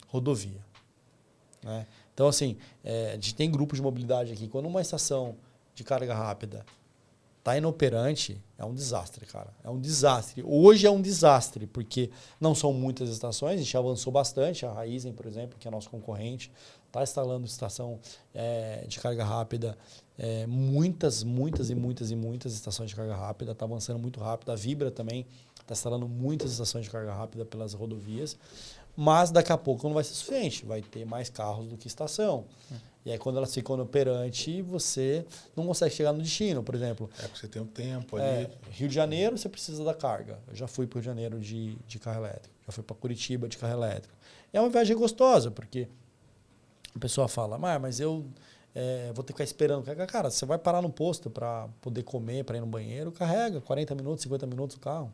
Rodovia. Né? Então, assim, a gente tem grupos de mobilidade aqui. Quando uma estação de carga rápida está inoperante, é um desastre, cara. É um desastre. Hoje é um desastre, porque não são muitas estações, a gente avançou bastante. A Raizen, por exemplo, que é nosso concorrente, está instalando estação de carga rápida, muitas estações de carga rápida, está avançando muito rápido. A Vibra também está instalando muitas estações de carga rápida pelas rodovias, mas daqui a pouco não vai ser suficiente, vai ter mais carros do que estação. E aí, quando elas ficam inoperantes, você não consegue chegar no destino, por exemplo. Porque você tem um tempo ali. Rio de Janeiro, você precisa da carga. Eu já fui para o Rio de Janeiro de carro elétrico, já fui para Curitiba de carro elétrico. É uma viagem gostosa, porque a pessoa fala, mas eu vou ter que ficar esperando. Cara, você vai parar no posto para poder comer, para ir no banheiro, carrega 40 minutos, 50 minutos o carro.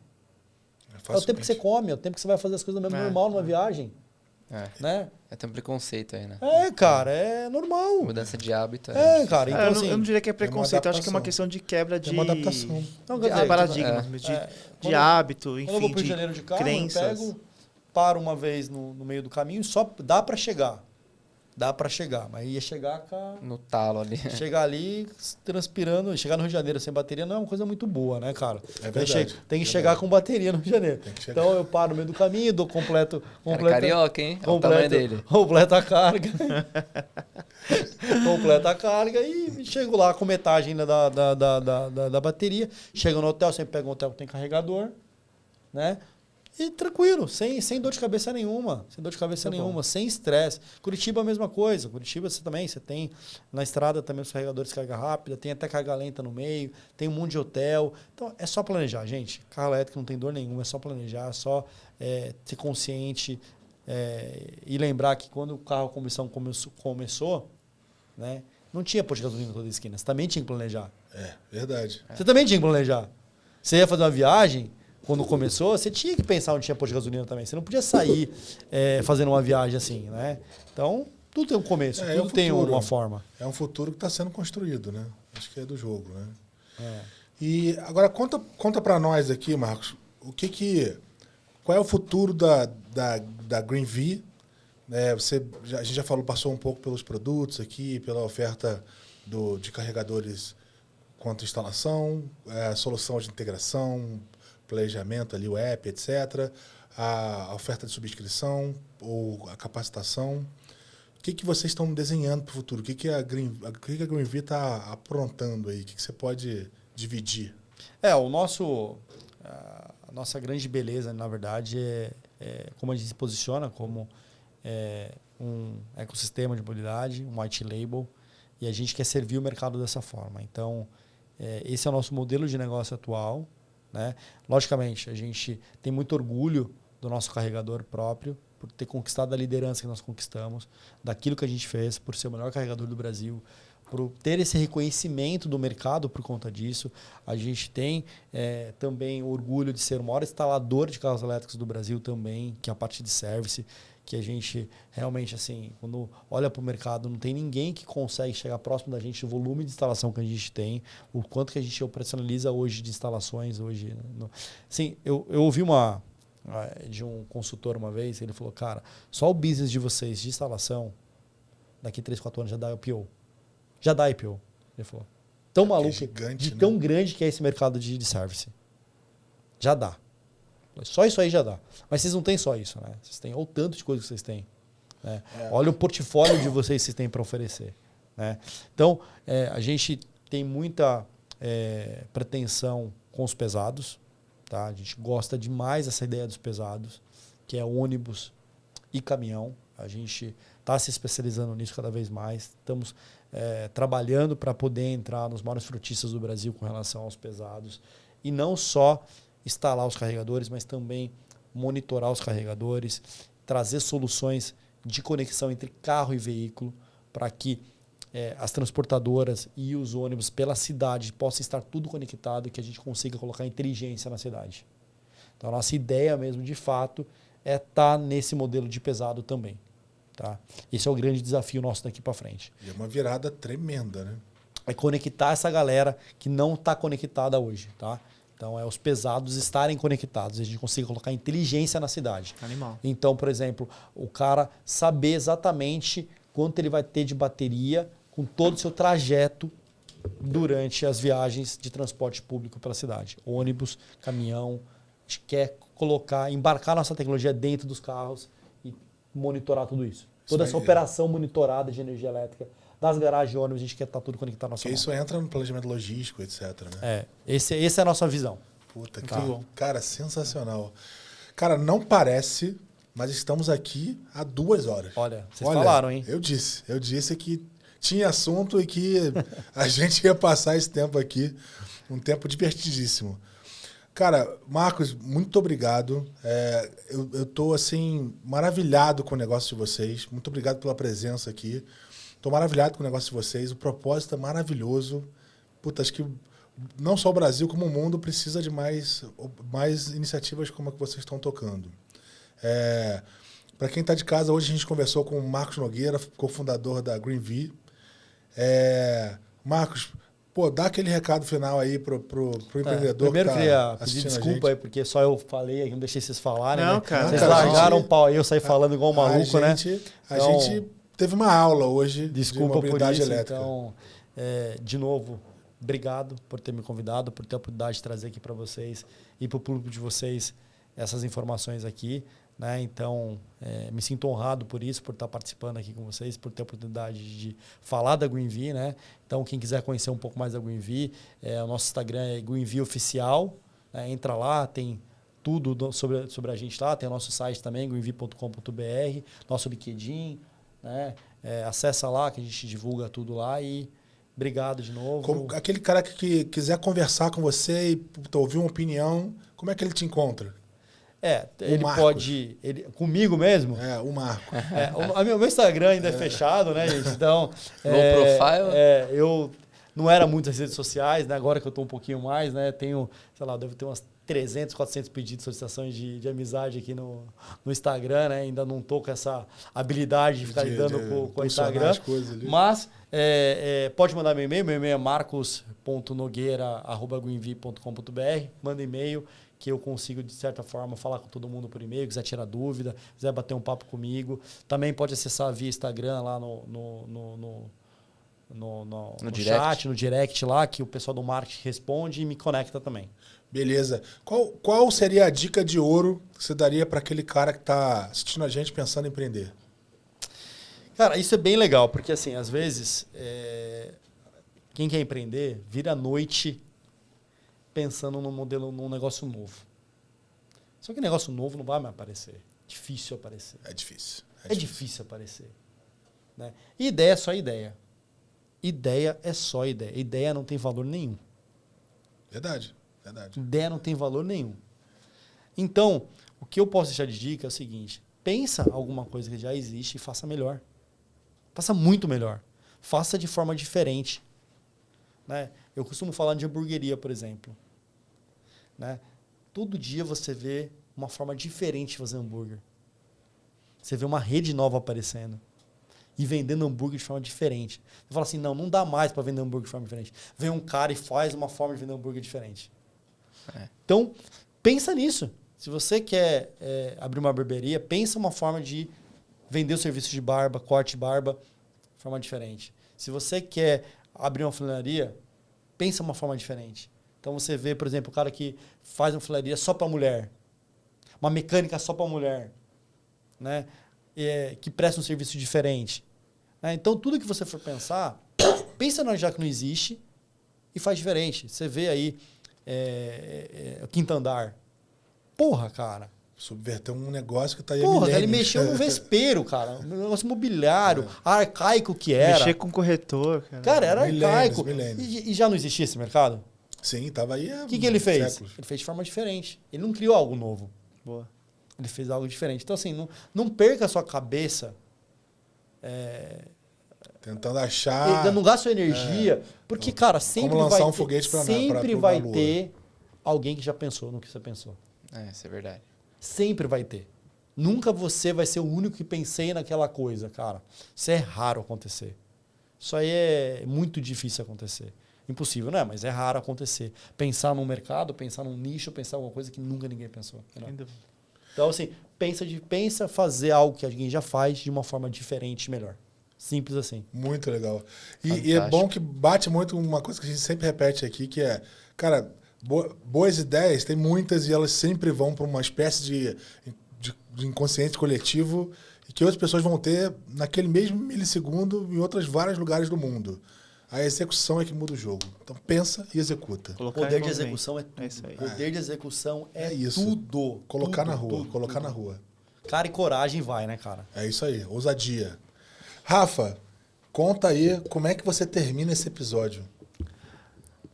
É o tempo que você come, é o tempo que você vai fazer as coisas do mesmo normal numa viagem. Né? Tem um preconceito aí, né? Cara, é normal. Mudança de hábito. Cara, então assim... Eu não diria que é preconceito, eu acho que é uma questão de quebra de... É uma adaptação. Não, de paradigmas, de hábito, enfim, quando eu vou pro Rio de Janeiro de carro, crenças. eu paro uma vez no meio do caminho, só dá para chegar. Dá para chegar, mas ia chegar no talo ali. Chegar ali transpirando, chegar no Rio de Janeiro sem bateria não é uma coisa muito boa, né, cara? É verdade. Tem que chegar com bateria no Rio de Janeiro. Então eu paro no meio do caminho, dou completo carioca, hein? É o tamanho dele. Completa a carga. Completa a carga e chego lá com metade ainda da bateria. Chego no hotel, sempre pego um hotel que tem carregador, né? E tranquilo, sem dor de cabeça nenhuma. Sem dor de cabeça nenhuma, sem estresse. Curitiba a mesma coisa. Curitiba você tem na estrada também os carregadores de carga rápida, tem até carga lenta no meio, tem um monte de hotel. Então é só planejar, gente. Carro elétrico não tem dor nenhuma, é só planejar, é só ser consciente e lembrar que quando o carro a combustão começou, né, não tinha posto de gasolina em toda a esquina. Você também tinha que planejar. Verdade. Você também tinha que planejar. Você ia fazer uma viagem... Quando começou, você tinha que pensar onde tinha posto de gasolina também. Você não podia sair fazendo uma viagem assim, né? Então, tudo tem um começo, tudo tem uma forma. É um futuro que está sendo construído, né? Acho que é do jogo, né? E agora, conta para nós aqui, Marcos, qual é o futuro da GreenV? A gente já passou um pouco pelos produtos aqui, pela oferta de carregadores quanto instalação, solução de integração, planejamento ali, o app, etc., a oferta de subscrição ou a capacitação. O que vocês estão desenhando para o futuro? O que a GreenV está aprontando aí? O que você pode dividir? A nossa grande beleza, na verdade, é como a gente se posiciona como um ecossistema de mobilidade, um white label, e a gente quer servir o mercado dessa forma. Então, esse é o nosso modelo de negócio atual. Né? Logicamente, a gente tem muito orgulho do nosso carregador próprio, por ter conquistado a liderança que nós conquistamos, daquilo que a gente fez, por ser o melhor carregador do Brasil, por ter esse reconhecimento do mercado por conta disso. A gente tem também orgulho de ser o maior instalador de carros elétricos do Brasil também, que é a parte de service, que a gente realmente, assim, quando olha para o mercado, não tem ninguém que consegue chegar próximo da gente, o volume de instalação que a gente tem, o quanto que a gente operacionaliza hoje de instalações. Hoje, assim, eu ouvi de um consultor uma vez, ele falou, cara, só o business de vocês de instalação, daqui 3, 4 anos já dá IPO. Já dá IPO. Ele falou. Tão maluco, gigante, de tão grande que é esse mercado de service. Já dá. Só isso aí já dá. Mas vocês não têm só isso, né? Vocês têm o tanto de coisa que vocês têm. Né? Olha o portfólio de vocês que vocês têm para oferecer. Né? Então, a gente tem muita pretensão com os pesados. Tá? A gente gosta demais dessa ideia dos pesados, que é ônibus e caminhão. A gente está se especializando nisso cada vez mais. Estamos trabalhando para poder entrar nos maiores frotistas do Brasil com relação aos pesados. E não só instalar os carregadores, mas também monitorar os carregadores, trazer soluções de conexão entre carro e veículo para que as transportadoras e os ônibus pela cidade possam estar tudo conectado e que a gente consiga colocar inteligência na cidade. Então, a nossa ideia mesmo, de fato, é estar nesse modelo de pesado também. Tá? Esse é o grande desafio nosso daqui para frente. E é uma virada tremenda, né? É conectar essa galera que não está conectada hoje. Tá? Então, os pesados estarem conectados. A gente consiga colocar inteligência na cidade. Animal. Então, por exemplo, o cara saber exatamente quanto ele vai ter de bateria com todo o seu trajeto durante as viagens de transporte público pela cidade. Ônibus, caminhão. A gente quer embarcar nossa tecnologia dentro dos carros e monitorar tudo isso. Toda essa operação monitorada de energia elétrica das garagens de ônibus, a gente quer estar tudo conectado na nossa mão. Isso entra no planejamento logístico, etc. Né? Essa é a nossa visão. Puta, cara, sensacional. Cara, não parece, mas estamos aqui há 2 horas. Olha, vocês falaram, hein? Eu disse que tinha assunto e que a gente ia passar esse tempo aqui, um tempo divertidíssimo. Cara, Marcos, muito obrigado. Eu tô, assim, maravilhado com o negócio de vocês. Muito obrigado pela presença aqui. Tô maravilhado com o negócio de vocês. O propósito é maravilhoso. Puta, acho que não só o Brasil, como o mundo precisa de mais iniciativas como a que vocês estão tocando. Para quem está de casa, hoje a gente conversou com o Marcos Nogueira, cofundador da GreenV. Marcos, dá aquele recado final aí pro empreendedor. Primeiro que tá queria pedir desculpa aí, porque só eu falei aí, não deixei vocês falarem. Não, né? cara. Vocês largaram o pau aí, eu saí falando igual um maluco, né? A gente teve uma aula hoje desculpa de mobilidade por isso, elétrica. Então, de novo, obrigado por ter me convidado, por ter a oportunidade de trazer aqui para vocês e para o público de vocês essas informações aqui. Né? Então, me sinto honrado por isso, por estar participando aqui com vocês, por ter a oportunidade de falar da GreenV. Né? Então, quem quiser conhecer um pouco mais da GreenV, o nosso Instagram é GreenV Oficial. Né? Entra lá, tem tudo sobre a gente lá. Tem o nosso site também, greenv.com.br, nosso LinkedIn. Né? Acessa lá, que a gente divulga tudo lá e obrigado de novo. Aquele cara que quiser conversar com você e ouvir uma opinião, como é que ele te encontra? Ele pode... comigo mesmo? O Marco. O meu Instagram ainda é fechado, né, gente? Então... Low profile? Eu não era muito nas redes sociais, né? Agora que eu estou um pouquinho mais, né? Tenho, sei lá, devo ter umas 300, 400 pedidos de solicitações de amizade aqui no Instagram, né? Ainda não estou com essa habilidade de ficar lidando com o Instagram. Mas pode mandar meu e-mail é marcos.nogueira@greenv.com.br. Manda e-mail que eu consigo, de certa forma, falar com todo mundo por e-mail, quiser tirar dúvida, quiser bater um papo comigo. Também pode acessar via Instagram lá no chat, no direct lá, que o pessoal do marketing responde e me conecta também. Beleza. Qual seria a dica de ouro que você daria para aquele cara que está assistindo a gente pensando em empreender? Cara, isso é bem legal, porque assim, às vezes, quem quer empreender vira à noite pensando num negócio novo. Só que negócio novo não vai mais aparecer. Difícil aparecer. É difícil. É difícil aparecer. Né? E ideia é só ideia. Ideia é só ideia. Ideia não tem valor nenhum. Verdade. Ideia não tem valor nenhum. Então, o que eu posso deixar de dica é o seguinte. Pensa alguma coisa que já existe e faça melhor. Faça muito melhor. Faça de forma diferente. Né? Eu costumo falar de hamburgueria, por exemplo. Né? Todo dia você vê uma forma diferente de fazer hambúrguer. Você vê uma rede nova aparecendo e vendendo hambúrguer de forma diferente. Você fala assim, não dá mais para vender hambúrguer de forma diferente. Vem um cara e faz uma forma de vender hambúrguer diferente. Então, pensa nisso. Se você quer abrir uma barbearia, pensa uma forma de vender o serviço de barba, corte de barba, de forma diferente. Se você quer abrir uma funilaria, pensa uma forma diferente. Então, você vê, por exemplo, o cara que faz uma funilaria só para mulher, uma mecânica só para mulher, né? Que presta um serviço diferente. Né? Então, tudo que você for pensar, pensa no já que não existe e faz diferente. Você vê aí o Quinto Andar. Porra, cara. Subverteu um negócio que tá aí há Porra, milênios. ele mexeu no vespeiro, cara. Um negócio imobiliário, arcaico que era. Mexer com corretor, cara. Cara, era arcaico. Milênios. E já não existia esse mercado? Sim, tava aí há O que ele fez? séculos. Ele fez de forma diferente. Ele não criou algo novo. Boa. Ele fez algo diferente. Então, assim, não perca a sua cabeça. Tentando achar... Não gaste sua energia. Porque, cara, sempre lançar vai um ter, foguete pra sempre pra vai Lua. ter alguém que já pensou no que você pensou. Isso é verdade. Sempre vai ter. Nunca você vai ser o único que pensei naquela coisa, cara. Isso é raro acontecer. Isso aí é muito difícil acontecer. Impossível, não é? Mas é raro acontecer. Pensar num mercado, pensar num nicho, pensar em alguma coisa que nunca ninguém pensou. Entendeu? Então, assim, pensa fazer algo que alguém já faz de uma forma diferente e melhor. Simples assim. Muito legal. E é bom que bate muito uma coisa que a gente sempre repete aqui, que é, cara, boas ideias, tem muitas e elas sempre vão para uma espécie de inconsciente coletivo e que outras pessoas vão ter naquele mesmo milissegundo em outros vários lugares do mundo. A execução é que muda o jogo. Então pensa e executa. O poder de execução é tudo. É isso aí. Poder de execução é isso. tudo. Colocar Tudo, na rua. tudo, Colocar tudo. na rua. Cara, e coragem vai, né, cara? É isso aí. Ousadia. Rafa, conta aí como é que você termina esse episódio.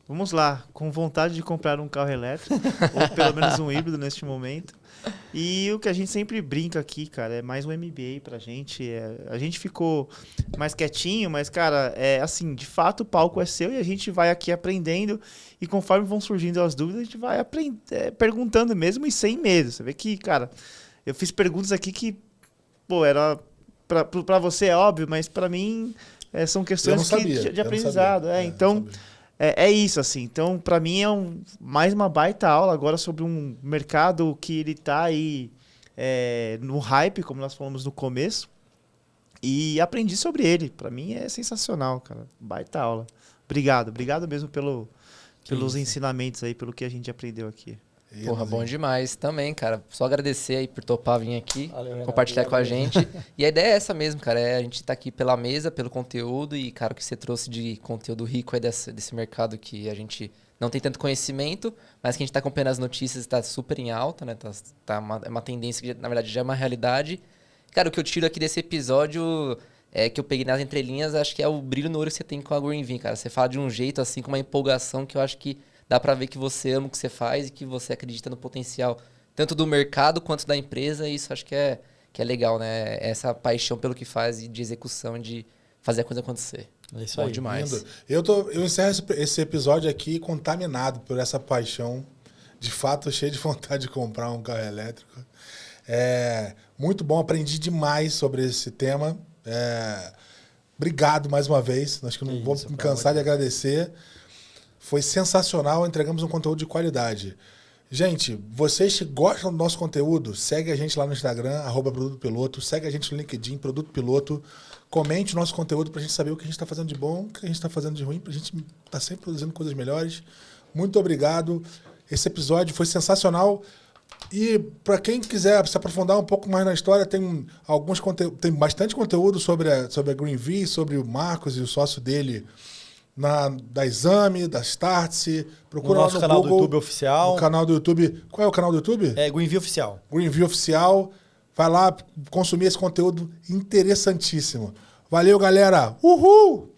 Vamos lá, com vontade de comprar um carro elétrico, ou pelo menos um híbrido neste momento. E o que a gente sempre brinca aqui, cara, é mais um MBA pra gente. A gente ficou mais quietinho, mas, cara, assim, de fato o palco é seu e a gente vai aqui aprendendo. E conforme vão surgindo as dúvidas, a gente vai perguntando mesmo e sem medo. Você vê que, cara, eu fiz perguntas aqui que, pô, era pra você é óbvio, mas pra mim são questões de aprendizado. Então... É isso, assim. Então, para mim, mais uma baita aula agora sobre um mercado que ele tá aí no hype, como nós falamos no começo. E aprendi sobre ele. Para mim, é sensacional, cara. Baita aula. Obrigado mesmo pelos ensinamentos aí, pelo que a gente aprendeu aqui. Porra, bom demais também, cara. Só agradecer aí por topar vir aqui, Valeu, Renato, compartilhar com a obrigado. gente. E a ideia é essa mesmo, cara. A gente tá aqui pela mesa, pelo conteúdo e, cara, o que você trouxe de conteúdo rico aí desse mercado que a gente não tem tanto conhecimento, mas que a gente tá acompanhando as notícias e tá super em alta, né? É uma tendência que, na verdade, já é uma realidade. Cara, o que eu tiro aqui desse episódio que eu peguei nas entrelinhas, acho que é o brilho no olho que você tem com a Greenvee, cara. Você fala de um jeito, assim, com uma empolgação que eu acho que dá pra ver que você ama o que você faz e que você acredita no potencial tanto do mercado quanto da empresa. E isso acho que é legal, né? Essa paixão pelo que faz e de execução, de fazer a coisa acontecer. É isso Bom aí. demais. Lindo. Eu encerro esse episódio aqui contaminado por essa paixão. De fato, cheio de vontade de comprar um carro elétrico. Muito bom, aprendi demais sobre esse tema. Obrigado mais uma vez. Acho que não vou me cansar de agradecer. Foi sensacional, entregamos um conteúdo de qualidade. Gente, vocês que gostam do nosso conteúdo, segue a gente lá no Instagram, @Produto Piloto, segue a gente no LinkedIn, Produto Piloto, comente o nosso conteúdo pra gente saber o que a gente está fazendo de bom, o que a gente está fazendo de ruim, pra gente estar sempre produzindo coisas melhores. Muito obrigado. Esse episódio foi sensacional. E para quem quiser se aprofundar um pouco mais na história, tem bastante conteúdo sobre a Greenvee, sobre o Marcos e o sócio dele, da Exame, da Startse. Procura No nosso lá no canal Google, do YouTube oficial. o canal do YouTube. Qual é o canal do YouTube? Greenvee Oficial. Greenvee Oficial. Vai lá consumir esse conteúdo interessantíssimo. Valeu, galera. Uhul!